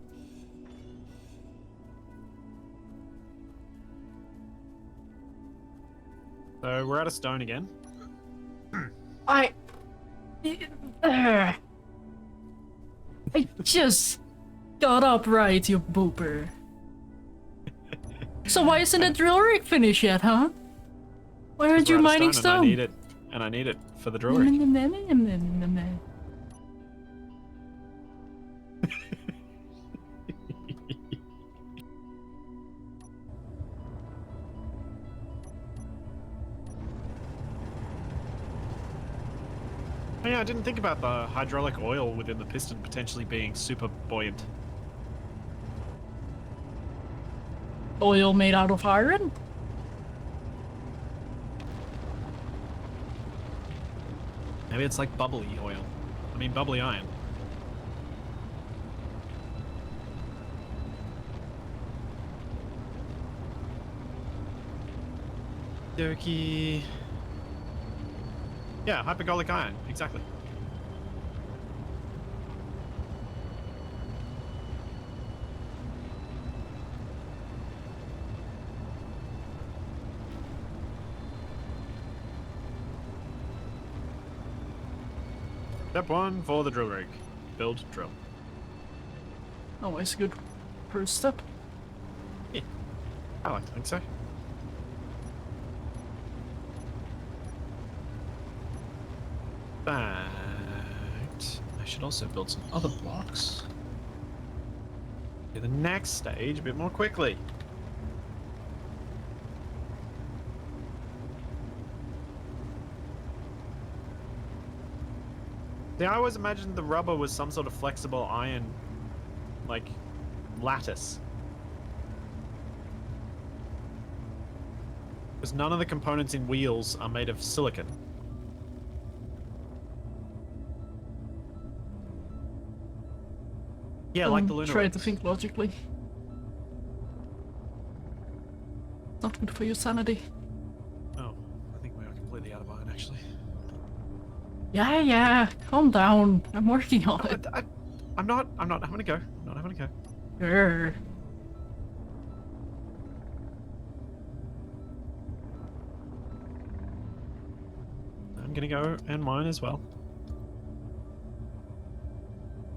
So we're out of stone again. I just got up right, you booper. So why isn't the drill rig finished yet, huh? Why aren't you We're out of mining stone, stone? And I need it for the drill rig. Oh yeah, I didn't think about the hydraulic oil within the piston potentially being super buoyant. Oil made out of iron? Maybe it's like bubbly oil. I mean, bubbly iron. Doki. Yeah, hypergolic iron, exactly. Step 1 for the drill rig. Build drill. Always a good first step. Yeah, I like to think so. But I should also build some other blocks. Do the next stage a bit more quickly. See, I always imagined the rubber was some sort of flexible iron, like, lattice. Because none of the components in wheels are made of silicon. Yeah, like the lunar Try rings. to think logically. Not good for your sanity. Oh, I think we are completely out of iron, actually. Yeah, calm down. I'm working on it. I'm not having a go. I'm not having a go. Grr. I'm gonna go and mine as well.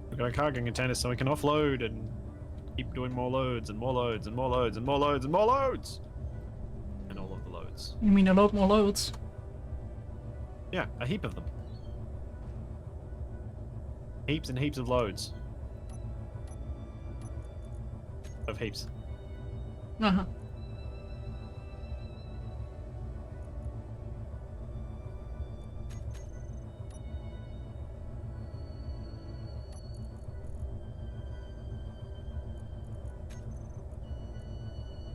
We've got a cargo container so we can offload and keep doing more loads and more loads and more loads and more loads and more loads. And all of the loads. You mean a lot more loads? Yeah, a heap of them. Heaps and heaps of loads. Of heaps. Uh-huh.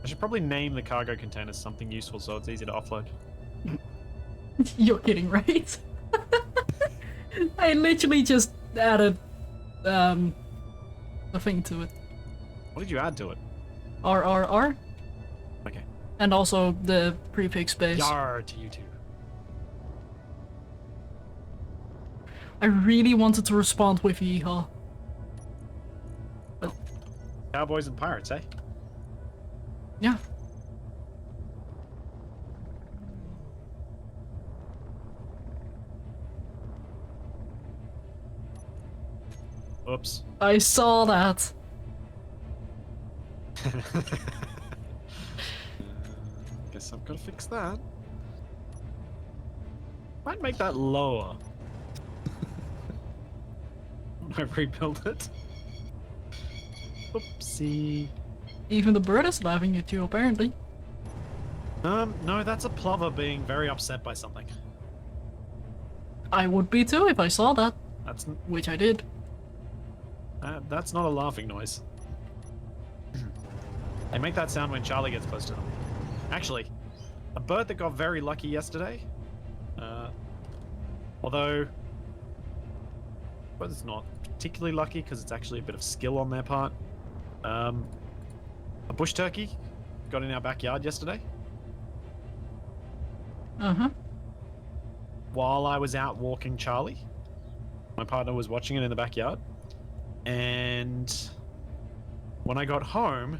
I should probably name the cargo containers something useful so it's easy to offload. You're kidding, right? I literally just added a thing to it. What did you add to it? RRR. Okay. And also the prefix base. Yar to you two. I really wanted to respond with yeehaw. But Cowboys and pirates, eh? yeah. Oops. I saw that. Guess I've got to fix that. Might make that lower. I rebuild it. Oopsie. Even the bird is laughing at you, apparently. No, that's a plover being very upset by something. I would be too if I saw that, That's which I did. that's not a laughing noise. They make that sound when Charlie gets close to them. Actually, a bird that got very lucky yesterday. Although, but it's not particularly lucky because it's actually a bit of skill on their part. A bush turkey got in our backyard yesterday. Uh-huh. While I was out walking Charlie. My partner was watching it in the backyard. And when I got home,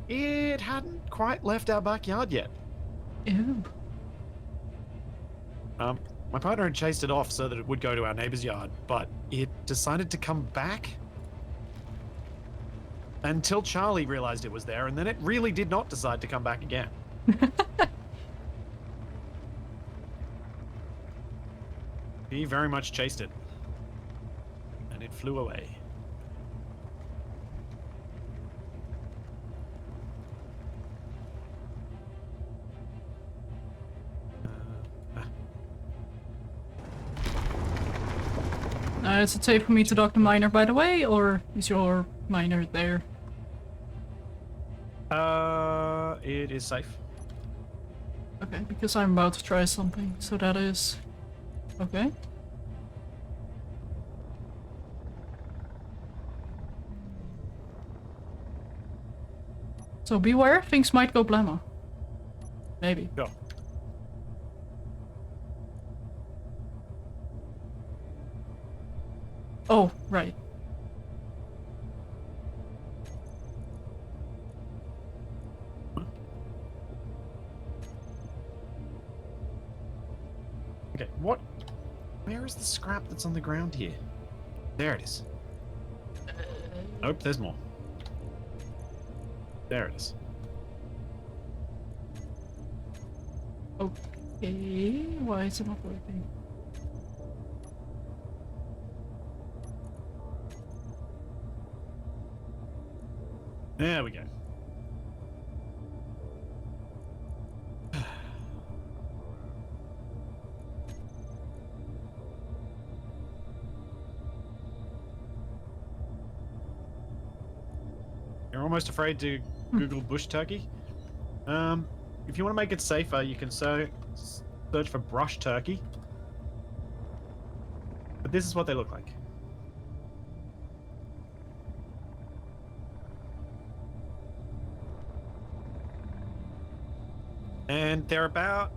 it hadn't quite left our backyard yet. Ew. My partner had chased it off so that it would go to our neighbor's yard, but it decided to come back until Charlie realized it was there, and then it really did not decide to come back again. He very much chased it, and it flew away. Is it safe for me to dock the miner, by the way, or is your miner there? It is safe. Okay, because I'm about to try something, so that is... okay. So beware, things might go blammo. Maybe. Go. Oh, right. Okay, what? Where is the scrap that's on the ground here? There it is. Nope, there's more. There it is. Okay, why is it not working? There we go. You're almost afraid to Google bush turkey? If you want to make it safer, you can search for brush turkey. But this is what they look like. And they're about,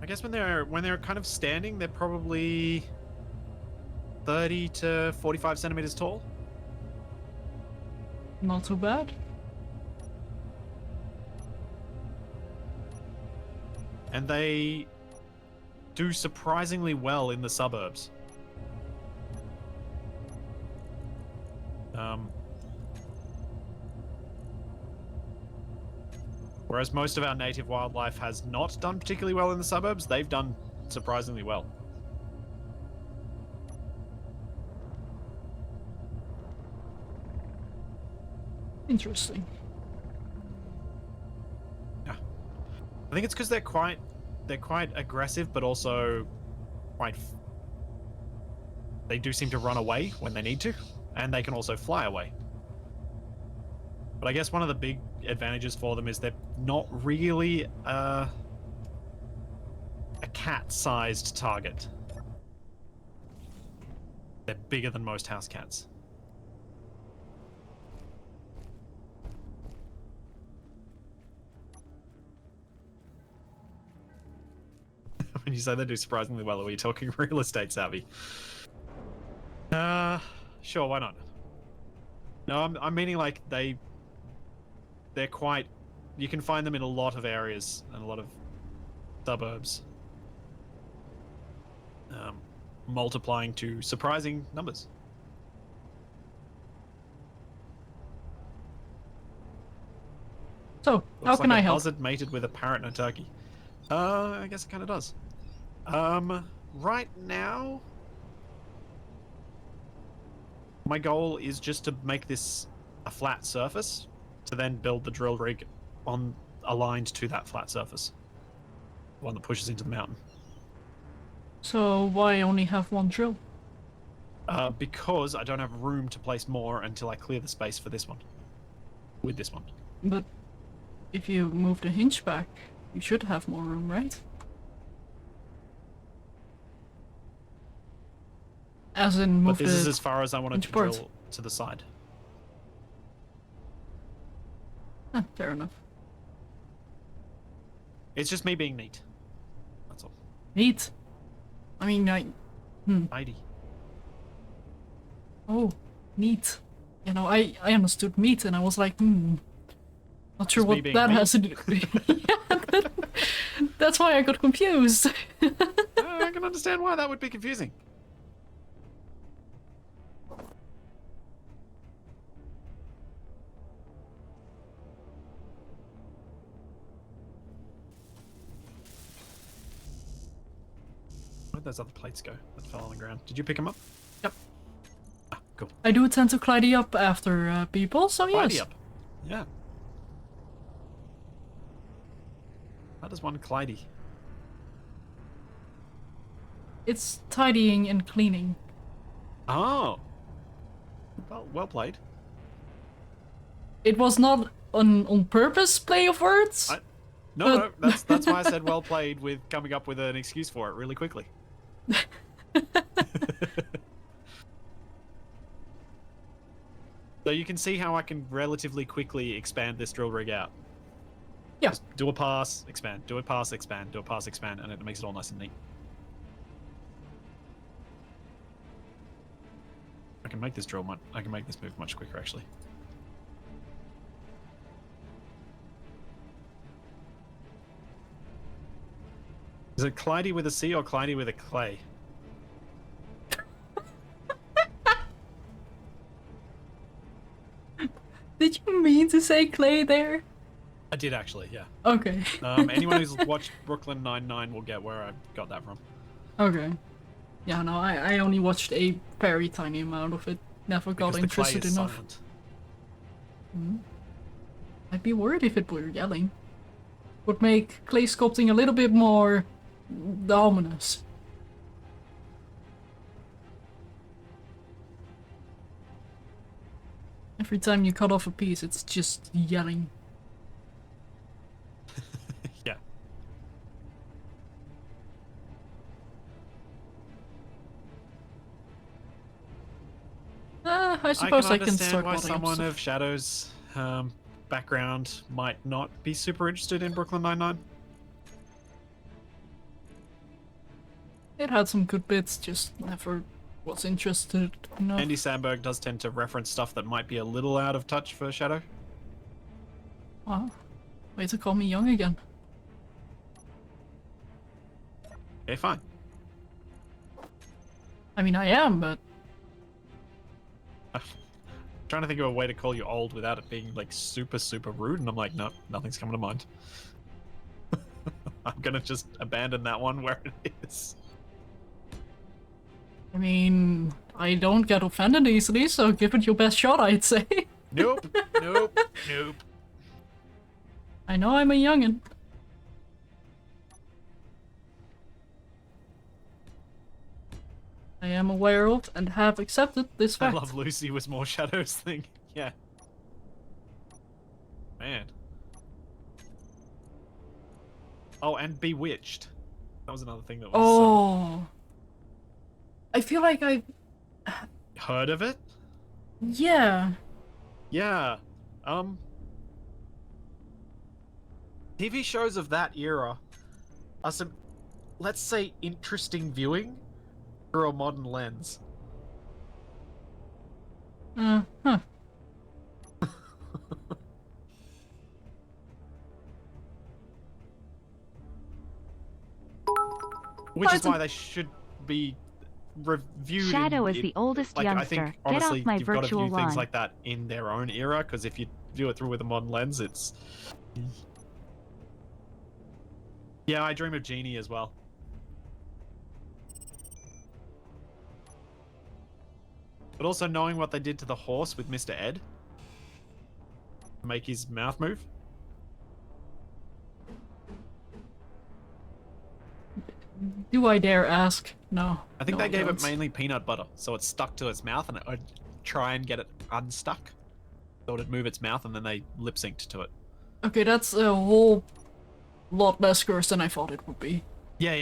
I guess when they're kind of standing, they're probably 30 to 45 centimeters tall. Not too bad. And they do surprisingly well in the suburbs. Whereas most of our native wildlife has not done particularly well in the suburbs, they've done surprisingly well. Interesting. Yeah. I think it's because they're quite aggressive, but also they do seem to run away when they need to, and they can also fly away. But I guess one of the big advantages for them is they're not really a cat-sized target. They're bigger than most house cats. When you say they do surprisingly well, are we talking real estate savvy? Sure, why not? No, I'm meaning like they're quite. You can find them in a lot of areas and a lot of suburbs. Multiplying to surprising numbers. So, how Looks can like I a help? buzzard mated with a parrot and a turkey. I guess it kind of does. Right now, my goal is just to make this a flat surface, to then build the drill rig on aligned to that flat surface, one that pushes into the mountain. So, why only have one drill? Because I don't have room to place more until I clear the space for this one. With this one. But if you move the hinge back, you should have more room, right? As in, move But this the is as far as I wanted to hinge port. drill to the side. Fair enough. It's just me being neat. That's all. Neat. I mean, Tidy. Oh, neat. You know, I understood meat and I was like, not sure Just me what being that me. has to do. Yeah, that's why I got confused. I can understand why that would be confusing. Where'd those other plates go that fell on the ground? Did you pick them up? Yep. Ah, cool. I do tend to tidy up after people, so yes. Tidy up. Yeah. How does one Clyde? It's tidying and cleaning. Oh. Well played. It was not an on purpose play of words. No, that's why I said well played with coming up with an excuse for it really quickly. So you can see how I can relatively quickly expand this drill rig out. Yeah. Just do a pass, expand, do a pass, expand, do a pass, expand, and it makes it all nice and neat. I can make this I can make this move much quicker actually. Is it Clyde with a C or Clyde with a clay? Did you mean to say clay there? I did actually, yeah. Okay. Anyone who's watched Brooklyn Nine-Nine will get where I got that from. Okay. Yeah, no, I only watched a very tiny amount of it. Never got Because the clay interested is enough. silent. I'd be worried if it were yelling. Would make clay sculpting a little bit more ominous. Every time you cut off a piece, it's just yelling. Yeah. I suppose I can understand start why modding up someone stuff. of Shadow's background might not be super interested in Brooklyn Nine-Nine. It had some good bits, just never was interested enough. Andy Samberg does tend to reference stuff that might be a little out of touch for Shadow. Wow. Way to call me young again. Okay, fine. I mean, I am, but Trying to think of a way to call you old without it being like super, super rude, and I'm like, no, nothing's coming to mind. I'm gonna just abandon that one where it is. I mean, I don't get offended easily, so give it your best shot, I'd say. Nope, nope, nope. I know I'm a youngin'. I am aware of and have accepted this I fact. love Lucy was more Shadow's thing. Yeah. Man. Oh, and Bewitched. That was another thing that was Oh. I feel like I... heard of it? Yeah. Yeah. TV shows of that era are some let's say, interesting viewing through a modern lens. Huh. Which is why they should be reviewed. Shadow is the oldest I youngster. think, Get honestly, off my you've got to virtual view things lawn. like that in their own era, because if you view it through with a modern lens, it's... Yeah, I Dream of Jeannie as well. But also knowing what they did to the horse with Mr. Ed. Make his mouth move. Do I dare ask? No. I think No, they gave it don't. mainly peanut butter, so it stuck to its mouth, and it would try and get it unstuck. So it'd move its mouth, and then they lip synced to it. Okay, that's a whole lot less cursed than I thought it would be. Yeah.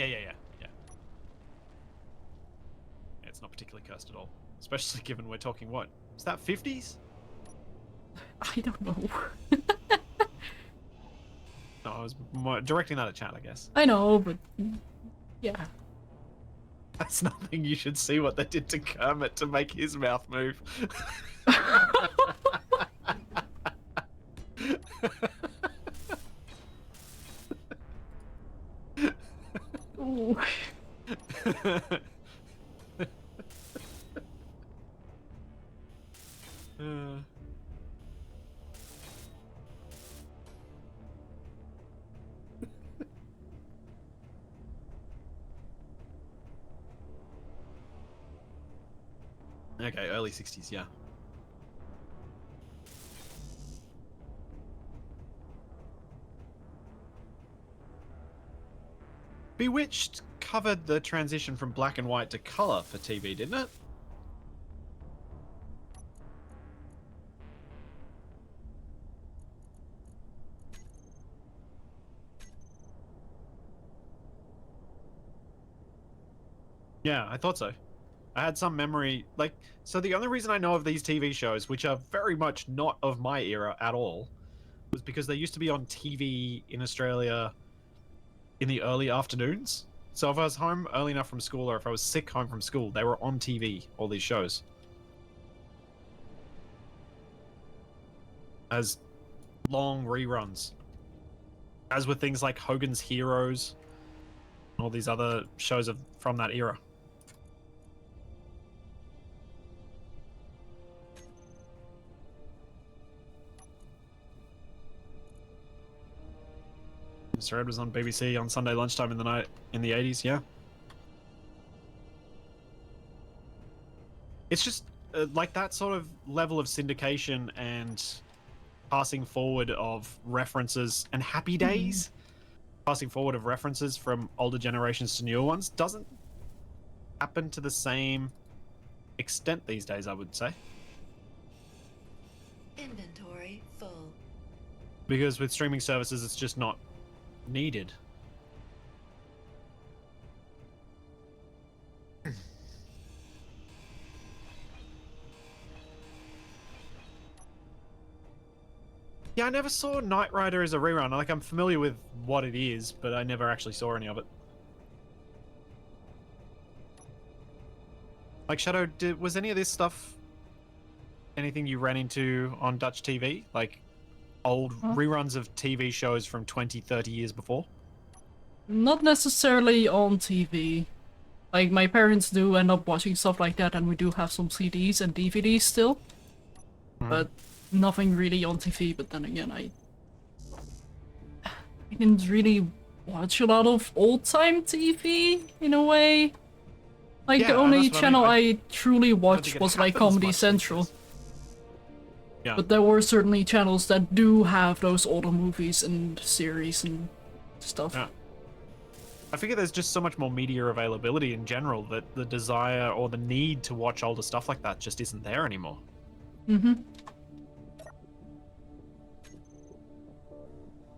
It's not particularly cursed at all. Especially given we're talking, what? Is that 50s? I don't know. No, I was more directing that at chat, I guess. I know, but yeah. That's nothing. You should see what they did to Kermit to make his mouth move. Ooh. Okay, early 60s, yeah. Bewitched covered the transition from black and white to color for TV, didn't it? Yeah, I thought so. I had some memory, like, so the only reason I know of these TV shows, which are very much not of my era at all, was because they used to be on TV in Australia in the early afternoons. So if I was home early enough from school, or if I was sick home from school, they were on TV, all these shows. As long reruns. As with things like Hogan's Heroes, and all these other shows from that era. Mr. Ed was on BBC on Sunday lunchtime in the 80s, yeah. It's just like that sort of level of syndication and passing forward of references and Happy Days, passing forward of references from older generations to newer ones doesn't happen to the same extent these days, I would say. Inventory full. Because with streaming services, it's just not needed. Yeah, I never saw Knight Rider as a rerun. Like, I'm familiar with what it is, but I never actually saw any of it. Like, Shadow, was any of this stuff anything you ran into on Dutch TV? Like, old reruns of TV shows from 20, 30 years before? Not necessarily on TV. Like, my parents do end up watching stuff like that, and we do have some CDs and DVDs still. But nothing really on TV, but then again, I didn't really watch a lot of old-time TV, in a way. Like, Yeah, the only that's what I channel mean. I truly think watched it was, like, happens Comedy much these Central. days. Yeah. But there were certainly channels that do have those older movies and series and stuff. Yeah. I figure there's just so much more media availability in general that the desire or the need to watch older stuff like that just isn't there anymore.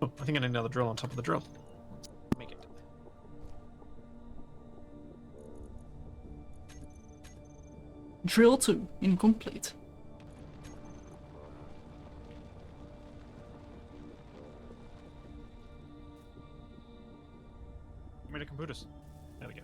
Oh, I think I need another drill on top of the drill. Make it. Drill 2, incomplete. Give me the computers. There we go.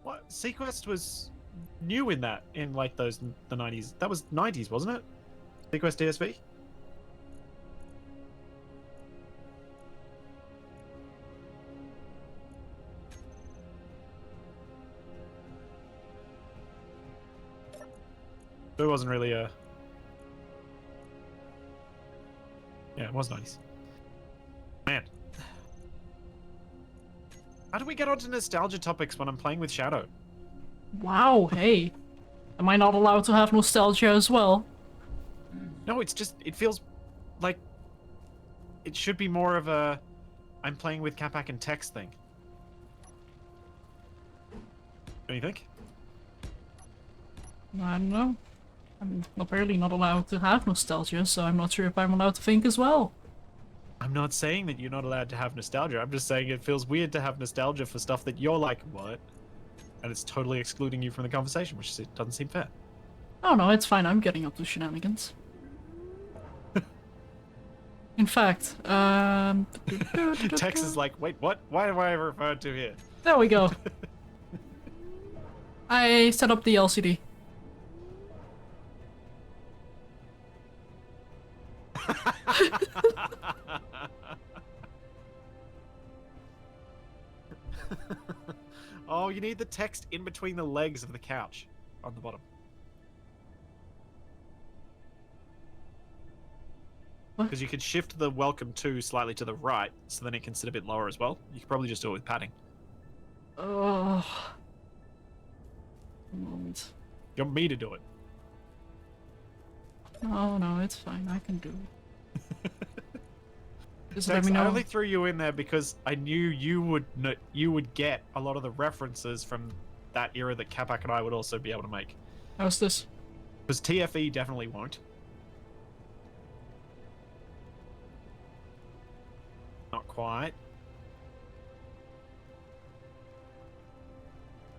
What? Sequest was new in that, in like the 90s. That was 90s, wasn't it? Sequest DSV? It wasn't really a... Yeah, it was 90s. Man. How do we get onto nostalgia topics when I'm playing with Shadow? Wow, hey. Am I not allowed to have nostalgia as well? No, it's just, it feels like it should be more of a I'm playing with Capac and Tex thing. Don't you think? I don't know. I'm apparently not allowed to have nostalgia, so I'm not sure if I'm allowed to think as well. I'm not saying that you're not allowed to have nostalgia. I'm just saying it feels weird to have nostalgia for stuff that you're like, what? And it's totally excluding you from the conversation, which doesn't seem fair. Oh no, it's fine. I'm getting up to shenanigans. In fact, Tex is like, wait, what? Why am I referred to here? there we go. I set up the LCD. Oh, you need the text in between the legs of the couch on the bottom. What? Because you could shift the welcome to slightly to the right, so then it can sit a bit lower as well. You could probably just do it with padding. Oh. A moment. You want me to do it? No, no, it's fine. I can do it. Just let Tex, me know. I only threw you in there because I knew you would get a lot of the references from that era that Capac and I would also be able to make. How's this? Because TFE definitely won't. Not quite.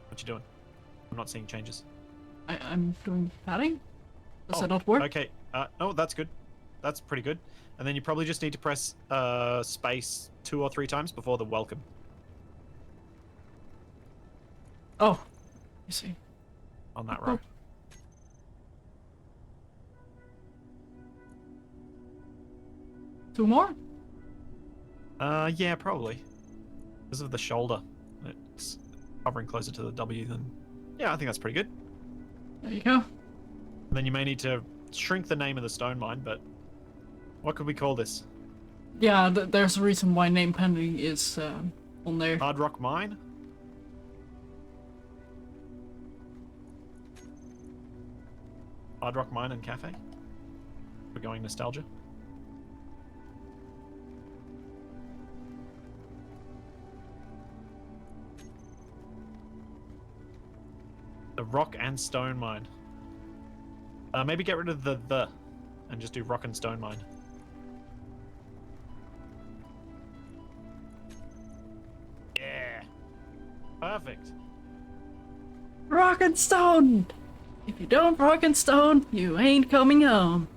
What you doing? I'm not seeing changes. I'm doing padding? Does Oh, that not work? Okay. Oh, that's good. That's pretty good. And then you probably just need to press space 2 or 3 times before the welcome. Oh, I see. On that Oh. row. Two more? Yeah, probably. Because of the shoulder. It's hovering closer to the W than... Yeah, I think that's pretty good. There you go. And then you may need to shrink the name of the stone mine, but... What could we call this? Yeah, there's a reason why name pending is on there. Hard Rock Mine? Hard Rock Mine and Cafe? We're going nostalgia? The Rock and Stone Mine. Maybe get rid of the and just do Rock and Stone Mine. Yeah. Perfect. Rock and stone! If you don't rock and stone, you ain't coming home.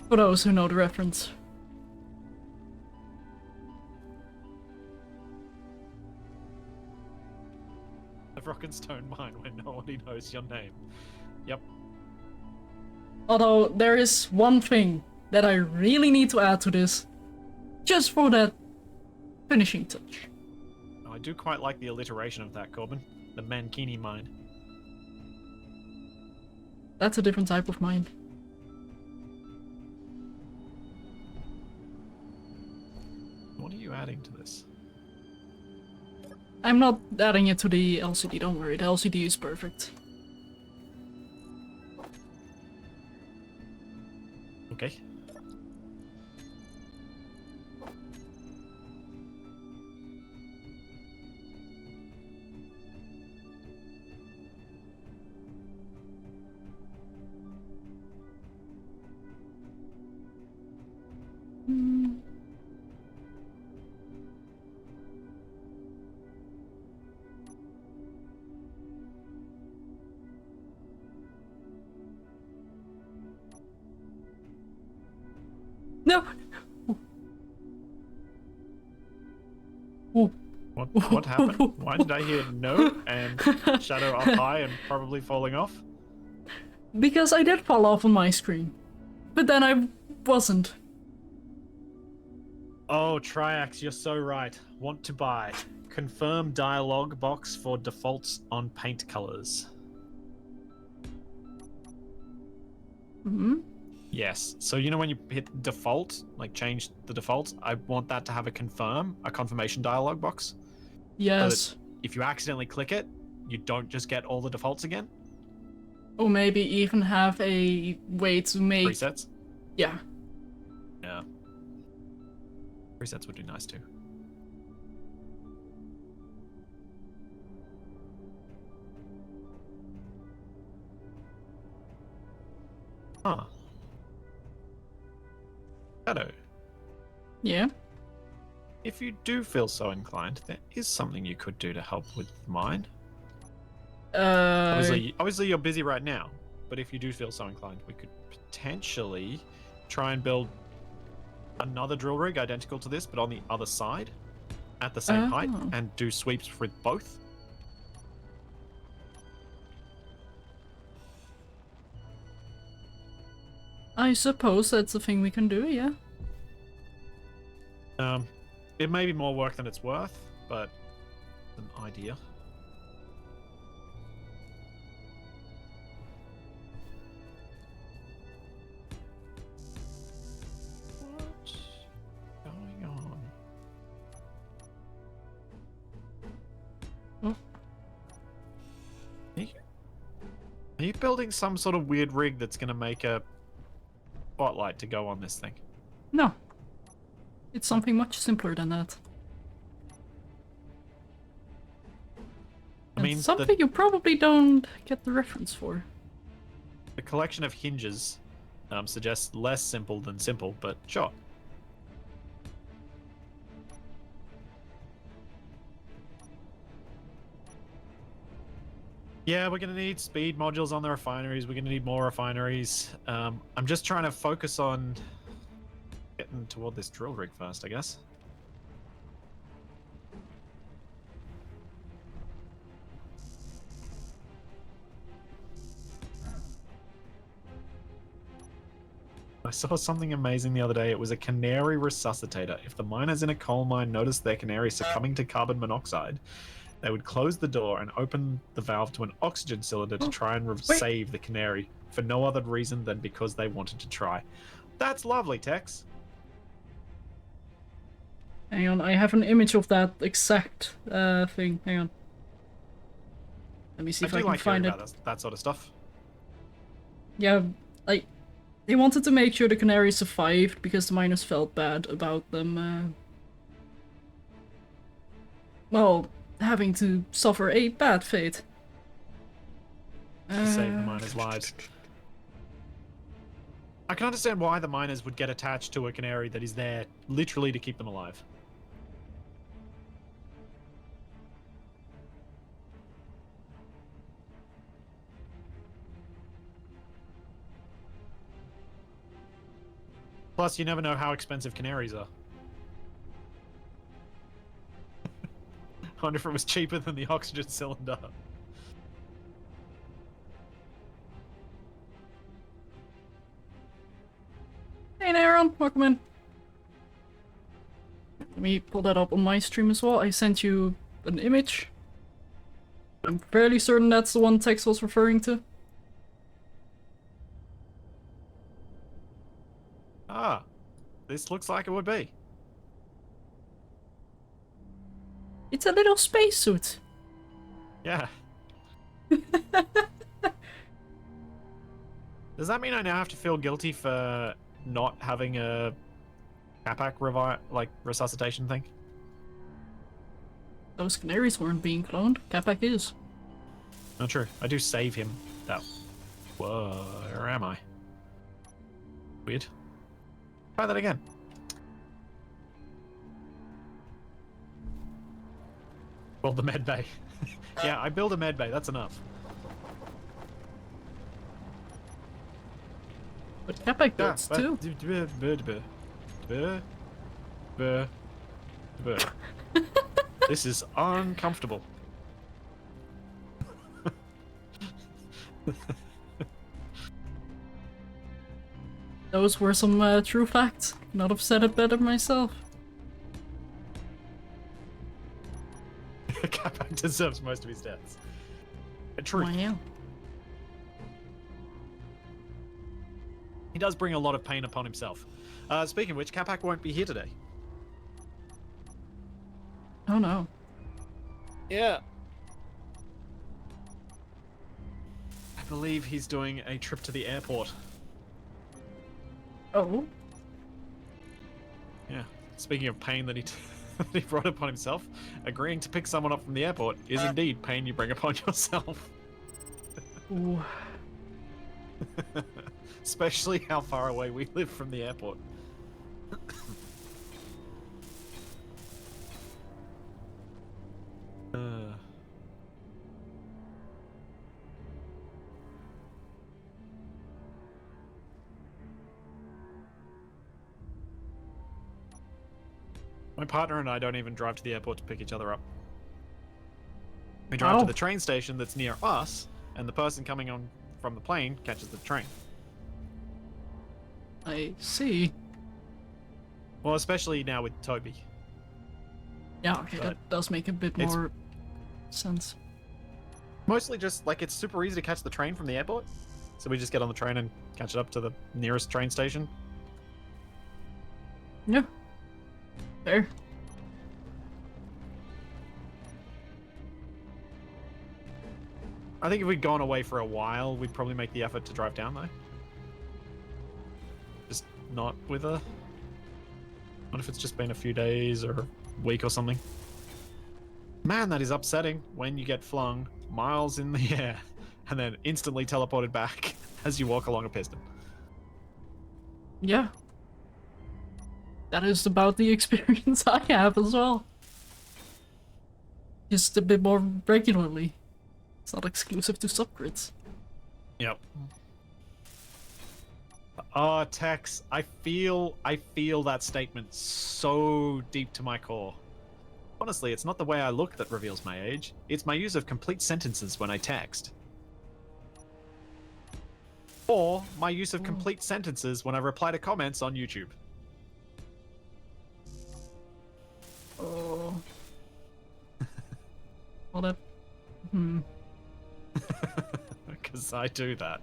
For those who know the reference. The Rock and Stone Mine where nobody knows your name. Yep. Although, there is one thing that I really need to add to this. Just for that finishing touch. I do quite like the alliteration of that, Corbin. The Mankini Mine. That's a different type of mine. What are you adding to this? I'm not adding it to the LCD, don't worry. The LCD is perfect. Okay. Hmm. No. Ooh. What happened? Why did I hear no and shadow up high and probably falling off? Because I did fall off on my screen, but then I wasn't. Oh, Triax, you're so right. Want to buy. Confirm dialogue box for defaults on paint colors. Hmm. Yes. So you know when you hit default, like change the default, I want that to have a confirmation dialog box. Yes. So that if you accidentally click it, you don't just get all the defaults again. Or maybe even have a way to make... Presets. Yeah. Yeah. Presets would be nice too. Huh. Shadow. Yeah. If you do feel so inclined, there is something you could do to help with mine. Obviously you're busy right now, but if you do feel so inclined, we could potentially try and build another drill rig identical to this, but on the other side, at the same height, and do sweeps with both. I suppose that's a thing we can do, yeah. It may be more work than it's worth, but an idea. What's going on? Oh. Are you building some sort of weird rig that's going to make a spotlight to go on this thing? No. It's something much simpler than that. I mean, and something you probably don't get the reference for. The collection of hinges suggests less simple than simple, but sure. Yeah, we're going to need speed modules on the refineries. We're going to need more refineries. I'm just trying to focus on getting toward this drill rig first, I guess. I saw something amazing the other day. It was a canary resuscitator. If the miners in a coal mine noticed their canary succumbing to carbon monoxide, they would close the door and open the valve to an oxygen cylinder to try and save the canary for no other reason than because they wanted to try. That's lovely, Tex. Hang on, I have an image of that exact thing. Hang on. Let me see if I can find it. That sort of stuff. Yeah, like, they wanted to make sure the canaries survived because the miners felt bad about them, well, having to suffer a bad fate. To save the miners' lives. I can understand why the miners would get attached to a canary that is there literally to keep them alive. Plus, you never know how expensive canaries are. I wonder if it was cheaper than the oxygen cylinder. Hey Aaron, welcome in. Let me pull that up on my stream as well. I sent you an image. I'm fairly certain that's the one Tex was referring to. Ah, this looks like it would be. It's a little spacesuit. Yeah. Does that mean I now have to feel guilty for not having a Capac resuscitation thing? Those canaries weren't being cloned. Capac is. Not true. I do save him. That. Whoa, where am I? Weird. Try that again. Build the med bay. Yeah, I build a med bay. That's enough. But Capac builds too. This is uncomfortable. Those were some true facts. Not have said it better myself. Capac deserves most of his deaths. True. Wow. He does bring a lot of pain upon himself. Speaking of which, Capac won't be here today. Oh no. Yeah. I believe he's doing a trip to the airport. Oh. Yeah. Speaking of pain that he brought upon himself, agreeing to pick someone up from the airport is indeed pain you bring upon yourself. Ooh. Especially how far away we live from the airport. My partner and I don't even drive to the airport to pick each other up. We drive to the train station that's near us, and the person coming on from the plane catches the train. I see. Well, especially now with Toby. Yeah, okay, But that does make a bit it's- more sense. Mostly just, like, it's super easy to catch the train from the airport. So we just get on the train and catch it up to the nearest train station. Yeah. Fair. I think if we'd gone away for a while, we'd probably make the effort to drive down, though. Just not with a... What if it's just been a few days or a week or something? Man, that is upsetting when you get flung miles in the air and then instantly teleported back as you walk along a piston. Yeah. That is about the experience I have as well. Just a bit more regularly. It's not exclusive to subgrids. Yep. Oh, Tex, I feel that statement so deep to my core. Honestly, it's not the way I look that reveals my age. It's my use of complete sentences when I text. Or my use of complete sentences when I reply to comments on YouTube. Oh. Well, that... Because I do that.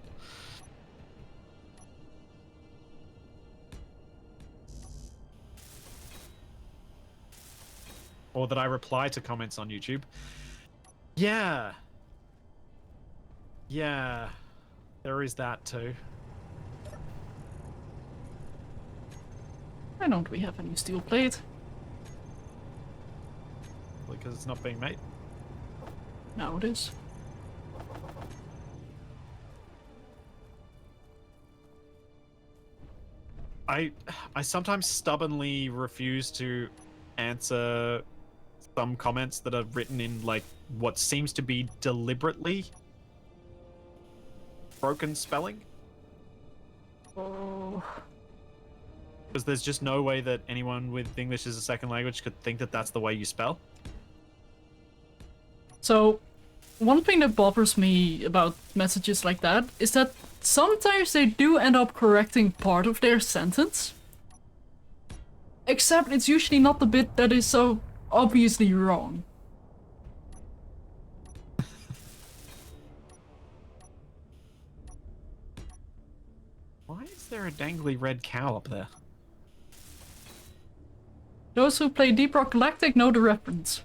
Or that I reply to comments on YouTube. Yeah. Yeah. There is that too. Why don't we have any steel plate? Because it's not being made. Now it is. I sometimes stubbornly refuse to answer some comments that are written in, like, what seems to be deliberately broken spelling. Oh. Because there's just no way that anyone with English as a second language could think that that's the way you spell. So, one thing that bothers me about messages like that is that sometimes they do end up correcting part of their sentence. Except it's usually not the bit that is so obviously wrong. Why is there a dangly red cow up there? Those who play Deep Rock Galactic know the reference.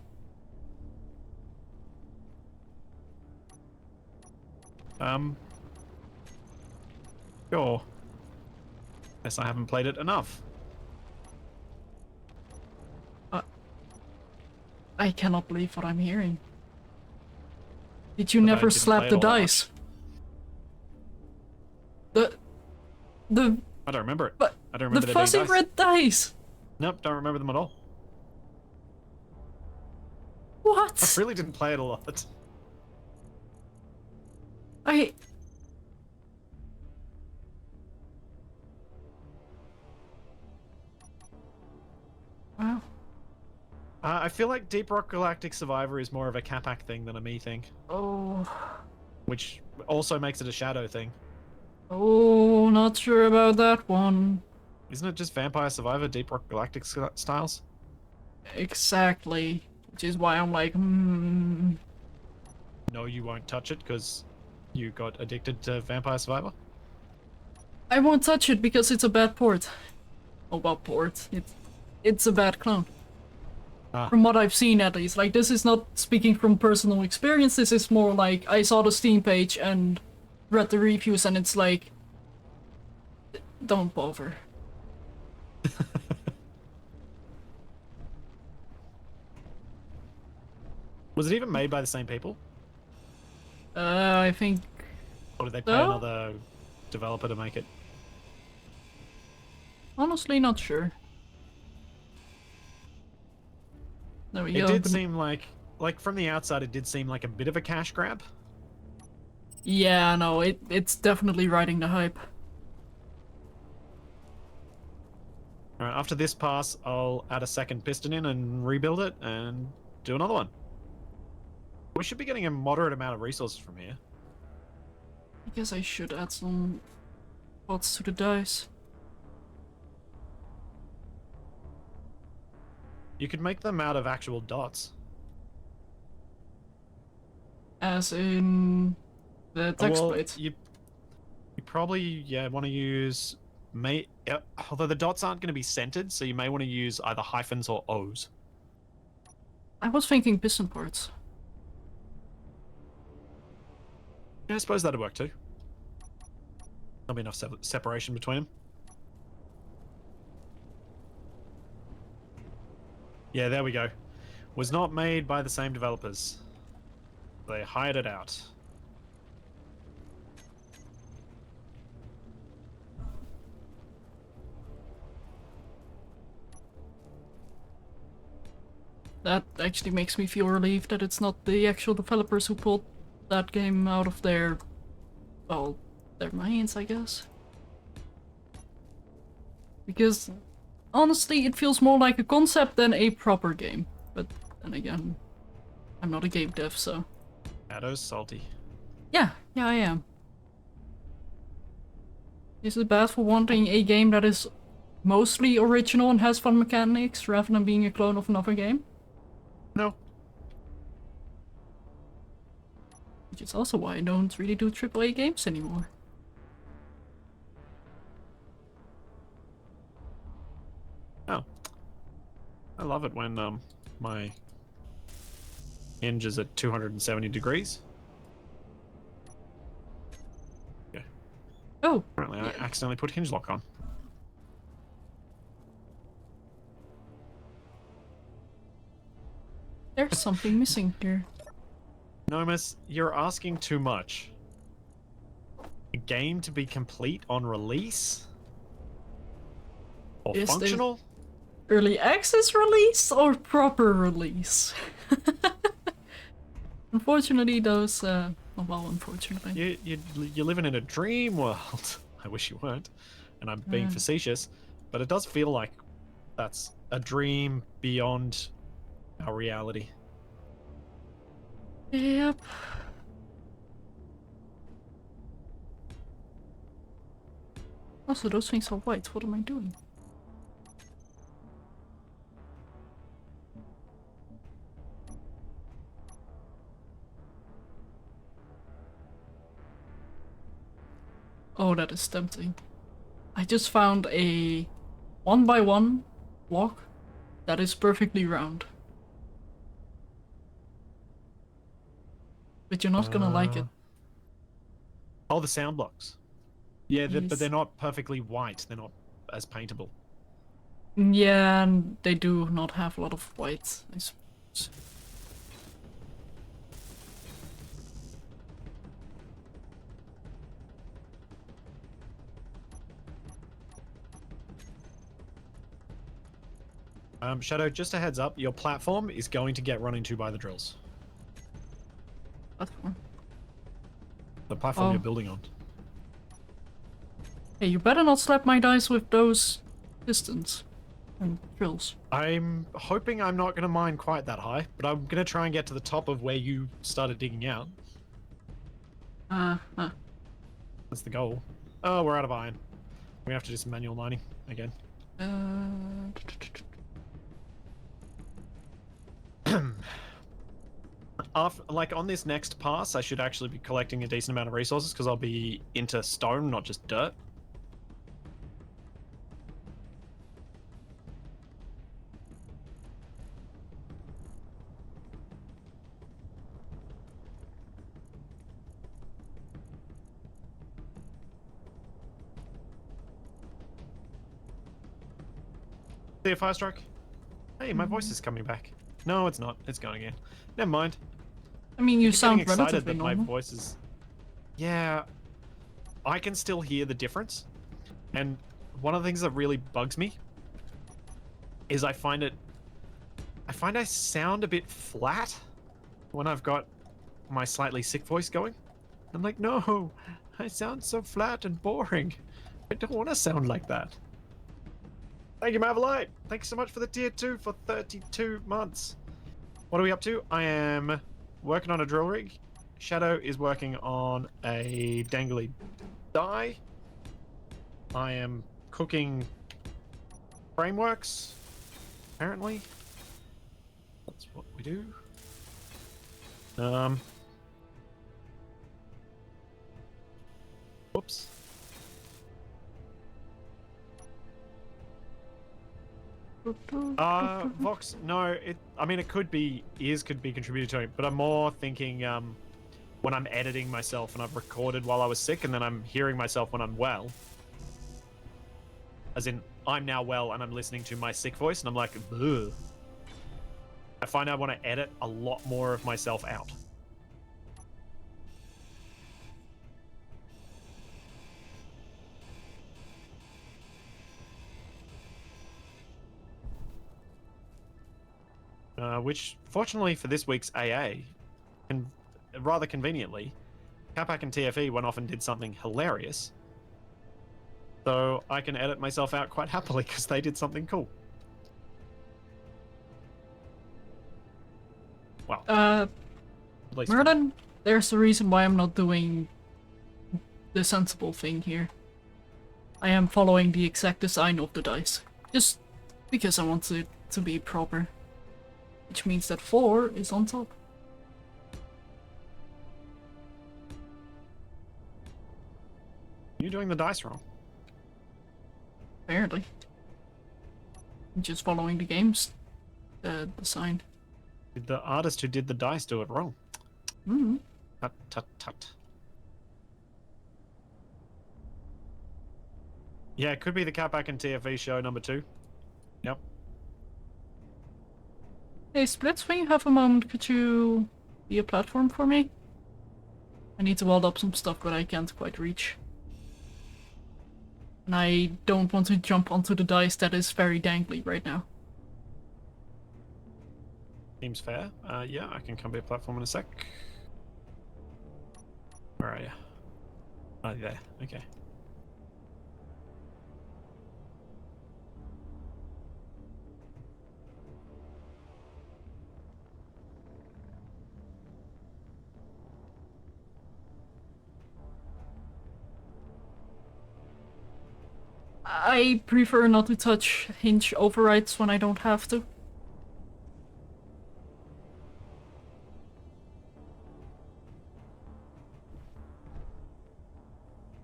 Sure. Guess I haven't played it enough. I cannot believe what I'm hearing. Did you But I never didn't slap play it the all that dice? The I don't remember it. but I don't remember the there being fuzzy dice. red dice. Nope, don't remember them at all. What? I really didn't play it a lot. Wow. I feel like Deep Rock Galactic Survivor is more of a Capac thing than a me thing. Oh. Which also makes it a Shadow thing. Oh, not sure about that one. Isn't it just Vampire Survivor, Deep Rock Galactic styles? Exactly. Which is why I'm like, No, you won't touch it because you got addicted to Vampire Survivor? I won't touch it because it's a bad port. Oh, well, port. It's a bad clone. Ah. From what I've seen, at least. Like, this is not speaking from personal experience, this is more like, I saw the Steam page and read the reviews and it's like... Don't bother. Was it even made by the same people? I think... Or did they pay No? another developer to make it? Honestly, not sure. There we go. It did seem like from the outside, it did seem like a bit of a cash grab. Yeah, no, it's definitely riding the hype. Alright, after this pass, I'll add a second piston in and rebuild it and do another one. We should be getting a moderate amount of resources from here. I guess I should add some pots to the dice. You could make them out of actual dots. As in the text Well, plate. you probably want to use although the dots aren't going to be centered, so you may want to use either hyphens or O's. I was thinking piston parts. Yeah, I suppose that'd work too. There'll be enough separation between them. Yeah, there we go. Was not made by the same developers. They hired it out. That actually makes me feel relieved that it's not the actual developers who pulled that game out of their... well, their minds, I guess. Because, honestly, it feels more like a concept than a proper game. But then again, I'm not a game dev, so... Shadow's salty. Yeah, I am. Is it bad for wanting a game that is mostly original and has fun mechanics rather than being a clone of another game? No. Which is also why I don't really do AAA games anymore. Oh. I love it when my hinge is at 270 degrees. Yeah. Oh! Apparently I accidentally put hinge lock on. There's something missing here. Nomus, you're asking too much. A game to be complete on release? Or Is there- functional? Early access release or proper release? Unfortunately, those, well, unfortunately. You're living in a dream world. I wish you weren't. And I'm being facetious. But it does feel like that's a dream beyond our reality. Yep. Also, those things are white. What am I doing? Oh, that is tempting. I just found a 1x1 block that is perfectly round. But you're not gonna like it. Oh, the sound blocks. Yeah, but Yes. they're not perfectly white. They're not as paintable. Yeah, and they do not have a lot of white, I suppose. Shadow, just a heads up, your platform is going to get run into by the drills. platform? The platform Oh. you're building on. Hey, you better not slap my dice with those pistons and drills. I'm hoping I'm not going to mine quite that high, but I'm going to try and get to the top of where you started digging out. That's the goal. Oh, we're out of iron. We're going to have to do some manual mining again. Like on this next pass, I should actually be collecting a decent amount of resources because I'll be into stone, not just dirt. See a fire strike? Hey, my voice is coming back. No, it's not. It's gone again. Never mind. I mean, you I keep sound getting excited relatively that my normal. voice is... Yeah, I can still hear the difference. And one of the things that really bugs me is I find I sound a bit flat when I've got my slightly sick voice going. I'm like, no, I sound so flat and boring. I don't want to sound like that. Thank you, Mavalite. Thanks so much for the tier 2 for 32 months. What are we up to? I am working on a drill rig. Shadow is working on a dangly die. I am cooking frameworks, apparently. That's what we do. Whoops. Vox, no, I mean, it could be, ears could be contributed to it, but I'm more thinking, when I'm editing myself and I've recorded while I was sick and then I'm hearing myself when I'm well. As in, I'm now well and I'm listening to my sick voice and I'm like, ugh. I find I want to edit a lot more of myself out. Which, fortunately for this week's AA, and rather conveniently, Capac and TFE went off and did something hilarious. So I can edit myself out quite happily because they did something cool. Wow. At least Merlin, there's a reason why I'm not doing the sensible thing here. I am following the exact design of the dice. Just because I want it to be proper. Which means that 4 is on top. You're doing the dice wrong. Apparently. I'm just following the game's design. Did the artist who did the dice do it wrong? Mm-hmm. Tut, tut, tut. Yeah, it could be the Capac and TFE show number 2. Yep. Hey, Splits, when you have a moment, could you be a platform for me? I need to weld up some stuff, but I can't quite reach. And I don't want to jump onto the dice that is very dangly right now. Seems fair. Yeah, I can come be a platform in a sec. Where are you? Oh, there. Okay. I prefer not to touch hinge overrides when I don't have to.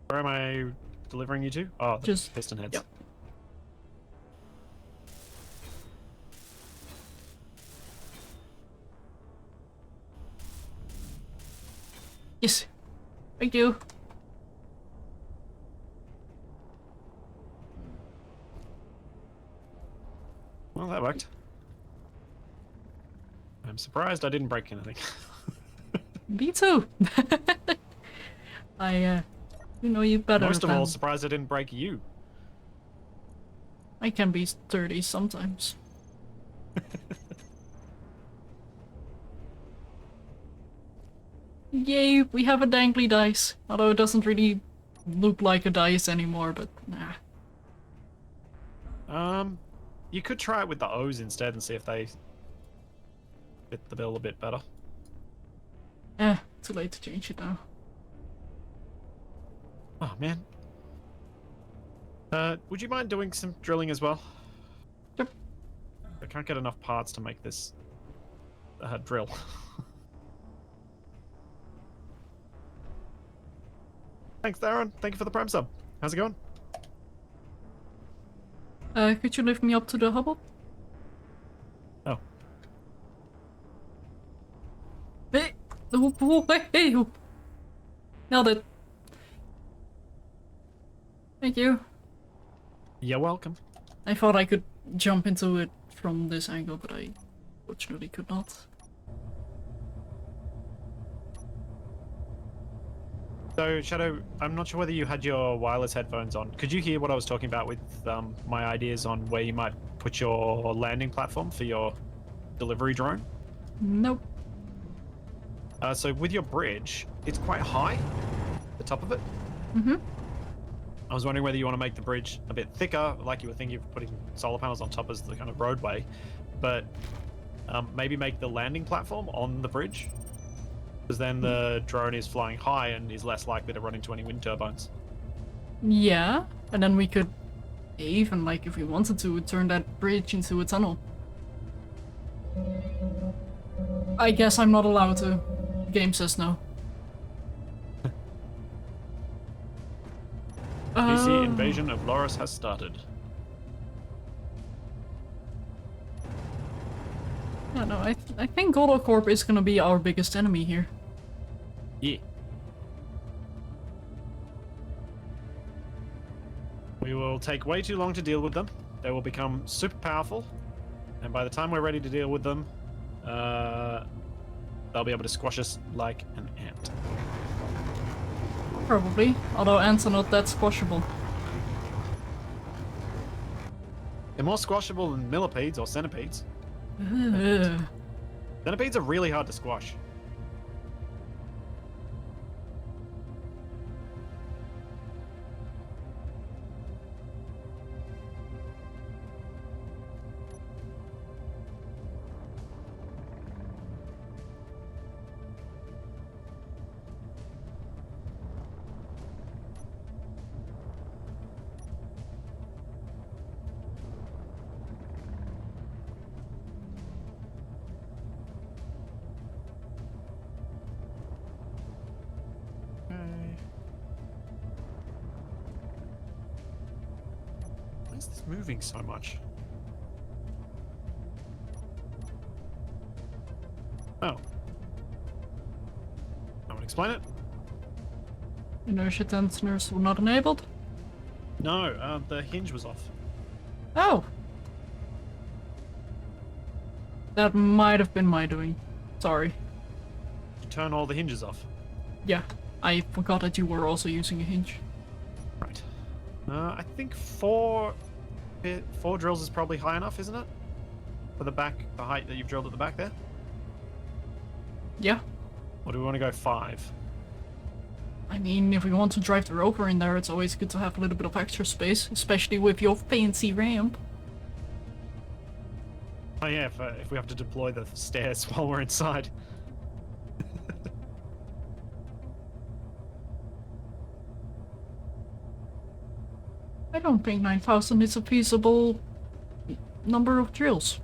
Where am I delivering you to? Oh, the Just piston heads. Yep. Yes. Thank you. Well, that worked. I'm surprised I didn't break anything. Me too. You know you better. Most of than... all, surprised I didn't break you. I can be sturdy sometimes. Yay, we have a dangly dice. Although it doesn't really look like a dice anymore, but nah. You could try it with the O's instead and see if they fit the bill a bit better. Too late to change it now. Oh, man. Would you mind doing some drilling as well? Yep. I can't get enough parts to make this drill. Thanks, Darren. Thank you for the Prime sub. How's it going? Could you lift me up to the hubble? Oh. Hey! Oh, hey! Nailed it. Thank you. You're welcome. I thought I could jump into it from this angle, but I fortunately could not. So, Shadow, I'm not sure whether you had your wireless headphones on. Could you hear what I was talking about with my ideas on where you might put your landing platform for your delivery drone? Nope. So with your bridge, it's quite high, the top of it. Mm-hmm. I was wondering whether you want to make the bridge a bit thicker, like you were thinking of putting solar panels on top as the kind of roadway, but maybe make the landing platform on the bridge, because then the drone is flying high and is less likely to run into any wind turbines. Yeah, and then we could even, like, if we wanted to, turn that bridge into a tunnel. I guess I'm not allowed to. The game says no. PC invasion of Loris has started. Yeah, no, I think Corp is gonna be our biggest enemy here. Yeah. We will take way too long to deal with them. They will become super powerful, and by the time we're ready to deal with them, they'll be able to squash us like an ant. Probably, although ants are not that squashable. They're more squashable than millipedes or centipedes. Ugh. Centipedes are really hard to squash. Why is this moving so much? Oh. Someone explain it? Inertia tensioners were not enabled? No, the hinge was off. Oh! That might have been my doing. Sorry. You turn all the hinges off. Yeah, I forgot that you were also using a hinge. Right. I think four drills is probably high enough, isn't it? For the back, the height that you've drilled at the back there? Yeah. Or do we want to go 5? I mean, if we want to drive the rover in there, it's always good to have a little bit of extra space, especially with your fancy ramp. Oh yeah, if we have to deploy the stairs while we're inside. I don't think 9,000 is a feasible number of drills.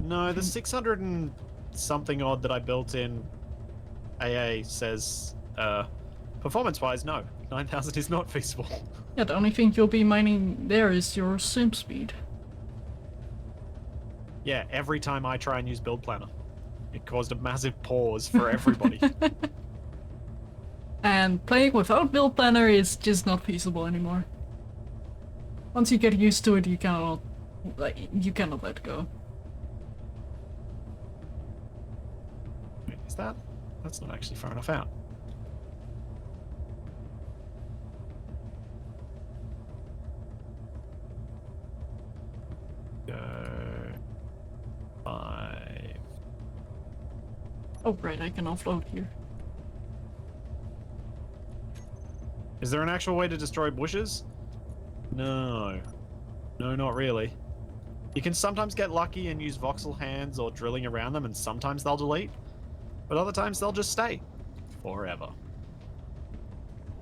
No, the 600 and something odd that I built in AA says, performance-wise, no. 9,000 is not feasible. Yeah, the only thing you'll be mining there is your sim speed. Yeah, every time I try and use Build Planner, it caused a massive pause for everybody. And playing without Build Planner is just not feasible anymore. Once you get used to it, you cannot let go. Wait, is that? That's not actually far enough out. Go 5. Oh, right, I can offload here. Is there an actual way to destroy bushes? No. No, not really. You can sometimes get lucky and use voxel hands or drilling around them, and sometimes they'll delete. But other times they'll just stay. Forever.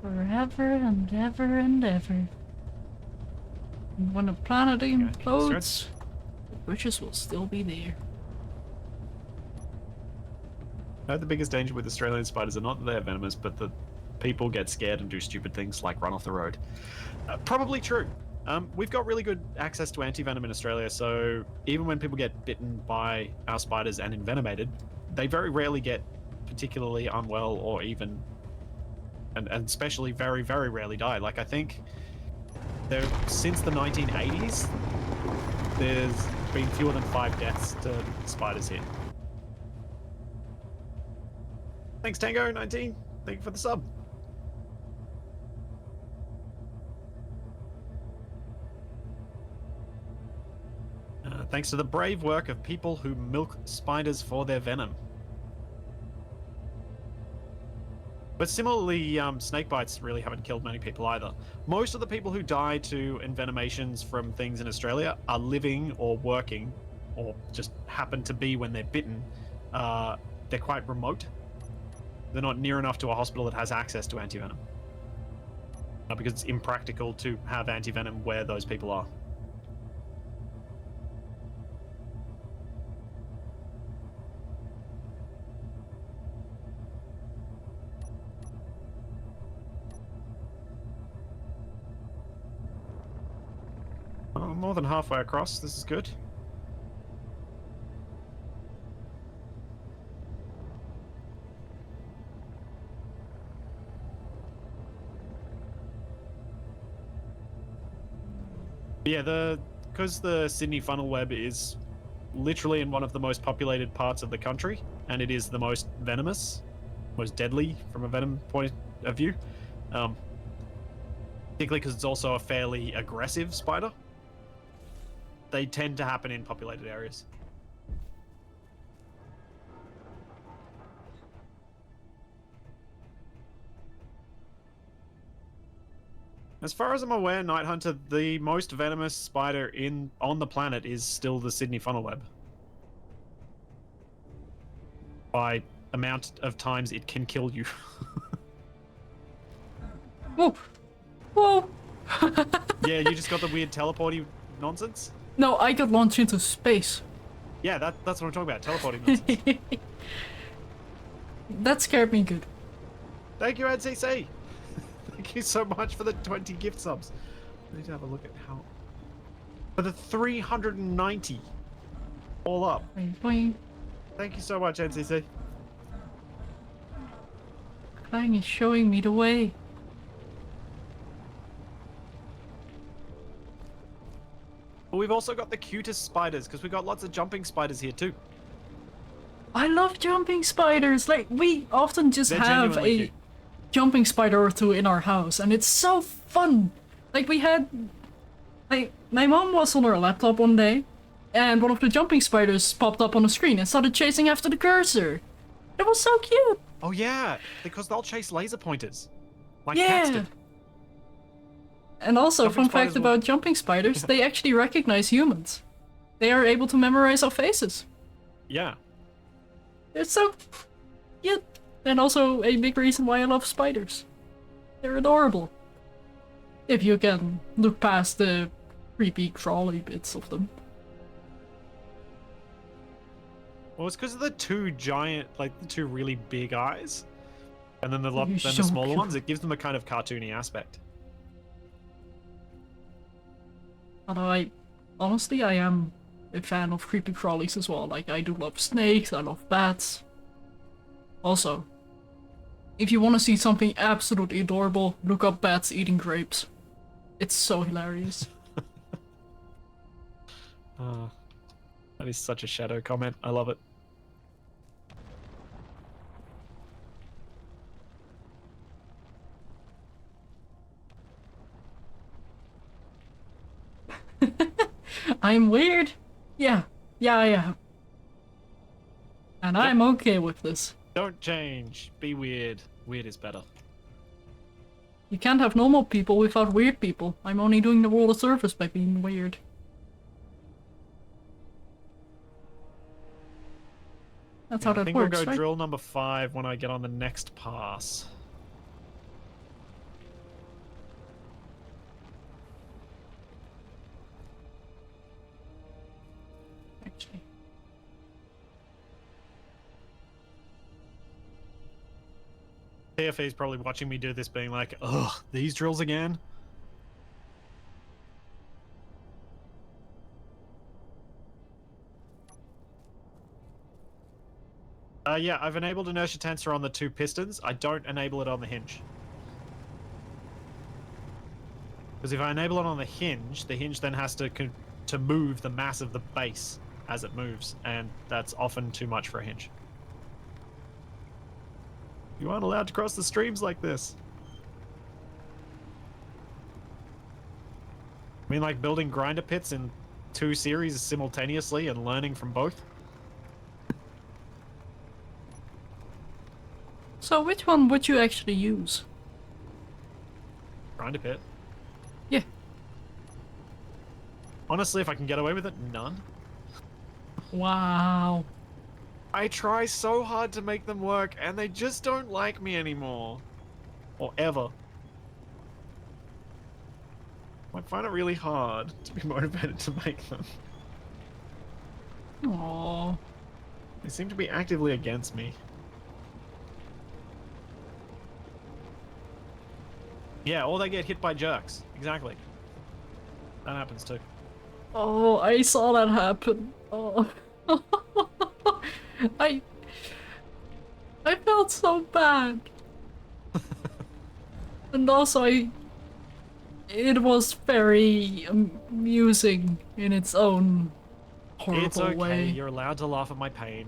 Forever and ever and ever. And when the planet implodes, the bushes will still be there. I heard the biggest danger with Australian spiders are not that they're venomous, but that people get scared and do stupid things like run off the road. Probably true. We've got really good access to anti-venom in Australia, so even when people get bitten by our spiders and envenomated, they very rarely get particularly unwell or even, and especially very, very rarely die. Like, I think there, since the 1980s, there's been fewer than 5 deaths to spiders here. Thanks, Tango19. Thank you for the sub. Thanks to the brave work of people who milk spiders for their venom. But similarly, snake bites really haven't killed many people either. Most of the people who die to envenomations from things in Australia are living or working, or just happen to be when they're bitten. They're quite remote. They're not near enough to a hospital that has access to antivenom. Because it's impractical to have antivenom where those people are. More than halfway across. This is good. Yeah, because the Sydney funnel web is literally in one of the most populated parts of the country, and it is the most venomous, most deadly from a venom point of view. Particularly because it's also a fairly aggressive spider. They tend to happen in populated areas. As far as I'm aware, Night Hunter, the most venomous spider on the planet is still the Sydney funnel web. By amount of times it can kill you. Whoa! Whoa! Yeah, you just got the weird teleporty nonsense? No, I got launched into space. Yeah, that's what I'm talking about, teleporting nonsense. That scared me good. Thank you, NCC! Thank you so much for the 20 gift subs. I need to have a look at how... For the 390 all up. Boing. Thank you so much, NCC. Clang is showing me the way. But we've also got the cutest spiders, because we've got lots of jumping spiders here too. I love jumping spiders. Like, we often just They're have genuinely a cute. jumping spider or two in our house, and it's so fun. Like, we had... Like, my mom was on her laptop one day, and one of the jumping spiders popped up on the screen and started chasing after the cursor. It was so cute. Oh yeah, because they'll chase laser pointers. Like Yeah. cats did. And also, Jumping fun fact spiders will- about jumping spiders, they actually recognize humans. They are able to memorize our faces. Yeah. It's so cute. And also a big reason why I love spiders. They're adorable. If you can look past the creepy crawly bits of them. Well, it's because of the two giant, like the two really big eyes. And then the You're then so the smaller cute. ones, it gives them a kind of cartoony aspect. Although honestly, I am a fan of creepy crawlies as well. Like, I do love snakes, I love bats. Also, if you want to see something absolutely adorable, look up bats eating grapes. It's so hilarious. That is such a shadow comment. I love it. I'm weird. Yeah, I am. And I'm okay with this. Don't change. Be weird. Weird is better. You can't have normal people without weird people. I'm only doing the world a service by being weird. That's how I that think works, we'll go right? drill number 5 when I get on the next pass. Actually. TFE is probably watching me do this being like, ugh, these drills again? Yeah, I've enabled inertia tensor on the 2 pistons. I don't enable it on the hinge. Because if I enable it on the hinge then has to move the mass of the base as it moves, and that's often too much for a hinge. You aren't allowed to cross the streams like this. I mean, like building grinder pits in 2 series simultaneously and learning from both. So which one would you actually use? Grinder pit. Yeah. Honestly, if I can get away with it, none. Wow. I try so hard to make them work, and they just don't like me anymore. Or ever. I find it really hard to be motivated to make them. Aww. They seem to be actively against me. Yeah, or they get hit by jerks. Exactly. That happens too. Oh, I saw that happen. Oh. I felt so bad. And also it was very amusing in its own horrible It's okay, way. you're allowed to laugh at my pain.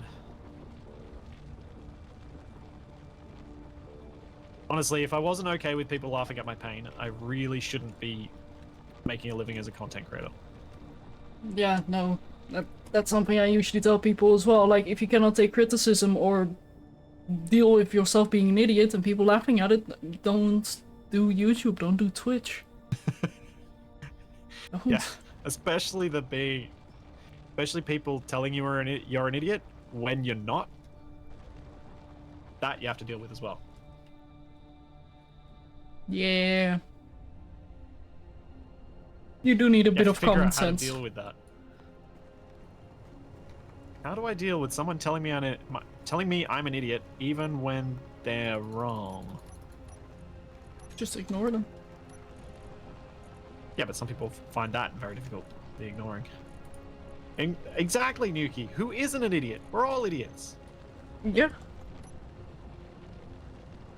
Honestly, if I wasn't okay with people laughing at my pain, I really shouldn't be making a living as a content creator. Yeah, no. That's something I usually tell people as well. Like, if you cannot take criticism or deal with yourself being an idiot and people laughing at it, don't do YouTube, don't do Twitch. Don't. Yeah, especially people telling you you're an idiot when you're not. That you have to deal with as well. Yeah. You do need a bit of common sense. How to deal with that. How do I deal with someone telling me I'm an idiot even when they're wrong? Just ignore them. Yeah, but some people find that very difficult, the ignoring. Exactly, Nuki. Who isn't an idiot? We're all idiots. Yeah.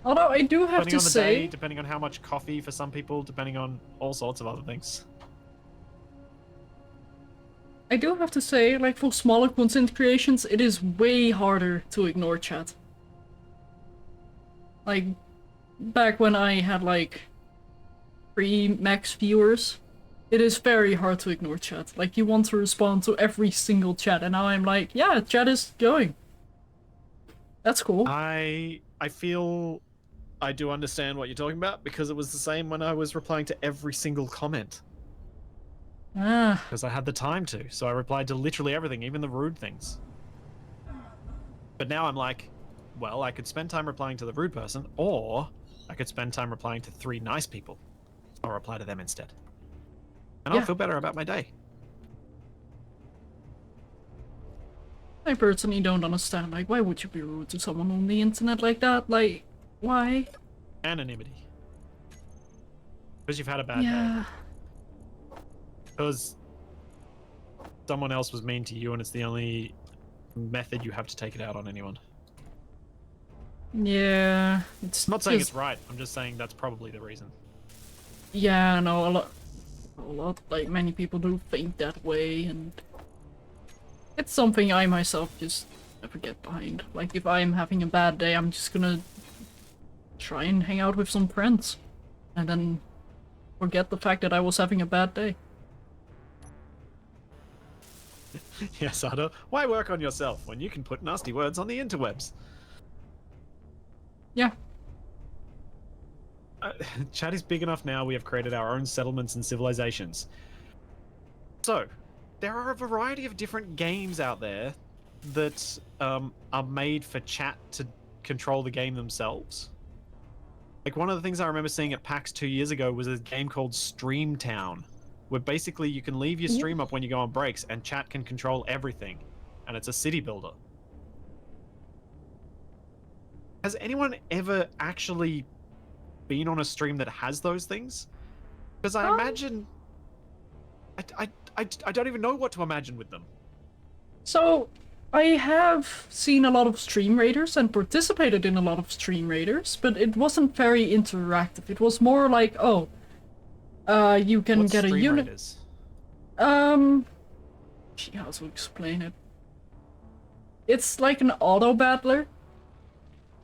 Although I do have Depending to on the say... day, depending on how much coffee for some people, depending on all sorts of other things. I do have to say, like, for smaller content creations, it is way harder to ignore chat. Like, back when I had, like, 3 max viewers, it is very hard to ignore chat. Like, you want to respond to every single chat, and now I'm like, yeah, chat is going. That's cool. I feel I do understand what you're talking about, because it was the same when I was replying to every single comment. Ah. Because I had the time to, so I replied to literally everything, even the rude things. But now I'm like, well, I could spend time replying to the rude person, or I could spend time replying to 3 nice people. I'll reply to them instead. And I'll feel better about my day. I personally don't understand, like, why would you be rude to someone on the internet like that? Like, why? Anonymity. Because you've had a bad day. Because someone else was mean to you and it's the only method you have to take it out on anyone. Yeah, I'm not saying it's right, I'm just saying that's probably the reason. Yeah, no, a lot, like, many people do think that way, and it's something I myself just never get behind. Like, if I'm having a bad day, I'm just gonna try and hang out with some friends, and then forget the fact that I was having a bad day. Yes, Ada. Why work on yourself when you can put nasty words on the interwebs? Yeah. Chat is big enough now. We have created our own settlements and civilizations. So, there are a variety of different games out there that are made for chat to control the game themselves. Like, one of the things I remember seeing at PAX 2 years ago was a game called Stream Town, where basically you can leave your stream up when you go on breaks and chat can control everything. And it's a city builder. Has anyone ever actually been on a stream that has those things? Because I imagine... I don't even know what to imagine with them. So, I have seen a lot of stream raiders and participated in a lot of stream raiders, but it wasn't very interactive. It was more like, oh, you can What's get a stream unit. raiders? Gee, how to explain it? It's like an auto battler,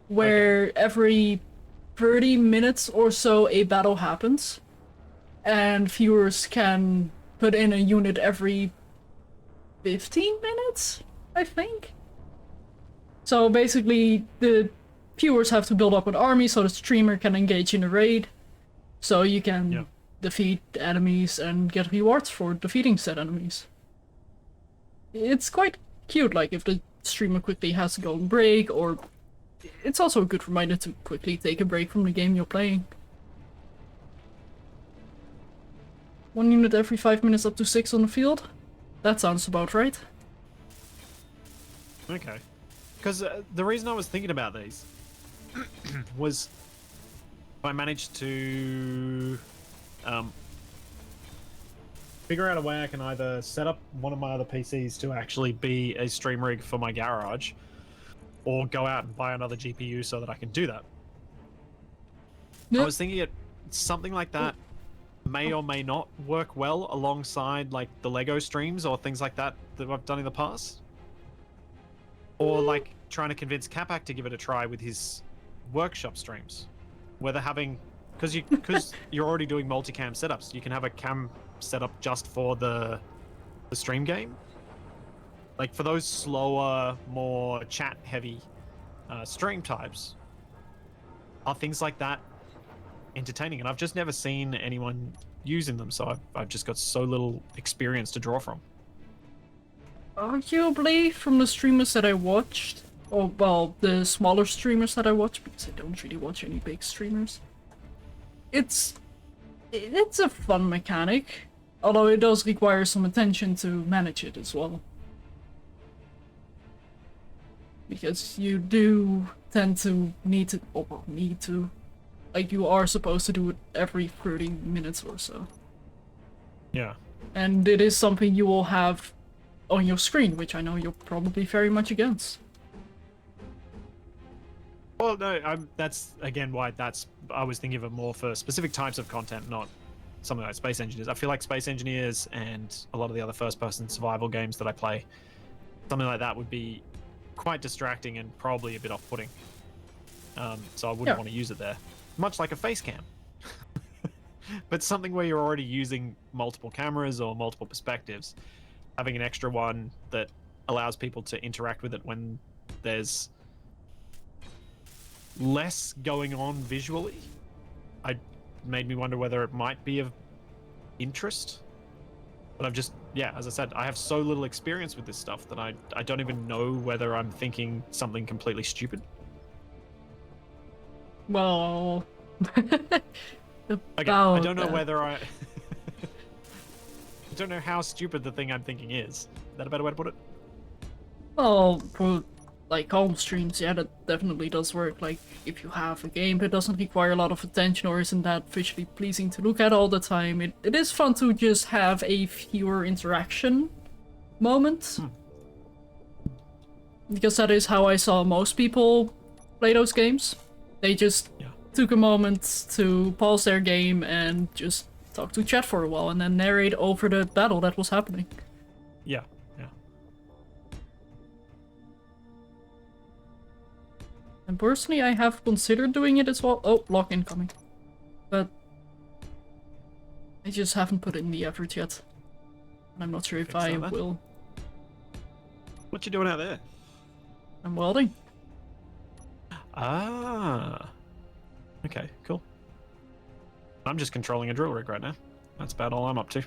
where every 30 minutes or so a battle happens, and viewers can put in a unit every 15 minutes, I think. So basically, the viewers have to build up an army so the streamer can engage in a raid, so you can defeat enemies and get rewards for defeating said enemies. It's quite cute, like if the streamer quickly has to go on break, or it's also a good reminder to quickly take a break from the game you're playing. 1 unit every 5 minutes up to 6 on the field? That sounds about right. Okay. Because the reason I was thinking about these was I managed to figure out a way I can either set up one of my other PCs to actually be a stream rig for my garage, or go out and buy another GPU so that I can do that. I was thinking something like that may or may not work well alongside like the Lego streams or things like that that I've done in the past. Or like trying to convince Capac to give it a try with his workshop streams, where they're having, because you're already doing multicam setups, you can have a cam setup just for the stream game. Like for those slower, more chat heavy stream types, are things like that entertaining? And I've just never seen anyone using them, so I've just got so little experience to draw from. Arguably, from the streamers that I watched, or well, the smaller streamers that I watch, because I don't really watch any big streamers, it's a fun mechanic, although it does require some attention to manage it as well. Because you do tend to need to, like you are supposed to do it every 30 minutes or so. Yeah. And it is something you will have on your screen, which I know you're probably very much against. Well, no, that's again why I was thinking of it more for specific types of content, not something like Space Engineers. I feel like Space Engineers and a lot of the other first-person survival games that I play, something like that would be quite distracting and probably a bit off-putting. So I wouldn't want to use it there. Much like a face cam. But something where you're already using multiple cameras or multiple perspectives, having an extra one that allows people to interact with it when there's less going on visually, made me wonder whether it might be of interest. But I've just, as I said, I have so little experience with this stuff that I don't even know whether I'm thinking something completely stupid. Well... Okay, I don't know whether I don't know how stupid the thing I'm thinking is. Is that a better way to put it? Well, for like home streams, yeah, that definitely does work. Like, if you have a game that doesn't require a lot of attention or isn't that visually pleasing to look at all the time, it is fun to just have a fewer interaction moment. Because that is how I saw most people play those games. They just took a moment to pause their game and just talk to chat for a while and then narrate over the battle that was happening. Yeah. And personally, I have considered doing it as well. Oh, lock incoming. But I just haven't put in the effort yet. And I'm not sure if I will. What you doing out there? I'm welding. Ah. Okay, cool. I'm just controlling a drill rig right now. That's about all I'm up to.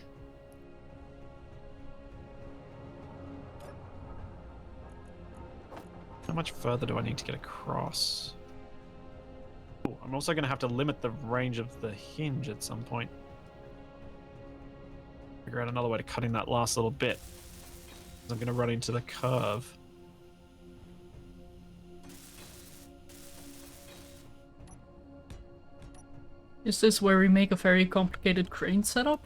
How much further do I need to get across? Ooh, I'm also going to have to limit the range of the hinge at some point. Figure out another way to cut in that last little bit. I'm going to run into the curve. Is this where we make a very complicated crane setup?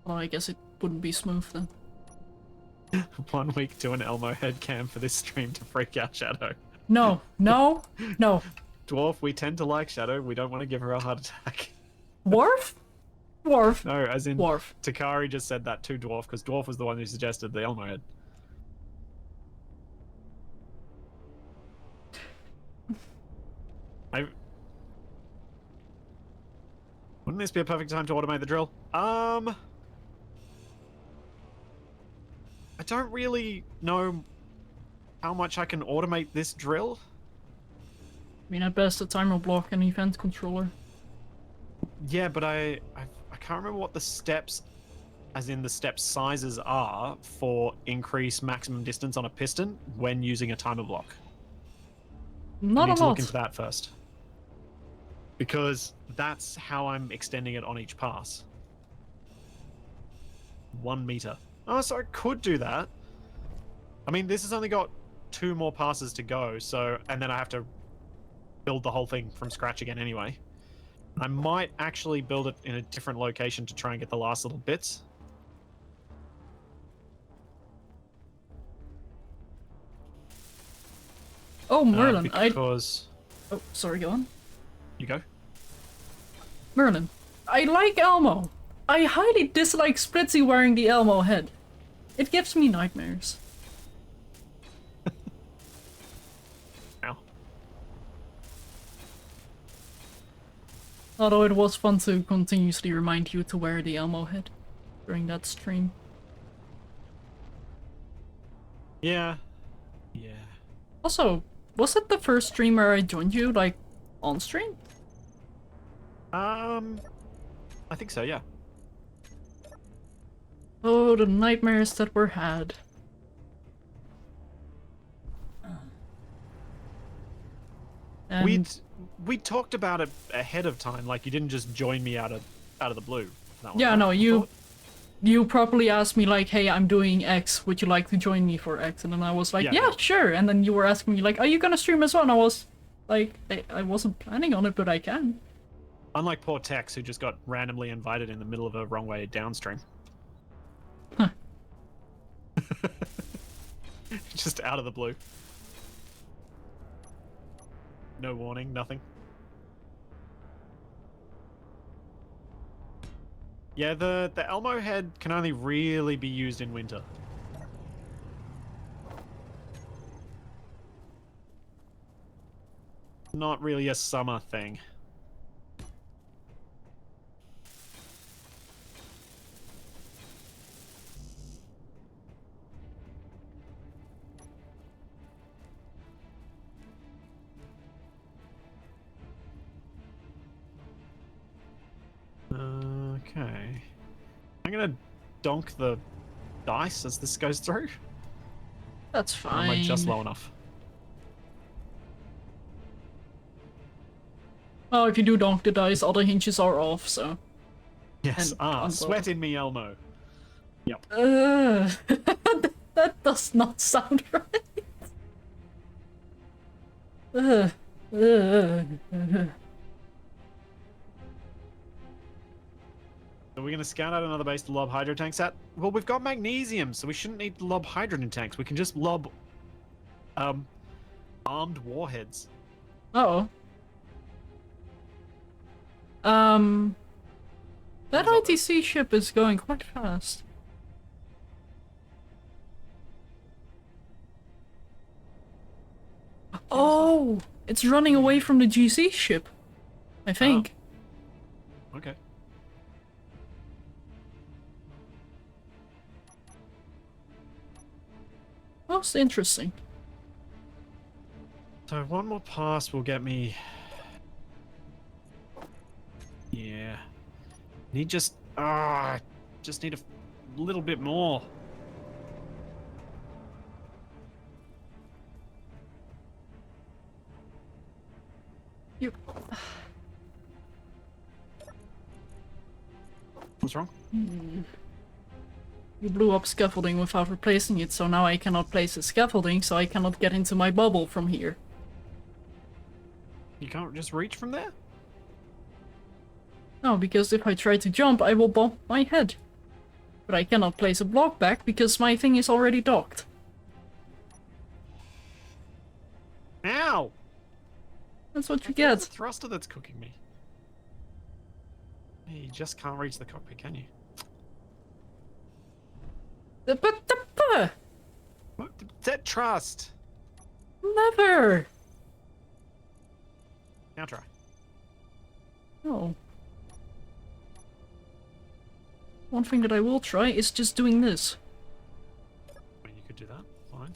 Well, I guess it wouldn't be smooth then. 1 week to an Elmo head cam for this stream to freak out Shadow. No, no, no. Dwarf, we tend to like Shadow. We don't want to give her a heart attack. Dwarf? Dwarf. No, as in Dwarf. Takari just said that to Dwarf because Dwarf was the one who suggested the Elmo head. Wouldn't this be a perfect time to automate the drill? I don't really know how much I can automate this drill. I mean, at best, a timer block and event controller. Yeah, but I can't remember what the steps, as in the step sizes are for increase maximum distance on a piston when using a timer block. I Not need a to look lot. into that first. Because that's how I'm extending it on each pass. 1 meter. Oh, so I could do that. I mean, this has only got 2 more passes to go, so, and then I have to build the whole thing from scratch again anyway. I might actually build it in a different location to try and get the last little bits. Oh, Merlin, because... Oh, sorry, go on. You go. Merlin, I like Elmo. I highly dislike Splitsie wearing the Elmo head. It gives me nightmares. Ow. Although it was fun to continuously remind you to wear the Elmo head during that stream. Yeah. Yeah. Also, was it the first stream where I joined you, like, on stream? I think so, yeah. Oh, the nightmares that were had. And We talked about it ahead of time, like you didn't just join me out of the blue. That one, yeah, right? no, I you thought? you properly asked me like, hey, I'm doing X, would you like to join me for X? And then I was like, Yeah, yeah, yeah. sure. And then you were asking me like, are you gonna stream as well? And I was like, I wasn't planning on it, but I can. Unlike poor Tex, who just got randomly invited in the middle of a wrong way downstream. Huh. Just out of the blue. No warning, nothing. Yeah, the Elmo head can only really be used in winter. Not really a summer thing. Okay. I'm gonna donk the dice as this goes through. That's Or fine. am I just low enough? Oh, if you do donk the dice, all the hinges are off, so. Yes. And Ah, on sweat in me, Elmo. Yep. That does not sound right. Ugh. So we're gonna scout out another base to lob hydro tanks at. Well, we've got magnesium, so we shouldn't need to lob hydrogen tanks. We can just lob, armed warheads. Uh-oh. That ITC ship is going quite fast. Oh, it's running away from the GC ship, I think. Okay. Most interesting. So one more pass will get me... Yeah. Need just... just need a little bit more. You... What's wrong? You blew up scaffolding without replacing it, so now I cannot place the scaffolding, so I cannot get into my bubble from here. You can't just reach from there? No, because if I try to jump, I will bump my head. But I cannot place a block back because my thing is already docked. Ow! That's what you It's get. the thruster that's cooking me. You just can't reach the cockpit, can you? What? That trust! Never! Now try. Oh. One thing that I will try is just doing this. Well, you could do that. Fine.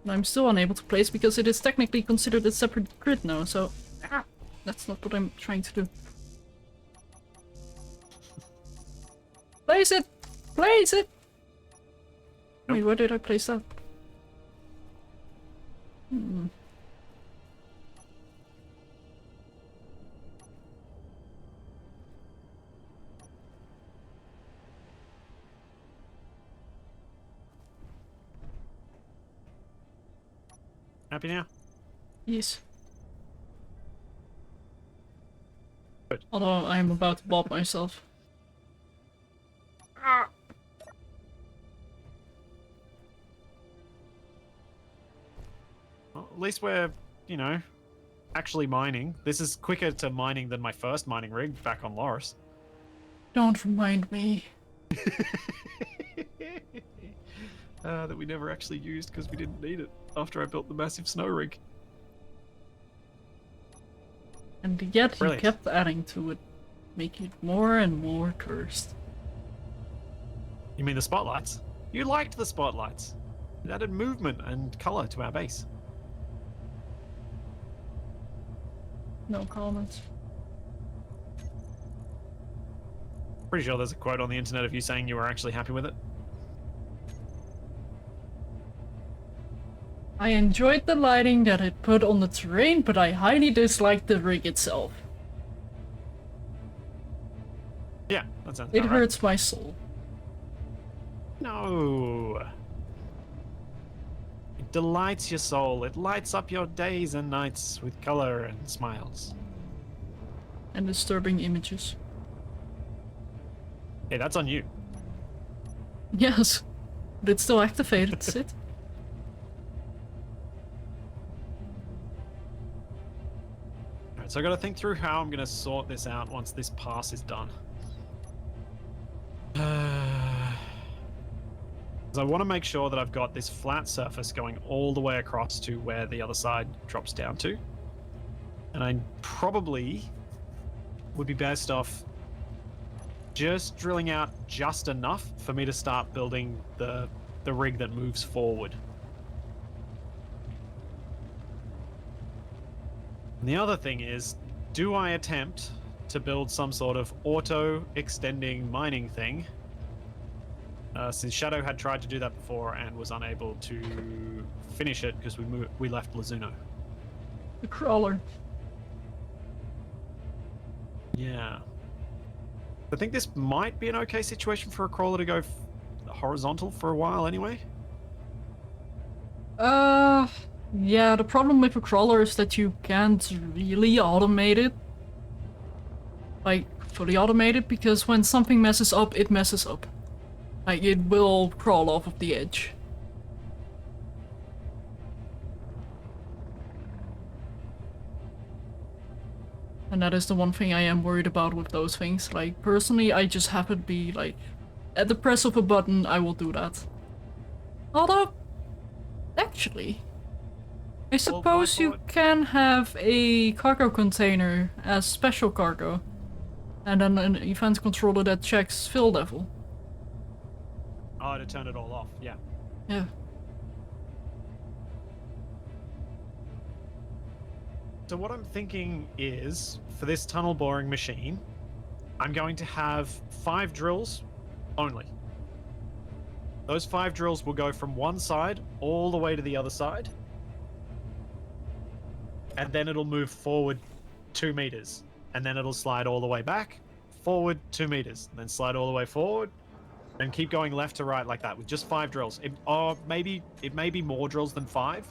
And I'm still unable to place because it is technically considered a separate grid now, so... That's not what I'm trying to do. Place it! Place it! Nope. Wait, where did I place that? Hmm. Happy now? Yes. Good. Although I'm about to bob myself. Well, at least we're, you know, actually mining. This is quicker to mining than my first mining rig back on Loris. Don't remind me. That we never actually used because we didn't need it after I built the massive snow rig. And yet Brilliant. he kept adding to it, making it more and more cursed. You mean the spotlights? You liked the spotlights. It added movement and color to our base. No comments. Pretty sure there's a quote on the internet of you saying you were actually happy with it. I enjoyed the lighting that it put on the terrain, but I highly disliked the rig itself. Yeah, that sounds It about right. hurts my soul. No. It delights your soul. It lights up your days and nights with color and smiles. And disturbing images. Hey, that's on you. Yes, but it's still activated, Sid. Alright, so I gotta think through how I'm gonna sort this out once this pass is done. I want to make sure that I've got this flat surface going all the way across to where the other side drops down to. And I probably would be best off just drilling out just enough for me to start building the rig that moves forward. And the other thing is, do I attempt to build some sort of auto-extending mining thing? Since Shadow had tried to do that before and was unable to finish it because we left Lazuno. The crawler. Yeah. I think this might be an okay situation for a crawler to go horizontal for a while anyway. Yeah, the problem with a crawler is that you can't really automate it. Like, fully automate it, because when something messes up, it messes up. Like, it will crawl off of the edge. And that is the one thing I am worried about with those things. Like, personally, I just happen to be, like, at the press of a button, I will do that. Although, actually, I suppose you can have a cargo container as special cargo. And then an event controller that checks fill level. Oh, to turn it all off. Yeah. Yeah. So what I'm thinking is, for this tunnel boring machine, I'm going to have 5 drills only. Those 5 drills will go from one side all the way to the other side. And then it'll move forward 2 meters. And then it'll slide all the way back, forward 2 meters. And then slide all the way forward. And keep going left to right like that with just 5 drills. It may be more drills than 5.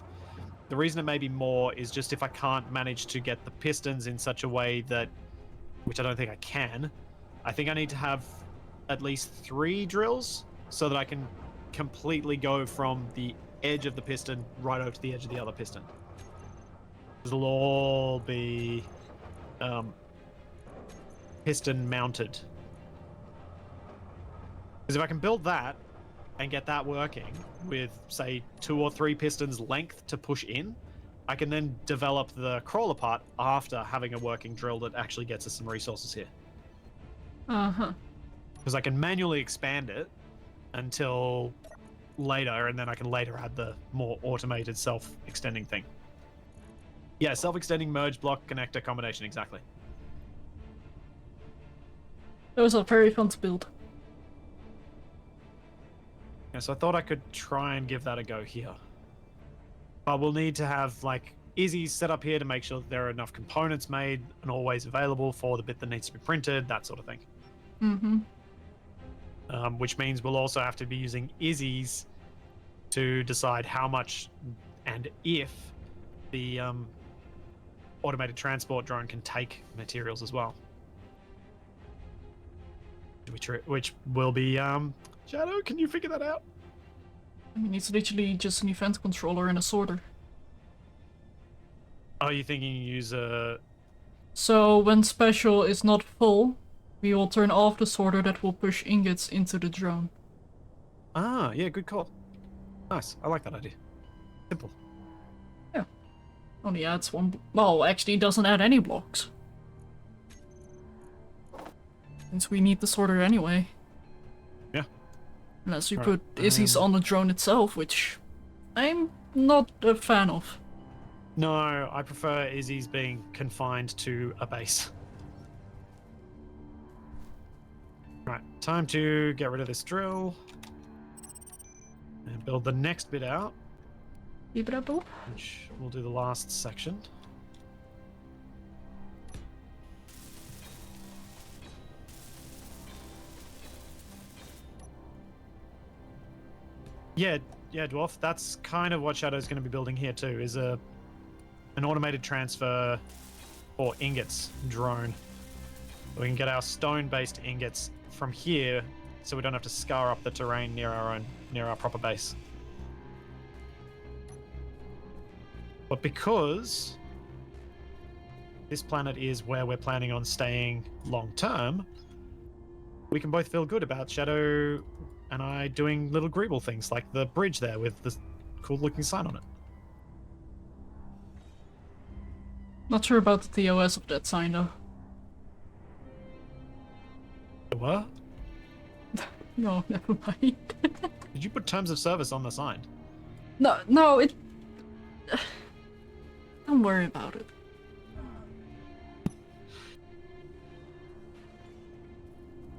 The reason it may be more is just if I can't manage to get the pistons in such a way that, which I don't think I can, I think I need to have at least 3 drills so that I can completely go from the edge of the piston right over to the edge of the other piston. It'll all be piston mounted. Because if I can build that and get that working with, say, 2 or 3 pistons length to push in, I can then develop the crawler part after having a working drill that actually gets us some resources here. Uh-huh. Because I can manually expand it until later, and then I can later add the more automated self-extending thing. Yeah, self-extending merge block connector combination, exactly. Those are very fun to build. Yeah, so I thought I could try and give that a go here. But we'll need to have, like, Izzy's set up here to make sure that there are enough components made and always available for the bit that needs to be printed, that sort of thing. Mm-hmm. Which means we'll also have to be using Izzy's to decide how much and if the automated transport drone can take materials as well. Which will be... Shadow, can you figure that out? I mean, it's literally just an event controller and a sorter. Are you thinking you use a... So when special is not full, we will turn off the sorter that will push ingots into the drone. Ah, yeah, good call. Nice, I like that idea. Simple. Yeah. Only adds 1 well, actually it doesn't add any blocks. Since we need the sorter anyway. Yeah. Unless we Right, put Izzy's on the drone itself, which I'm not a fan of. No, I prefer Izzy's being confined to a base. Right, time to get rid of this drill. And build the next bit out, which we'll do the last section. Yeah, Dwarf, that's kind of what Shadow's going to be building here too, is an automated transfer for ingots drone. We can get our stone-based ingots from here, so we don't have to scar up the terrain near our proper base. But because this planet is where we're planning on staying long-term, we can both feel good about Shadow and I doing little greeble things, like the bridge there with the cool-looking sign on it. Not sure about the TOS of that sign though. What? No, never mind. Did you put terms of service on the sign? No, it... Don't worry about it.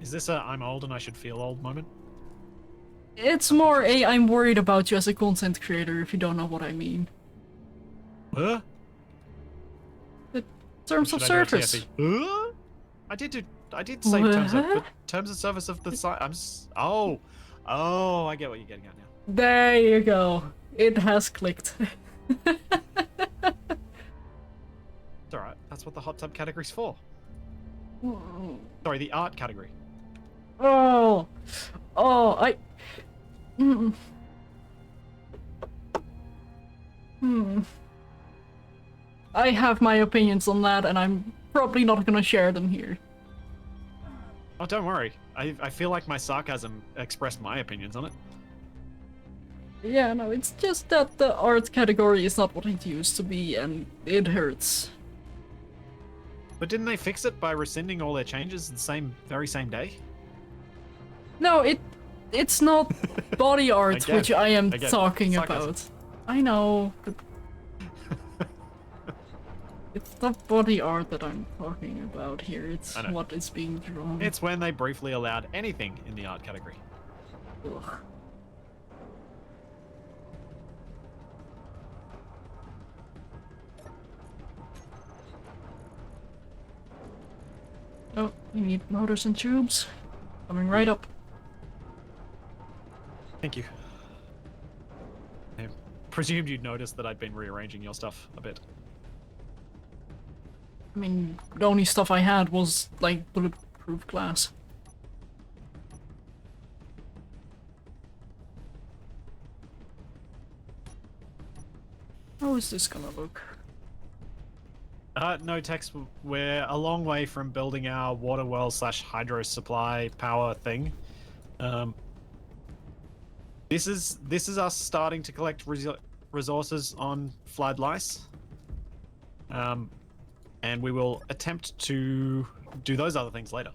Is this a I'm old and I should feel old moment? It's more a I'm worried about you as a content creator, if you don't know what I mean. Huh? Terms of service. Huh? I did say terms of, but terms of service of the site. Oh, I get what you're getting at now. There you go. It has clicked. It's alright. That's what the hot tub category's for. Sorry, the art category. I have my opinions on that, and I'm probably not gonna share them here. Oh, don't worry. I feel like my sarcasm expressed my opinions on it. Yeah, no, it's just that the art category is not what it used to be, and it hurts. But didn't they fix it by rescinding all their changes the very same day? No, it's not body art, Again, which I am again, talking sarcasm. about. I know, but it's not body art that I'm talking about here. It's I know. what is being drawn. It's when they briefly allowed anything in the art category. Ugh. Oh, you need motors and tubes. Coming right up. Thank you. I presumed you'd noticed that I'd been rearranging your stuff a bit. I mean, the only stuff I had was, like, bulletproof glass. How is this gonna look? No, Tex, we're a long way from building our water well / hydro supply power thing. This is us starting to collect resources on flied lice. And we will attempt to do those other things later.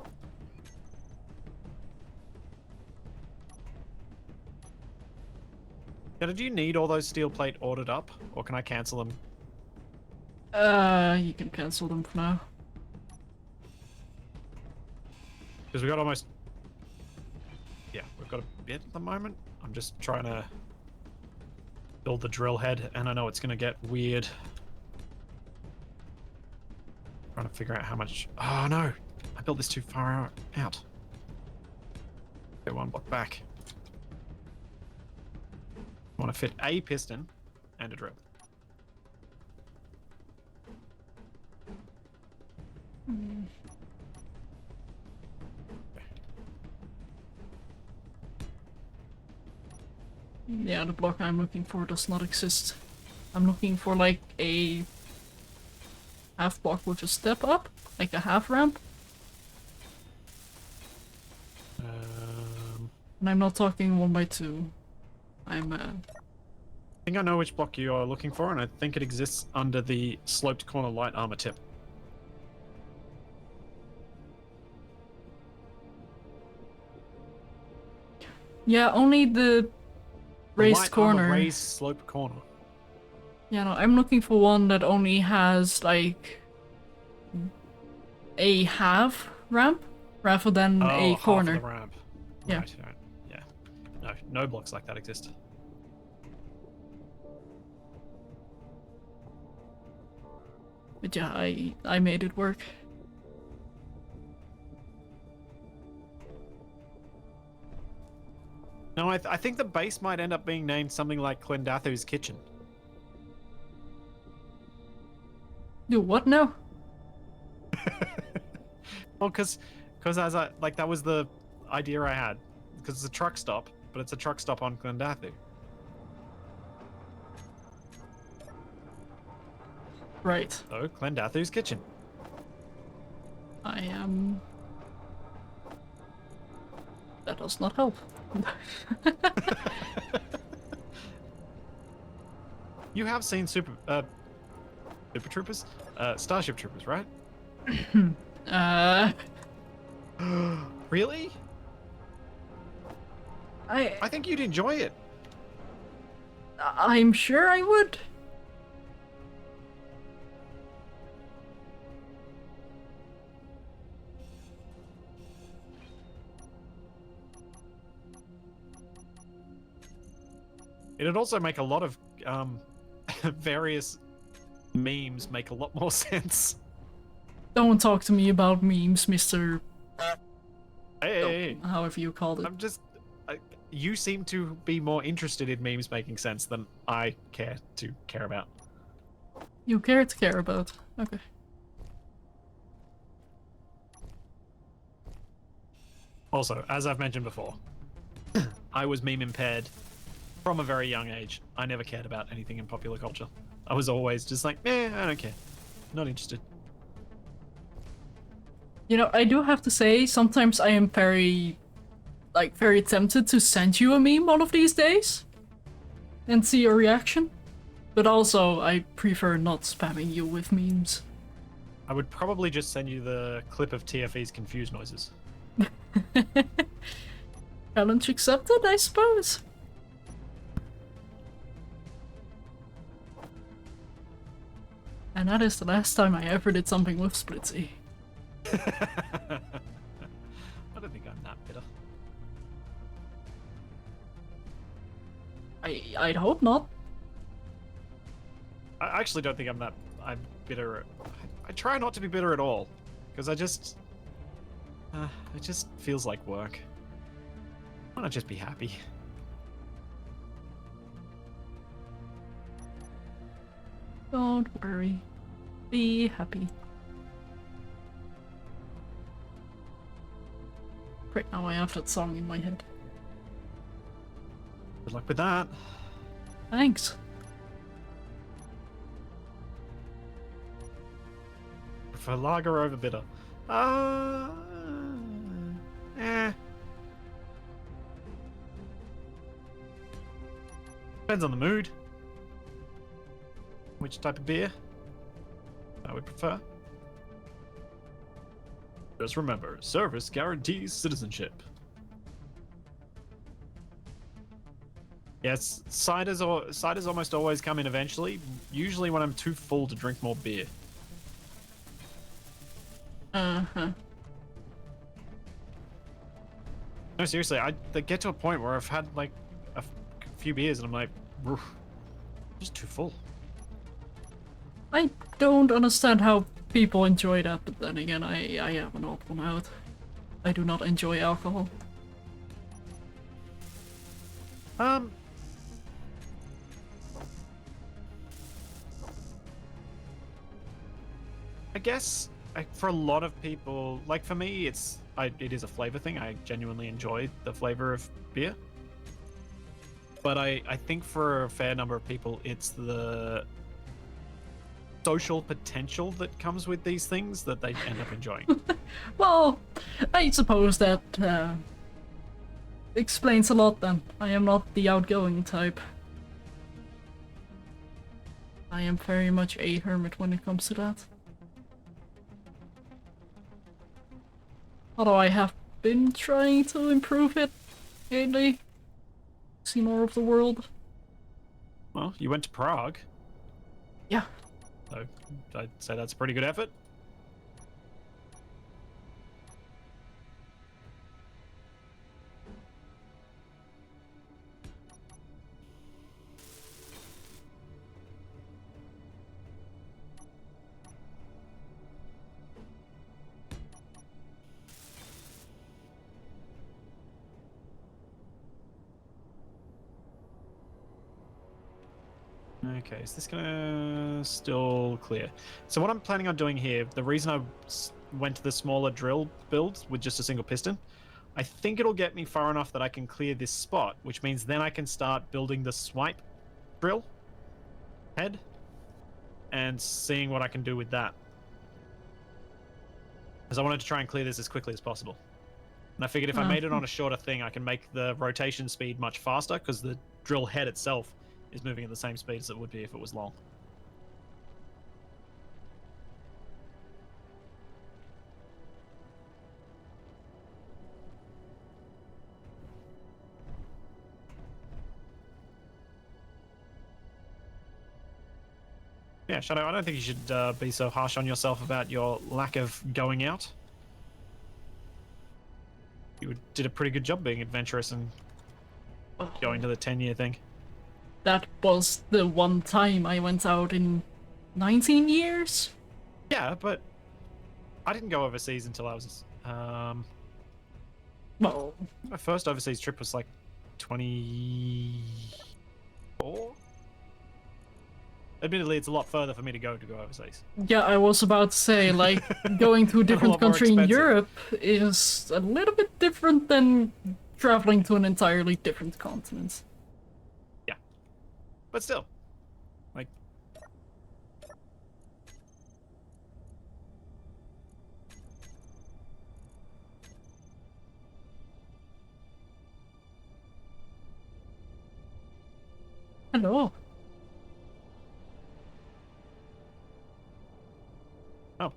Now, did you need all those steel plate ordered up, or can I cancel them? You can cancel them for now. Because we got almost... Yeah, we've got a bit at the moment. I'm just trying to build the drill head, and I know it's going to get weird. Trying to figure out how much... Oh, no! I built this too far out. Go one block back. I want to fit a piston and a drill. Yeah, the block I'm looking for does not exist. I'm looking for like a half block with a step up, like a half ramp. And I'm not talking 1x2. I'm I think I know which block you are looking for, and I think it exists under the sloped corner light armor tip. yeah, only the raised light armor corner. raised sloped corner. Yeah, no, I'm looking for one that only has like a half ramp rather than a half corner. of the ramp. Yeah. Right, right. Yeah. No blocks like that exist. But yeah, I made it work. No, I think the base might end up being named something like Clendathu's Kitchen. Do what now? Well, because as I like that was the idea I had. Because it's a truck stop, but it's a truck stop on Clendathu. Right. So Clendathu's Kitchen. I am. That does not help. You have seen Super Troopers? Starship Troopers, right? Really? I think you'd enjoy it. I'm sure I would. It'd also make a lot of various memes make a lot more sense. Don't talk to me about memes, Mr. Hey, However you called it. I'm just... you seem to be more interested in memes making sense than I care about. You care to care about. Okay. Also, as I've mentioned before, I was meme impaired from a very young age. I never cared about anything in popular culture. I was always just like, I don't care. Not interested. You know, I do have to say, sometimes I am very tempted to send you a meme one of these days and see your reaction. But also, I prefer not spamming you with memes. I would probably just send you the clip of TFE's confused noises. Challenge accepted, I suppose. And that is the last time I ever did something with Splitsie. I don't think I'm that bitter. I'd hope not. I actually don't think I'm bitter. I try not to be bitter at all, because it just feels like work. Why not just be happy? Don't worry. Be happy. Great, now I have that song in my head. Good luck with that. Thanks. Prefer lager over bitter. Depends on the mood. Which type of beer I would prefer. Just remember, service guarantees citizenship. Yes, ciders almost always come in eventually, usually when I'm too full to drink more beer. Uh-huh. No, seriously, they get to a point where I've had like a few beers and I'm like, just too full. I don't understand how people enjoy that, but then again, I am an odd one out. I do not enjoy alcohol. I guess for a lot of people, like for me, it is a flavor thing. I genuinely enjoy the flavor of beer. But I think for a fair number of people, it's the social potential that comes with these things that they end up enjoying. Well, I suppose that explains a lot then. I am not the outgoing type. I am very much a hermit when it comes to that. Although I have been trying to improve it lately. See more of the world. Well, you went to Prague. Yeah. So I'd say that's a pretty good effort. Okay, is this gonna still clear? So what I'm planning on doing here, the reason I went to the smaller drill build with just a single piston, I think it'll get me far enough that I can clear this spot, which means then I can start building the swipe drill head and seeing what I can do with that. Because I wanted to try and clear this as quickly as possible. And I figured if I made it on a shorter thing, I can make the rotation speed much faster because the drill head itself is moving at the same speed as it would be if it was long. Yeah, Shadow, I don't think you should be so harsh on yourself about your lack of going out. You did a pretty good job being adventurous and going to the 10-year thing. That was the one time I went out in 19 years? Yeah, but I didn't go overseas until I was... Well, my first overseas trip was like 24? Admittedly, it's a lot further for me to go overseas. yeah, I was about to say, like, going to a different lot more country in expensive. Europe is a little bit different than traveling to an entirely different continent. Yeah. But still. Like... Hello. Oh.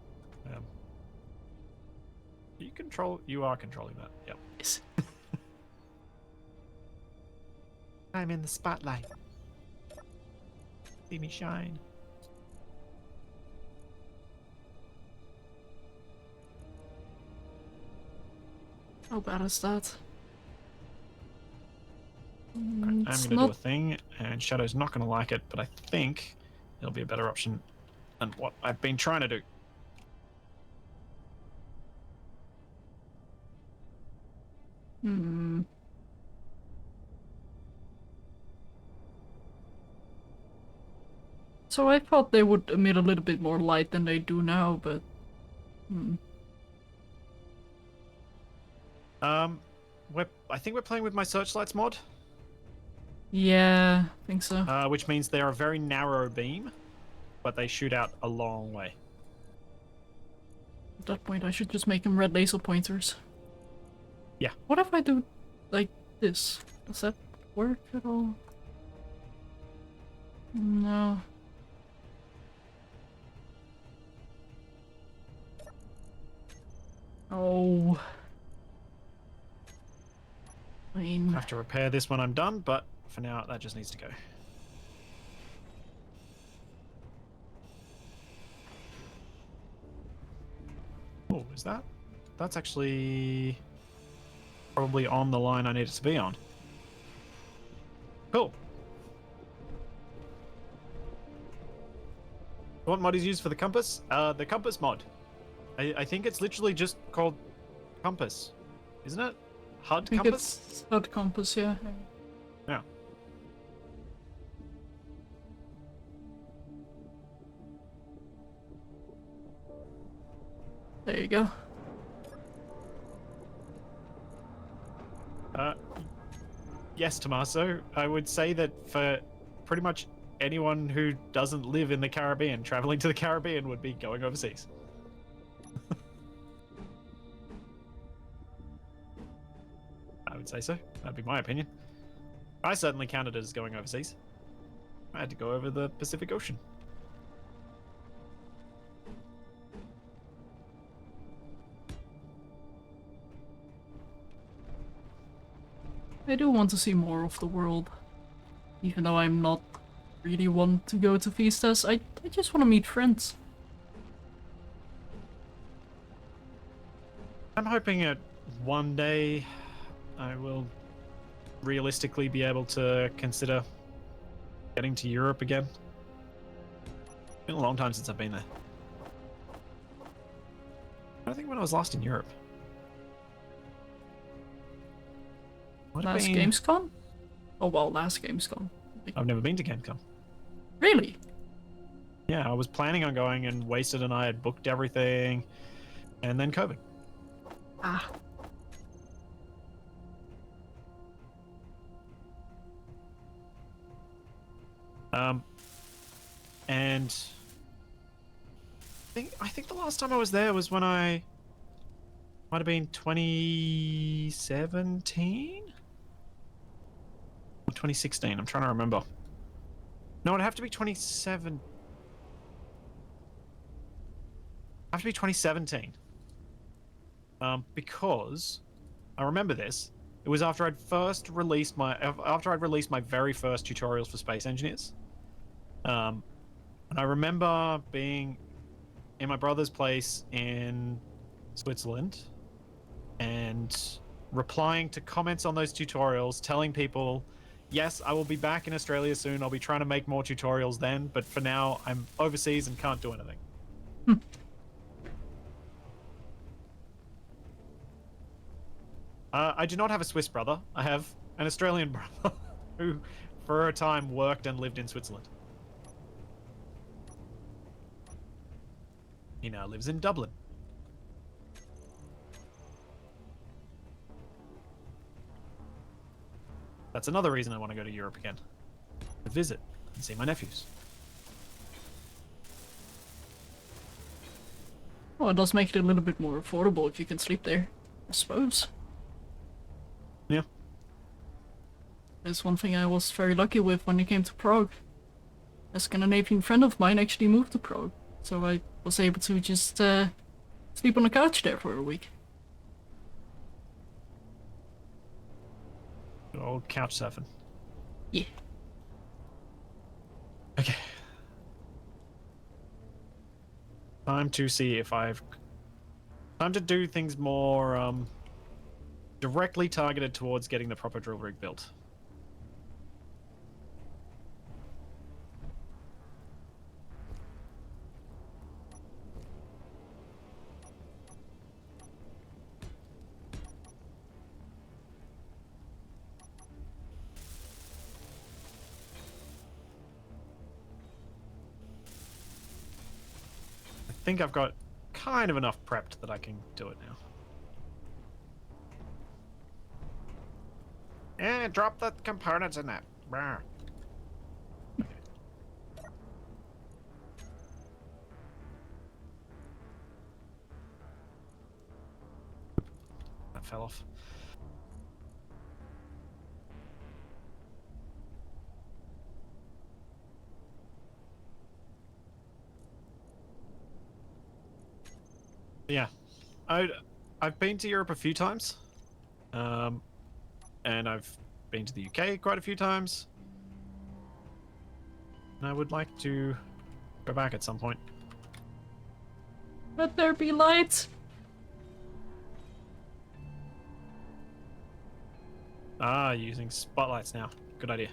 You are controlling that. Yep. Yes. I'm in the spotlight. See me shine. How bad is that? I'm It's gonna not... do a thing, and Shadow's not gonna like it, but I think it'll be a better option than what I've been trying to do. Hmm. So I thought they would emit a little bit more light than they do now, but... I think we're playing with my searchlights mod, Yeah, I think so. which means they're a very narrow beam, but they shoot out a long way. At that point I should just make them red laser pointers. Yeah. What if I do like this? Does that work at all? No. Oh. I have to repair this when I'm done, but for now that just needs to go. Oh, is that? That's actually probably on the line I need it to be on. Cool. What mod is used for the compass? The compass mod. I think it's literally just called compass, isn't it? HUD I think compass? it's HUD compass, yeah. Yeah. There you go. Yes, Tommaso. I would say that for pretty much anyone who doesn't live in the Caribbean, traveling to the Caribbean would be going overseas. I would say so. That'd be my opinion. I certainly counted it as going overseas. I had to go over the Pacific Ocean. I do want to see more of the world. Even though I'm not really one to go to fiestas, I just want to meet friends. I'm hoping that one day I will realistically be able to consider getting to Europe again. It's been a long time since I've been there. I don't think when I was last in Europe. Last Gamescom? Oh well, last Gamescom. I've never been to Gamescom. Really? Yeah, I was planning on going and Wasted and I had booked everything, and then COVID. Ah. And I think the last time I was there was when I might have been 2017 or 2016. I'm trying to remember. No, it'd have to be 27. Have to be 2017. Because I remember this. It was after I'd released my very first tutorials for Space Engineers. And I remember being in my brother's place in Switzerland and replying to comments on those tutorials, telling people, yes, I will be back in Australia soon. I'll be trying to make more tutorials then, but for now, I'm overseas and can't do anything. I do not have a Swiss brother. I have an Australian brother who, for a time, worked and lived in Switzerland. He now lives in Dublin. That's another reason I want to go to Europe again. To visit and see my nephews. Well, it does make it a little bit more affordable if you can sleep there, I suppose. Yeah. There's one thing I was very lucky with when I came to Prague. A Scandinavian friend of mine actually moved to Prague, so I was able to just sleep on the couch there for a week. Good old couch surfing. Yeah. Okay. Time to see if I've... Time to do things more, directly targeted towards getting the proper drill rig built. I think I've got kind of enough prepped that I can do it now. Drop the components in that. Brr. That fell off. Yeah, I've been to Europe a few times, and I've been to the UK quite a few times, and I would like to go back at some point. Let there be light! Ah, using spotlights now. Good idea.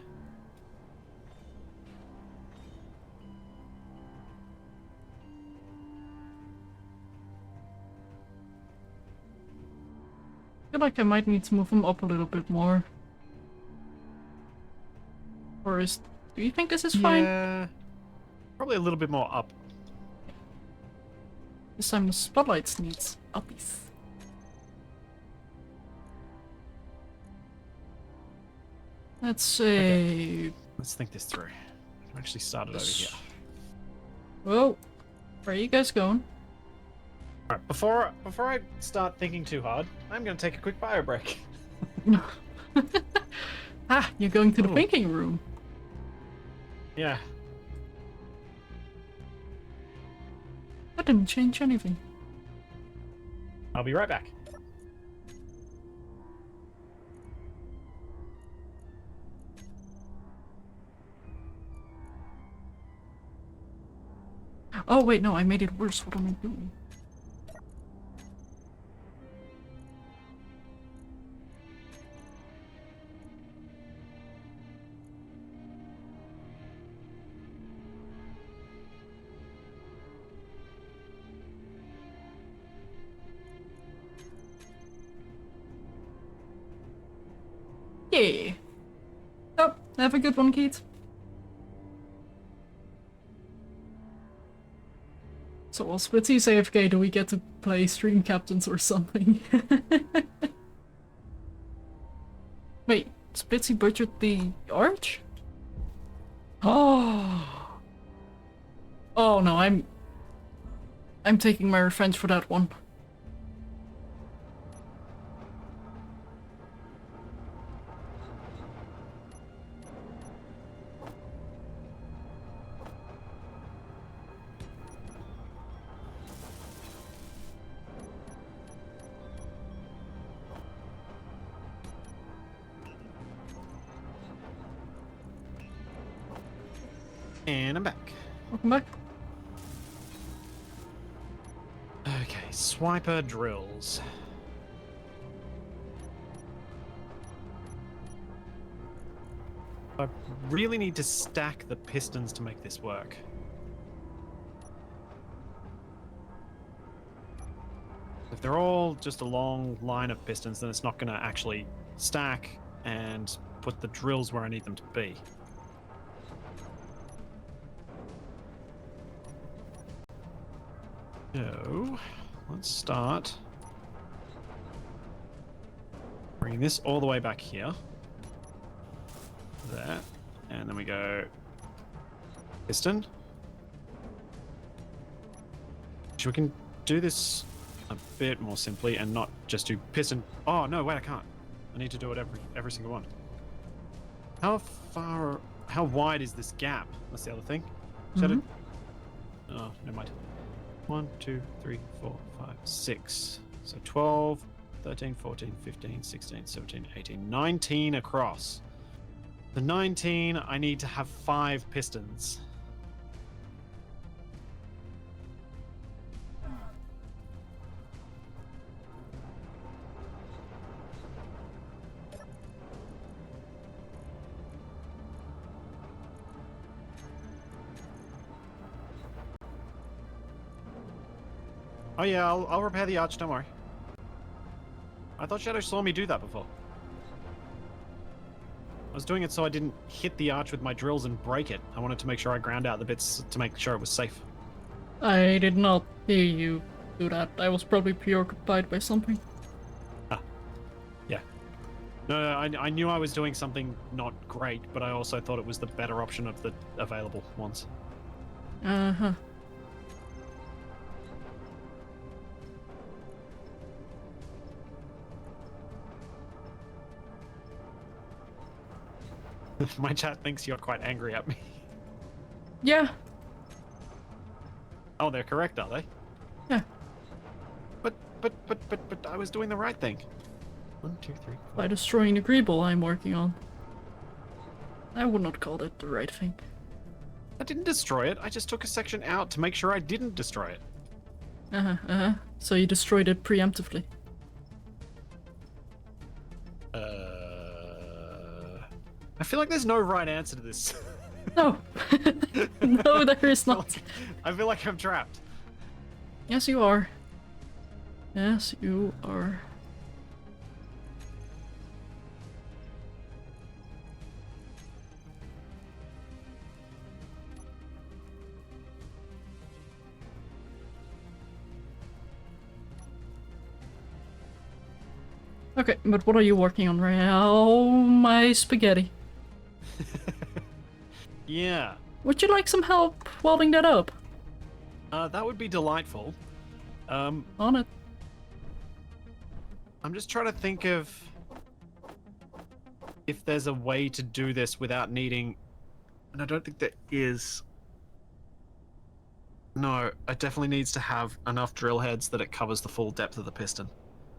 I feel like I might need to move them up a little bit more. Or is... Do you think this is fine? Yeah, probably a little bit more up. This time the spotlights needs uppies. Let's say... Okay. Let's think this through. I actually started over here. Whoa. Where are you guys going? Alright, before I start thinking too hard, I'm gonna take a quick bio break. Ah, you're going to the Ooh. thinking room. Yeah. That didn't change anything. I'll be right back. Oh wait, no, I made it worse. What am I doing? Yeah. Oh, have a good one, Keith. So while Splitsie's AFK, do we get to play stream captains or something? Wait, Splitsie butchered the arch? Oh. Oh no, I'm taking my revenge for that one. And I'm back. Welcome back. Okay, swiper drills. I really need to stack the pistons to make this work. If they're all just a long line of pistons, then it's not going to actually stack and put the drills where I need them to be. So, let's start bringing this all the way back here. There. And then we go piston. So we can do this a bit more simply and not just do piston. Oh, no, wait, I can't. I need to do it every single one. How wide is this gap? That's the other thing. Oh, never mind. 1, 2, 3, 4, 5, 6. So 12, 13, 14, 15, 16, 17, 18, 19 across. The 19, I need to have 5 pistons. Oh yeah, I'll repair the arch, don't worry. I thought Shadow saw me do that before. I was doing it so I didn't hit the arch with my drills and break it. I wanted to make sure I ground out the bits to make sure it was safe. I did not hear you do that. I was probably preoccupied by something. Yeah. No, I knew I was doing something not great, but I also thought it was the better option of the available ones. Uh-huh. My chat thinks you're quite angry at me. Yeah. Oh, they're correct, are they? Yeah. But I was doing the right thing. 1, 2, 3, 4. By destroying the greeble I'm working on. I would not call that the right thing. I didn't destroy it. I just took a section out to make sure I didn't destroy it. Uh-huh. So you destroyed it preemptively. I feel like there's no right answer to this. No. No, there is not. I feel like I'm trapped. Yes, you are. Yes, you are. Okay, but what are you working on right now? Oh, my spaghetti. Yeah. Would you like some help welding that up? That would be delightful. On it. I'm just trying to think of if there's a way to do this without needing... And I don't think there is. No, it definitely needs to have enough drill heads that it covers the full depth of the piston.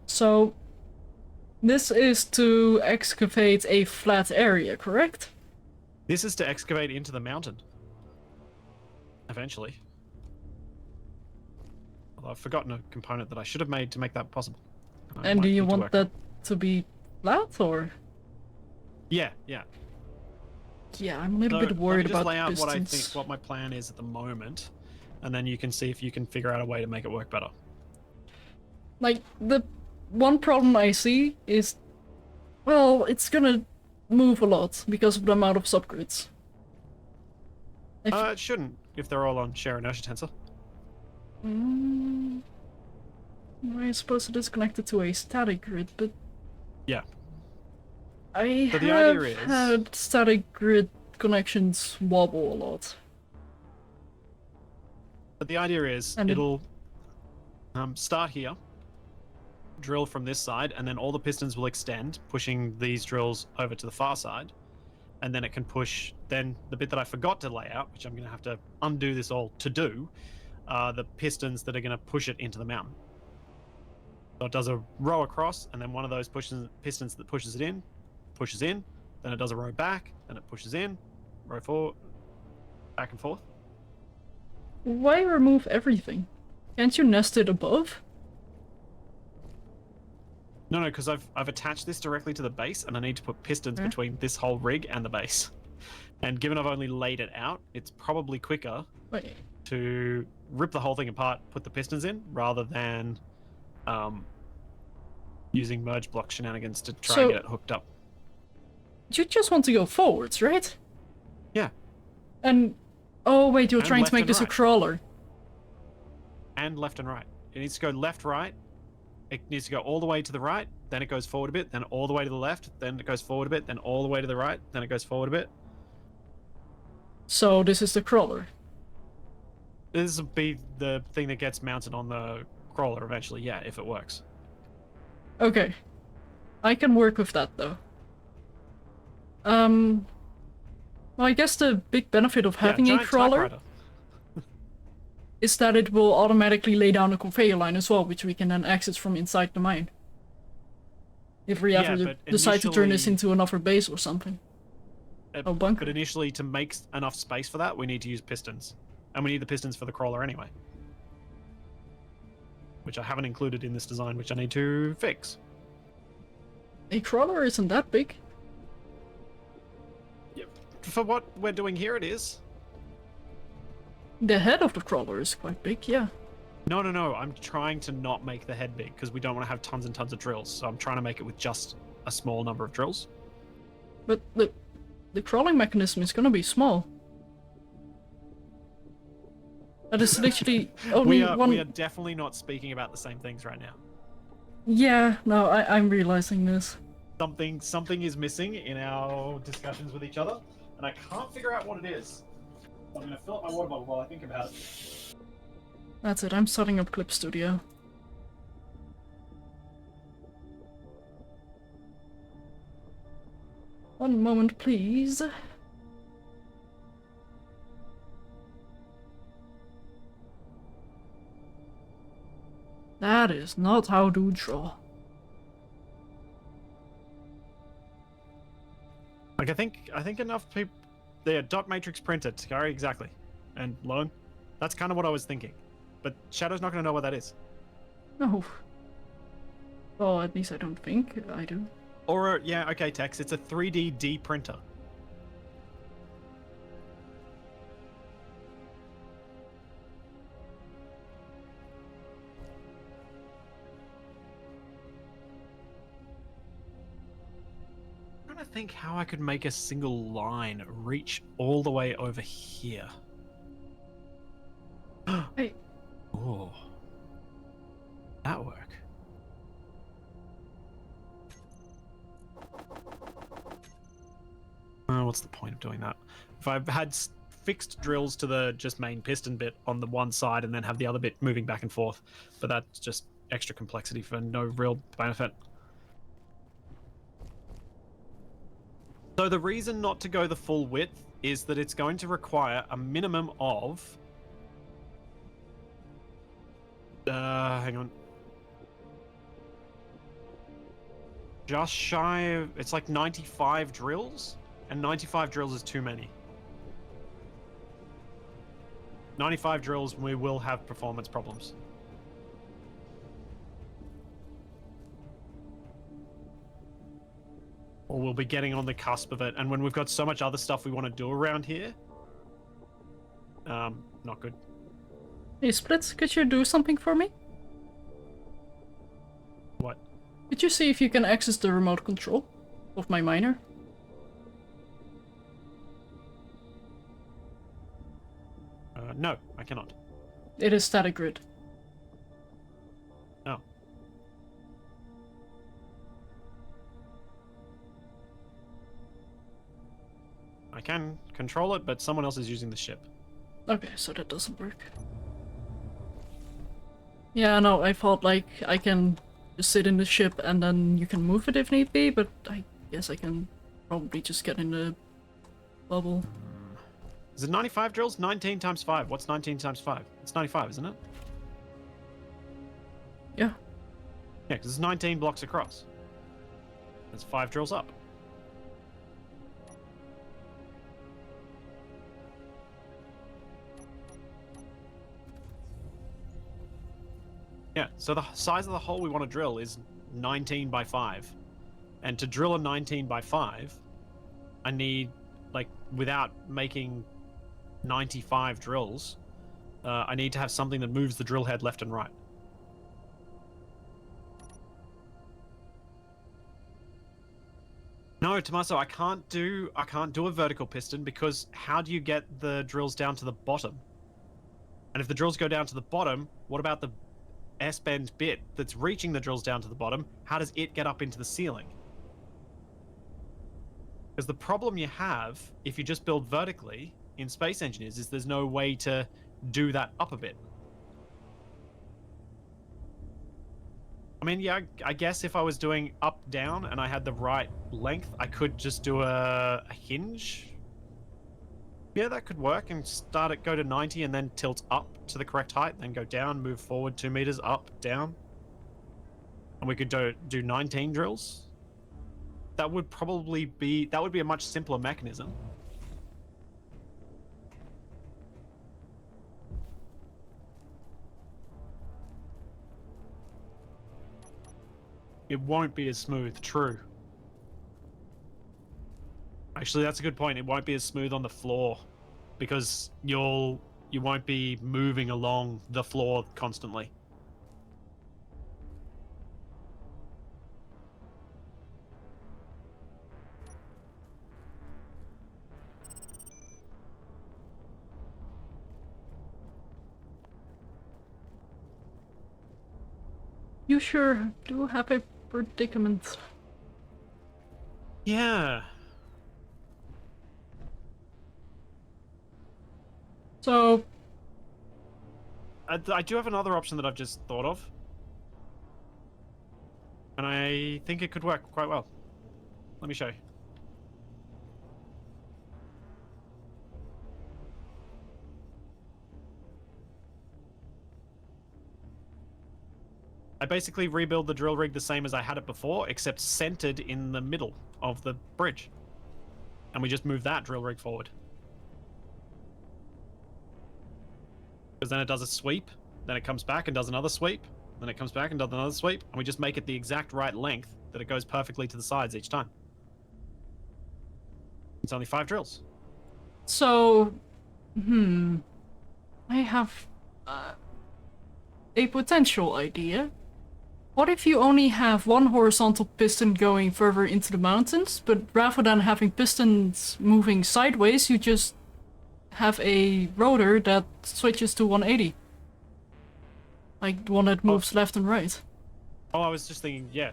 So, this is to excavate a flat area, correct? This is to excavate into the mountain. Eventually. Although I've forgotten a component that I should have made to make that possible. And do you want that to be flat, or? Yeah. Yeah, I'm a little bit worried about lay out distance. what my plan is at the moment, and then you can see if you can figure out a way to make it work better. Like, the one problem I see is, well, it's gonna move a lot because of the amount of subgrids. It shouldn't, if they're all on share inertia tensor. I suppose it is connected to a static grid, but Yeah. I So the have idea is- had static grid connections wobble a lot. But the idea is And it'll start here, drill from this side, and then all the pistons will extend, pushing these drills over to the far side. And then it can push, then the bit that I forgot to lay out, which I'm going to have to undo this all to do, are the pistons that are going to push it into the mountain. So it does a row across, and then one of those pistons that pushes in, then it does a row back, then it pushes in, row forward, back and forth. Why remove everything? Can't you nest it above? No, because I've attached this directly to the base, and I need to put pistons between this whole rig and the base. And given I've only laid it out, it's probably quicker Wait. to rip the whole thing apart, put the pistons in, rather than using merge block shenanigans to try and get it hooked up. You just want to go forwards, right? Yeah. And oh wait, you're And trying to left make and this a right. crawler. And left and right. It needs to go left, right. It needs to go all the way to the right, then it goes forward a bit, then all the way to the left, then it goes forward a bit, then all the way to the right, then it goes forward a bit. So this is the crawler. This will be the thing that gets mounted on the crawler eventually, yeah, if it works. Okay. I can work with that though. Well, I guess the big benefit of having a giant crawler typewriter. is that it will automatically lay down a conveyor line as well, which we can then access from inside the mine. If we ever but decide to turn this initially- into another base or something. Oh, bunker. But initially, to make enough space for that, we need to use pistons. And we need the pistons for the crawler anyway. Which I haven't included in this design, which I need to fix. A crawler isn't that big. For what we're doing here, it is. The head of the crawler is quite big, yeah. No, no, no. I'm trying to not make the head big because we don't want to have tons and tons of drills. So I'm trying to make it with just a small number of drills. But the crawling mechanism is gonna be small. That is literally only one... We are definitely not speaking about the same things right now. Yeah, no, I'm realizing this. Something is missing in our discussions with each other, and I can't figure out what it is. I'm gonna fill up my water bottle while I think about it. That's it, I'm starting up Clip Studio. One moment, please. That is not how to draw. Like I think enough people. They're dot matrix printed, Gary, exactly. And Lone, that's kind of what I was thinking. But Shadow's not going to know what that is. No. Well, at least I don't think I do. Or, yeah, okay, Tex, it's a 3D D printer. I'm trying to think how I could make a single line reach all the way over here. Hey. Oh. That work. What's the point of doing that? If I've had fixed drills to the just main piston bit on the one side and then have the other bit moving back and forth, but that's just extra complexity for no real benefit. So the reason not to go the full width is that it's going to require a minimum of... hang on. Just shy of... It's like 95 drills? And 95 drills is too many. 95 drills, we will have performance problems. Or we'll be getting on the cusp of it, and when we've got so much other stuff we want to do around here, not good. Hey, Splits, could you do something for me? What? Could you see if you can access the remote control of my miner? No, I cannot. It is static grid. Oh. I can control it, but someone else is using the ship. Okay, so that doesn't work. Yeah, no, I thought like I can just sit in the ship and then you can move it if need be, but I guess I can probably just get in the bubble. Is it 95 drills? 19 times 5. What's 19 times 5? It's 95, isn't it? Yeah. Yeah, because it's 19 blocks across. That's 5 drills up. Yeah, so the size of the hole we want to drill is 19 by 5. And to drill a 19 by 5, I need, like, without making 95 drills, I need to have something that moves the drill head left and right. No, Tommaso, I can't do a vertical piston because how do you get the drills down to the bottom? And if the drills go down to the bottom, what about the S-bend bit that's reaching the drills down to the bottom? How does it get up into the ceiling? Because the problem you have if you just build vertically in Space Engineers is there's no way to do that up a bit. I mean, yeah, I guess if I was doing up down and I had the right length, I could just do a hinge. Yeah, that could work and go to 90 and then tilt up to the correct height, then go down, move forward 2 meters, up, down. And we could do 19 drills. That would probably be, that would be a much simpler mechanism. It won't be as smooth, true. Actually, that's a good point. It won't be as smooth on the floor because you'll you won't be moving along the floor constantly. You sure do have a predicament. Yeah. So, I do have another option that I've just thought of. And I think it could work quite well. Let me show you. I basically rebuild the drill rig the same as I had it before, except centered in the middle of the bridge. And we just move that drill rig forward. Because then it does a sweep, then it comes back and does another sweep, then it comes back and does another sweep, and we just make it the exact right length that it goes perfectly to the sides each time. It's only 5 drills. so, I have a potential idea. What if you only have one horizontal piston going further into the mountains, but rather than having pistons moving sideways, you just have a rotor that switches to 180? Like the one that moves left and right. Oh, I was just thinking, yeah.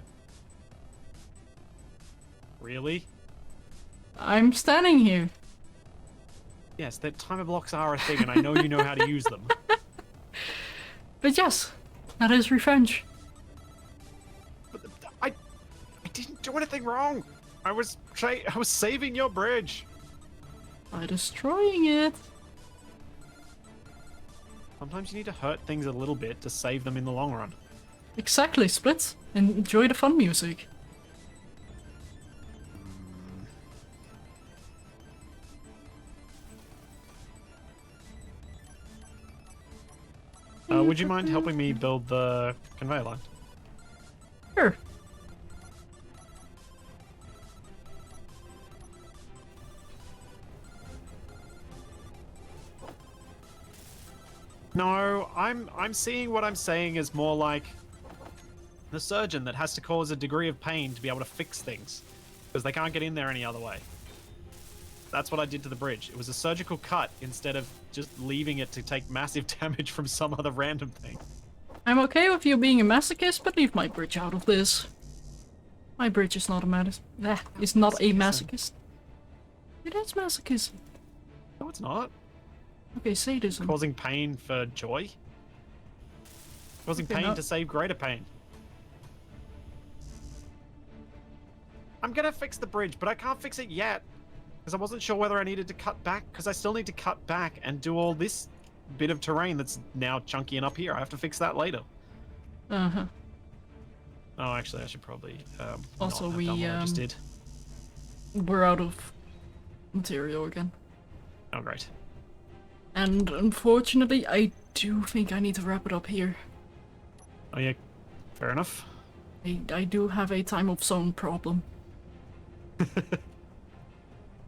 Really? I'm standing here. Yes, that timer blocks are a thing, and I know you know how to use them. But yes, that is revenge. But I didn't do anything wrong. I was saving your bridge. By destroying it. Sometimes you need to hurt things a little bit to save them in the long run. Exactly, Splits. Enjoy the fun music. Would you mind helping me build the conveyor line? Sure. No, I'm seeing what I'm saying as more like the surgeon that has to cause a degree of pain to be able to fix things, because they can't get in there any other way. That's what I did to the bridge. It was a surgical cut instead of just leaving it to take massive damage from some other random thing. I'm okay with you being a masochist, but leave my bridge out of this. My bridge is not a is not a masochist. It is masochism. No, it's not. Okay, sadism. Causing pain for joy? Causing Okay, pain no. to save greater pain. I'm gonna fix the bridge, but I can't fix it yet. Because I wasn't sure whether I needed to cut back, because I still need to cut back and do all this bit of terrain that's now chunky and up here. I have to fix that later. Uh-huh. Oh, actually, I should probably Also, not have done what I just did. We're out of material again. Oh, great. And unfortunately, I do think I need to wrap it up here. Oh, yeah. Fair enough. I do have a time of zone problem.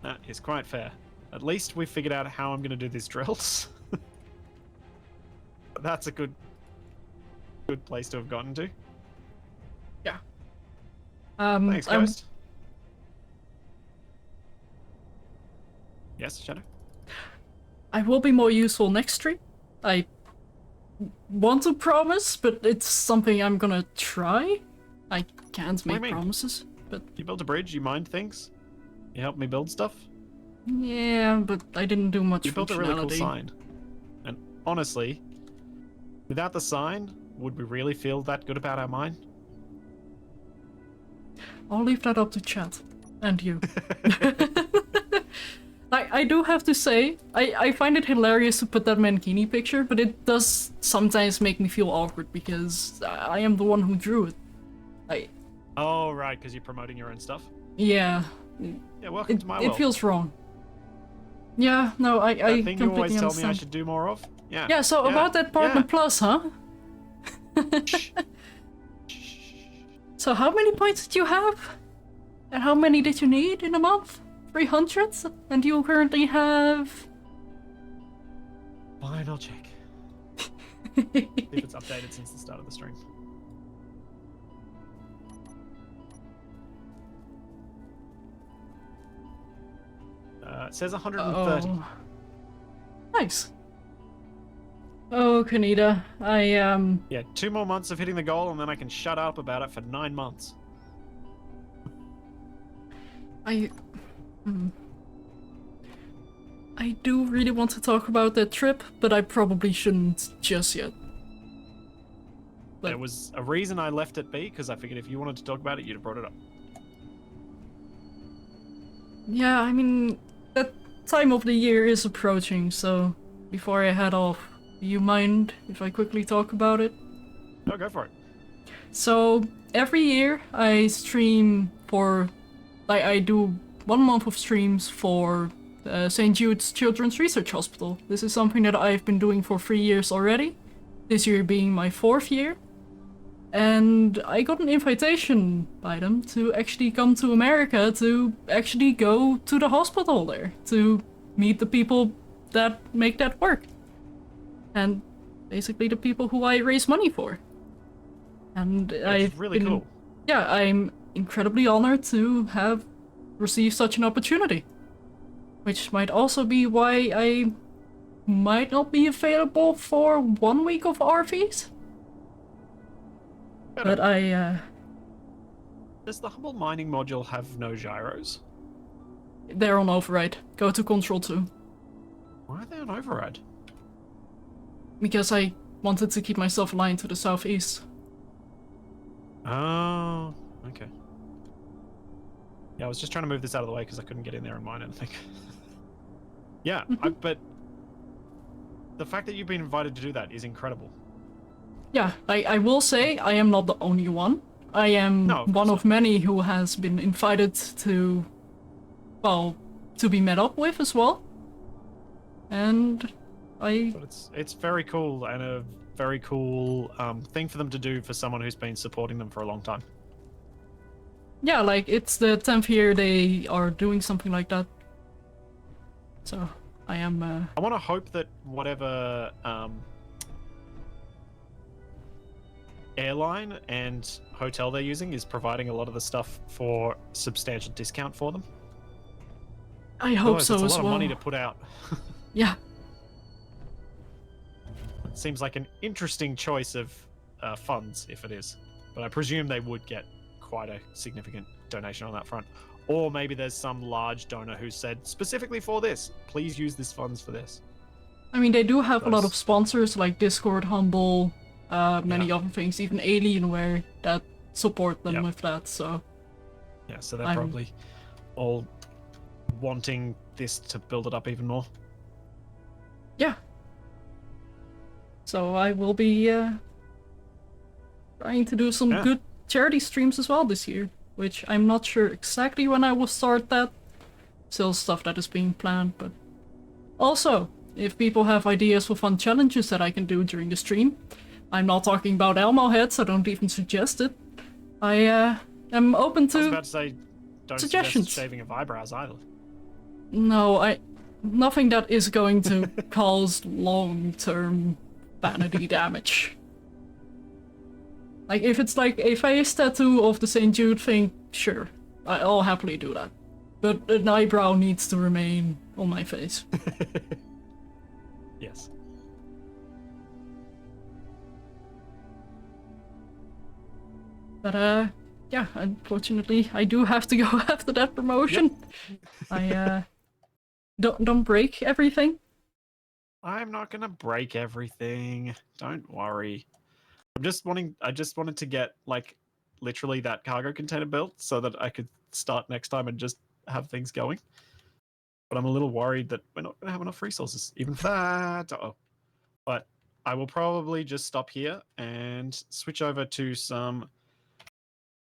That is quite fair. At least we figured out how I'm going to do these drills. That's a good place to have gotten to. Yeah. Thanks, Ghost. Yes, Shadow? I will be more useful next stream. I want to promise, but it's something I'm gonna try. I can't What do you make mean? promises, but You built a bridge, you mind things? You helped me build stuff? yeah, but I didn't do much You built a really cool functionality. sign. And honestly, without the sign, would we really feel that good about our mine? I'll leave that up to chat. And you. I do have to say, I find it hilarious to put that mankini picture, but it does sometimes make me feel awkward because I am the one who drew it. Oh, right, because you're promoting your own stuff? Yeah. Yeah, welcome to my world. It feels wrong. Yeah, no, I That thing you completely always tell understand. me I should do more of? Yeah. Yeah, so about that Partner Plus, huh? Shh. So how many points did you have? And how many did you need in a month? 300? And you currently have Fine, I'll check. See if it's updated since the start of the stream. It says 130. Oh. Nice. Oh, Kaneda, Yeah, 2 more months of hitting the goal, and then I can shut up about it for 9 months. I do really want to talk about that trip, but I probably shouldn't just yet. There was a reason I left it be, because I figured if you wanted to talk about it, you'd have brought it up. Yeah, I mean, that time of the year is approaching, so before I head off, do you mind if I quickly talk about it? No, go for it. So, every year I stream for, like, I do 1 month of streams for St. Jude's Children's Research Hospital. This is something that I've been doing for 3 years already, this year being my 4th year. And I got an invitation by them to actually come to America to actually go to the hospital there, to meet the people that make that work. And basically the people who I raise money for. And I've really cool. Yeah, I'm incredibly honored to have received such an opportunity. Which might also be why I might not be available for 1 week of RVs. But Does the humble mining module have no gyros? they're on override. Go to Control 2. Why are they on override? Because I wanted to keep myself aligned to the southeast. Oh, okay. Yeah, I was just trying to move this out of the way because I couldn't get in there and mine anything. Yeah, but the fact that you've been invited to do that is incredible. Yeah, I will say I am not the only one. I am one of many who has been invited to, well, to be met up with as well. And But it's very cool and a very cool thing for them to do for someone who's been supporting them for a long time. Yeah, like, it's the 10th year they are doing something like that. So, I am... I want to hope that whatever airline and hotel they're using is providing a lot of the stuff for substantial discount for them. I hope Otherwise, so it's as a lot well. of money to put out. Yeah. It seems like an interesting choice of funds, if it is. But I presume they would get quite a significant donation on that front. Or maybe there's some large donor who said, specifically for this, please use this funds for this. I mean, they do have a lot of sponsors like Discord, Humble, many other things, even Alienware, that support them with that, so... Yeah, so they're probably all wanting this to build it up even more. Yeah. So I will be trying to do some good charity streams as well this year, which I'm not sure exactly when I will start that. Still stuff that is being planned, but... Also, if people have ideas for fun challenges that I can do during the stream, I'm not talking about Elmo heads, so don't even suggest it. I am open to I was about to say, don't suggestions. suggest shaving of eyebrows either. No, nothing that is going to cause long-term vanity damage. Like, if it's like a face tattoo of the St. Jude thing, sure, I'll happily do that. But an eyebrow needs to remain on my face. Yes. But, yeah, unfortunately, I do have to go after that promotion. Yep. Don't break everything. I'm not gonna break everything. Don't worry. I just wanted to get, like, literally that cargo container built so that I could start next time and just have things going. But I'm a little worried that we're not gonna have enough resources, even for that. Uh-oh. But I will probably just stop here and switch over to some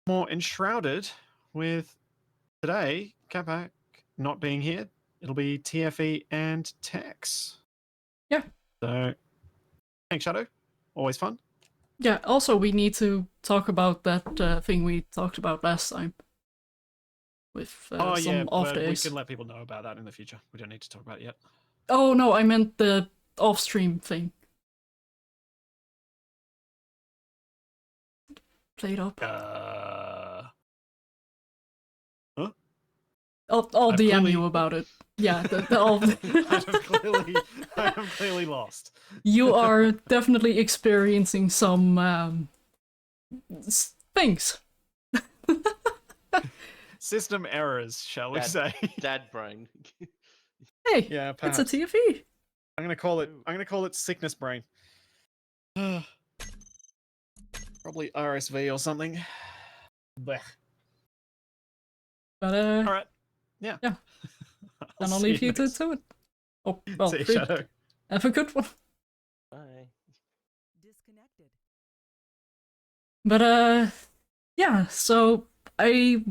more enshrouded with today, Capac not being here. It'll be TFE and Tex. Yeah. So, thanks, Shadow. Always fun. Yeah, also we need to talk about that thing we talked about last time. With some off but days. we can let people know about that in the future. We don't need to talk about it yet. Oh no, I meant the off-stream thing. Played up. Huh? I'll I've DM clearly- you about it. Yeah, I am clearly lost. You are definitely experiencing some things. System errors, shall we Dad- say? Dad brain. Hey, Yeah, it's perhaps. a TFE. I'm gonna call it sickness brain. Probably RSV or something. Blech. But All right. Yeah. Yeah. And I'll leave you to next. it. Oh, well, See you, great. Shadow. Have a good one. Bye. Disconnected. But yeah, so I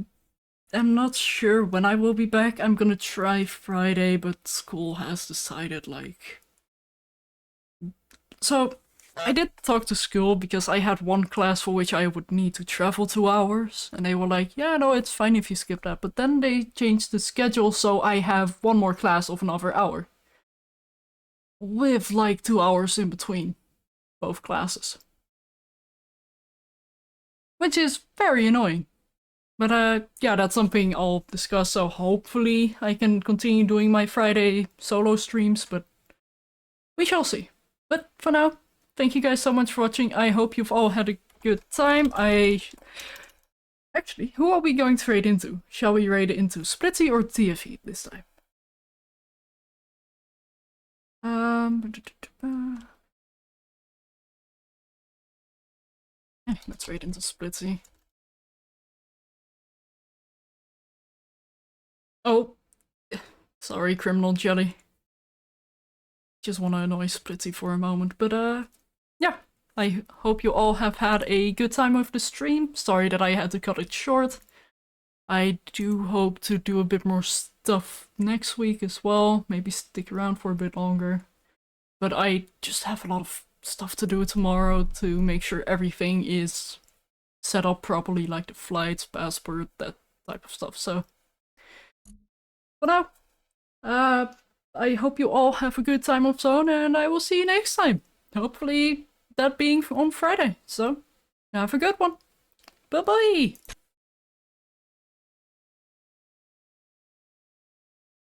am not sure when I will be back. I'm gonna try Friday, but school has decided, like... So, I did talk to school because I had one class for which I would need to travel 2 hours, and they were like, yeah, no, it's fine if you skip that. But then they changed the schedule, so I have one more class of another hour. With like 2 hours in between both classes. Which is very annoying. But yeah, that's something I'll discuss, so hopefully I can continue doing my Friday solo streams, but we shall see. But for now, thank you guys so much for watching. I hope you've all had a good time. Actually, who are we going to raid into? Shall we raid into Splitsie or TFE this time? Let's raid into Splitsie. Oh, sorry, Criminal Jelly. Just want to annoy Splitsie for a moment, but yeah. I hope you all have had a good time with the stream. Sorry that I had to cut it short. I do hope to do a bit more stuff next week as well. Maybe stick around for a bit longer. But I just have a lot of stuff to do tomorrow to make sure everything is set up properly, like the flights, passport, that type of stuff. So, for now, I hope you all have a good time of Zone, and I will see you next time. Hopefully, that being on Friday. So, have a good one. Bye-bye!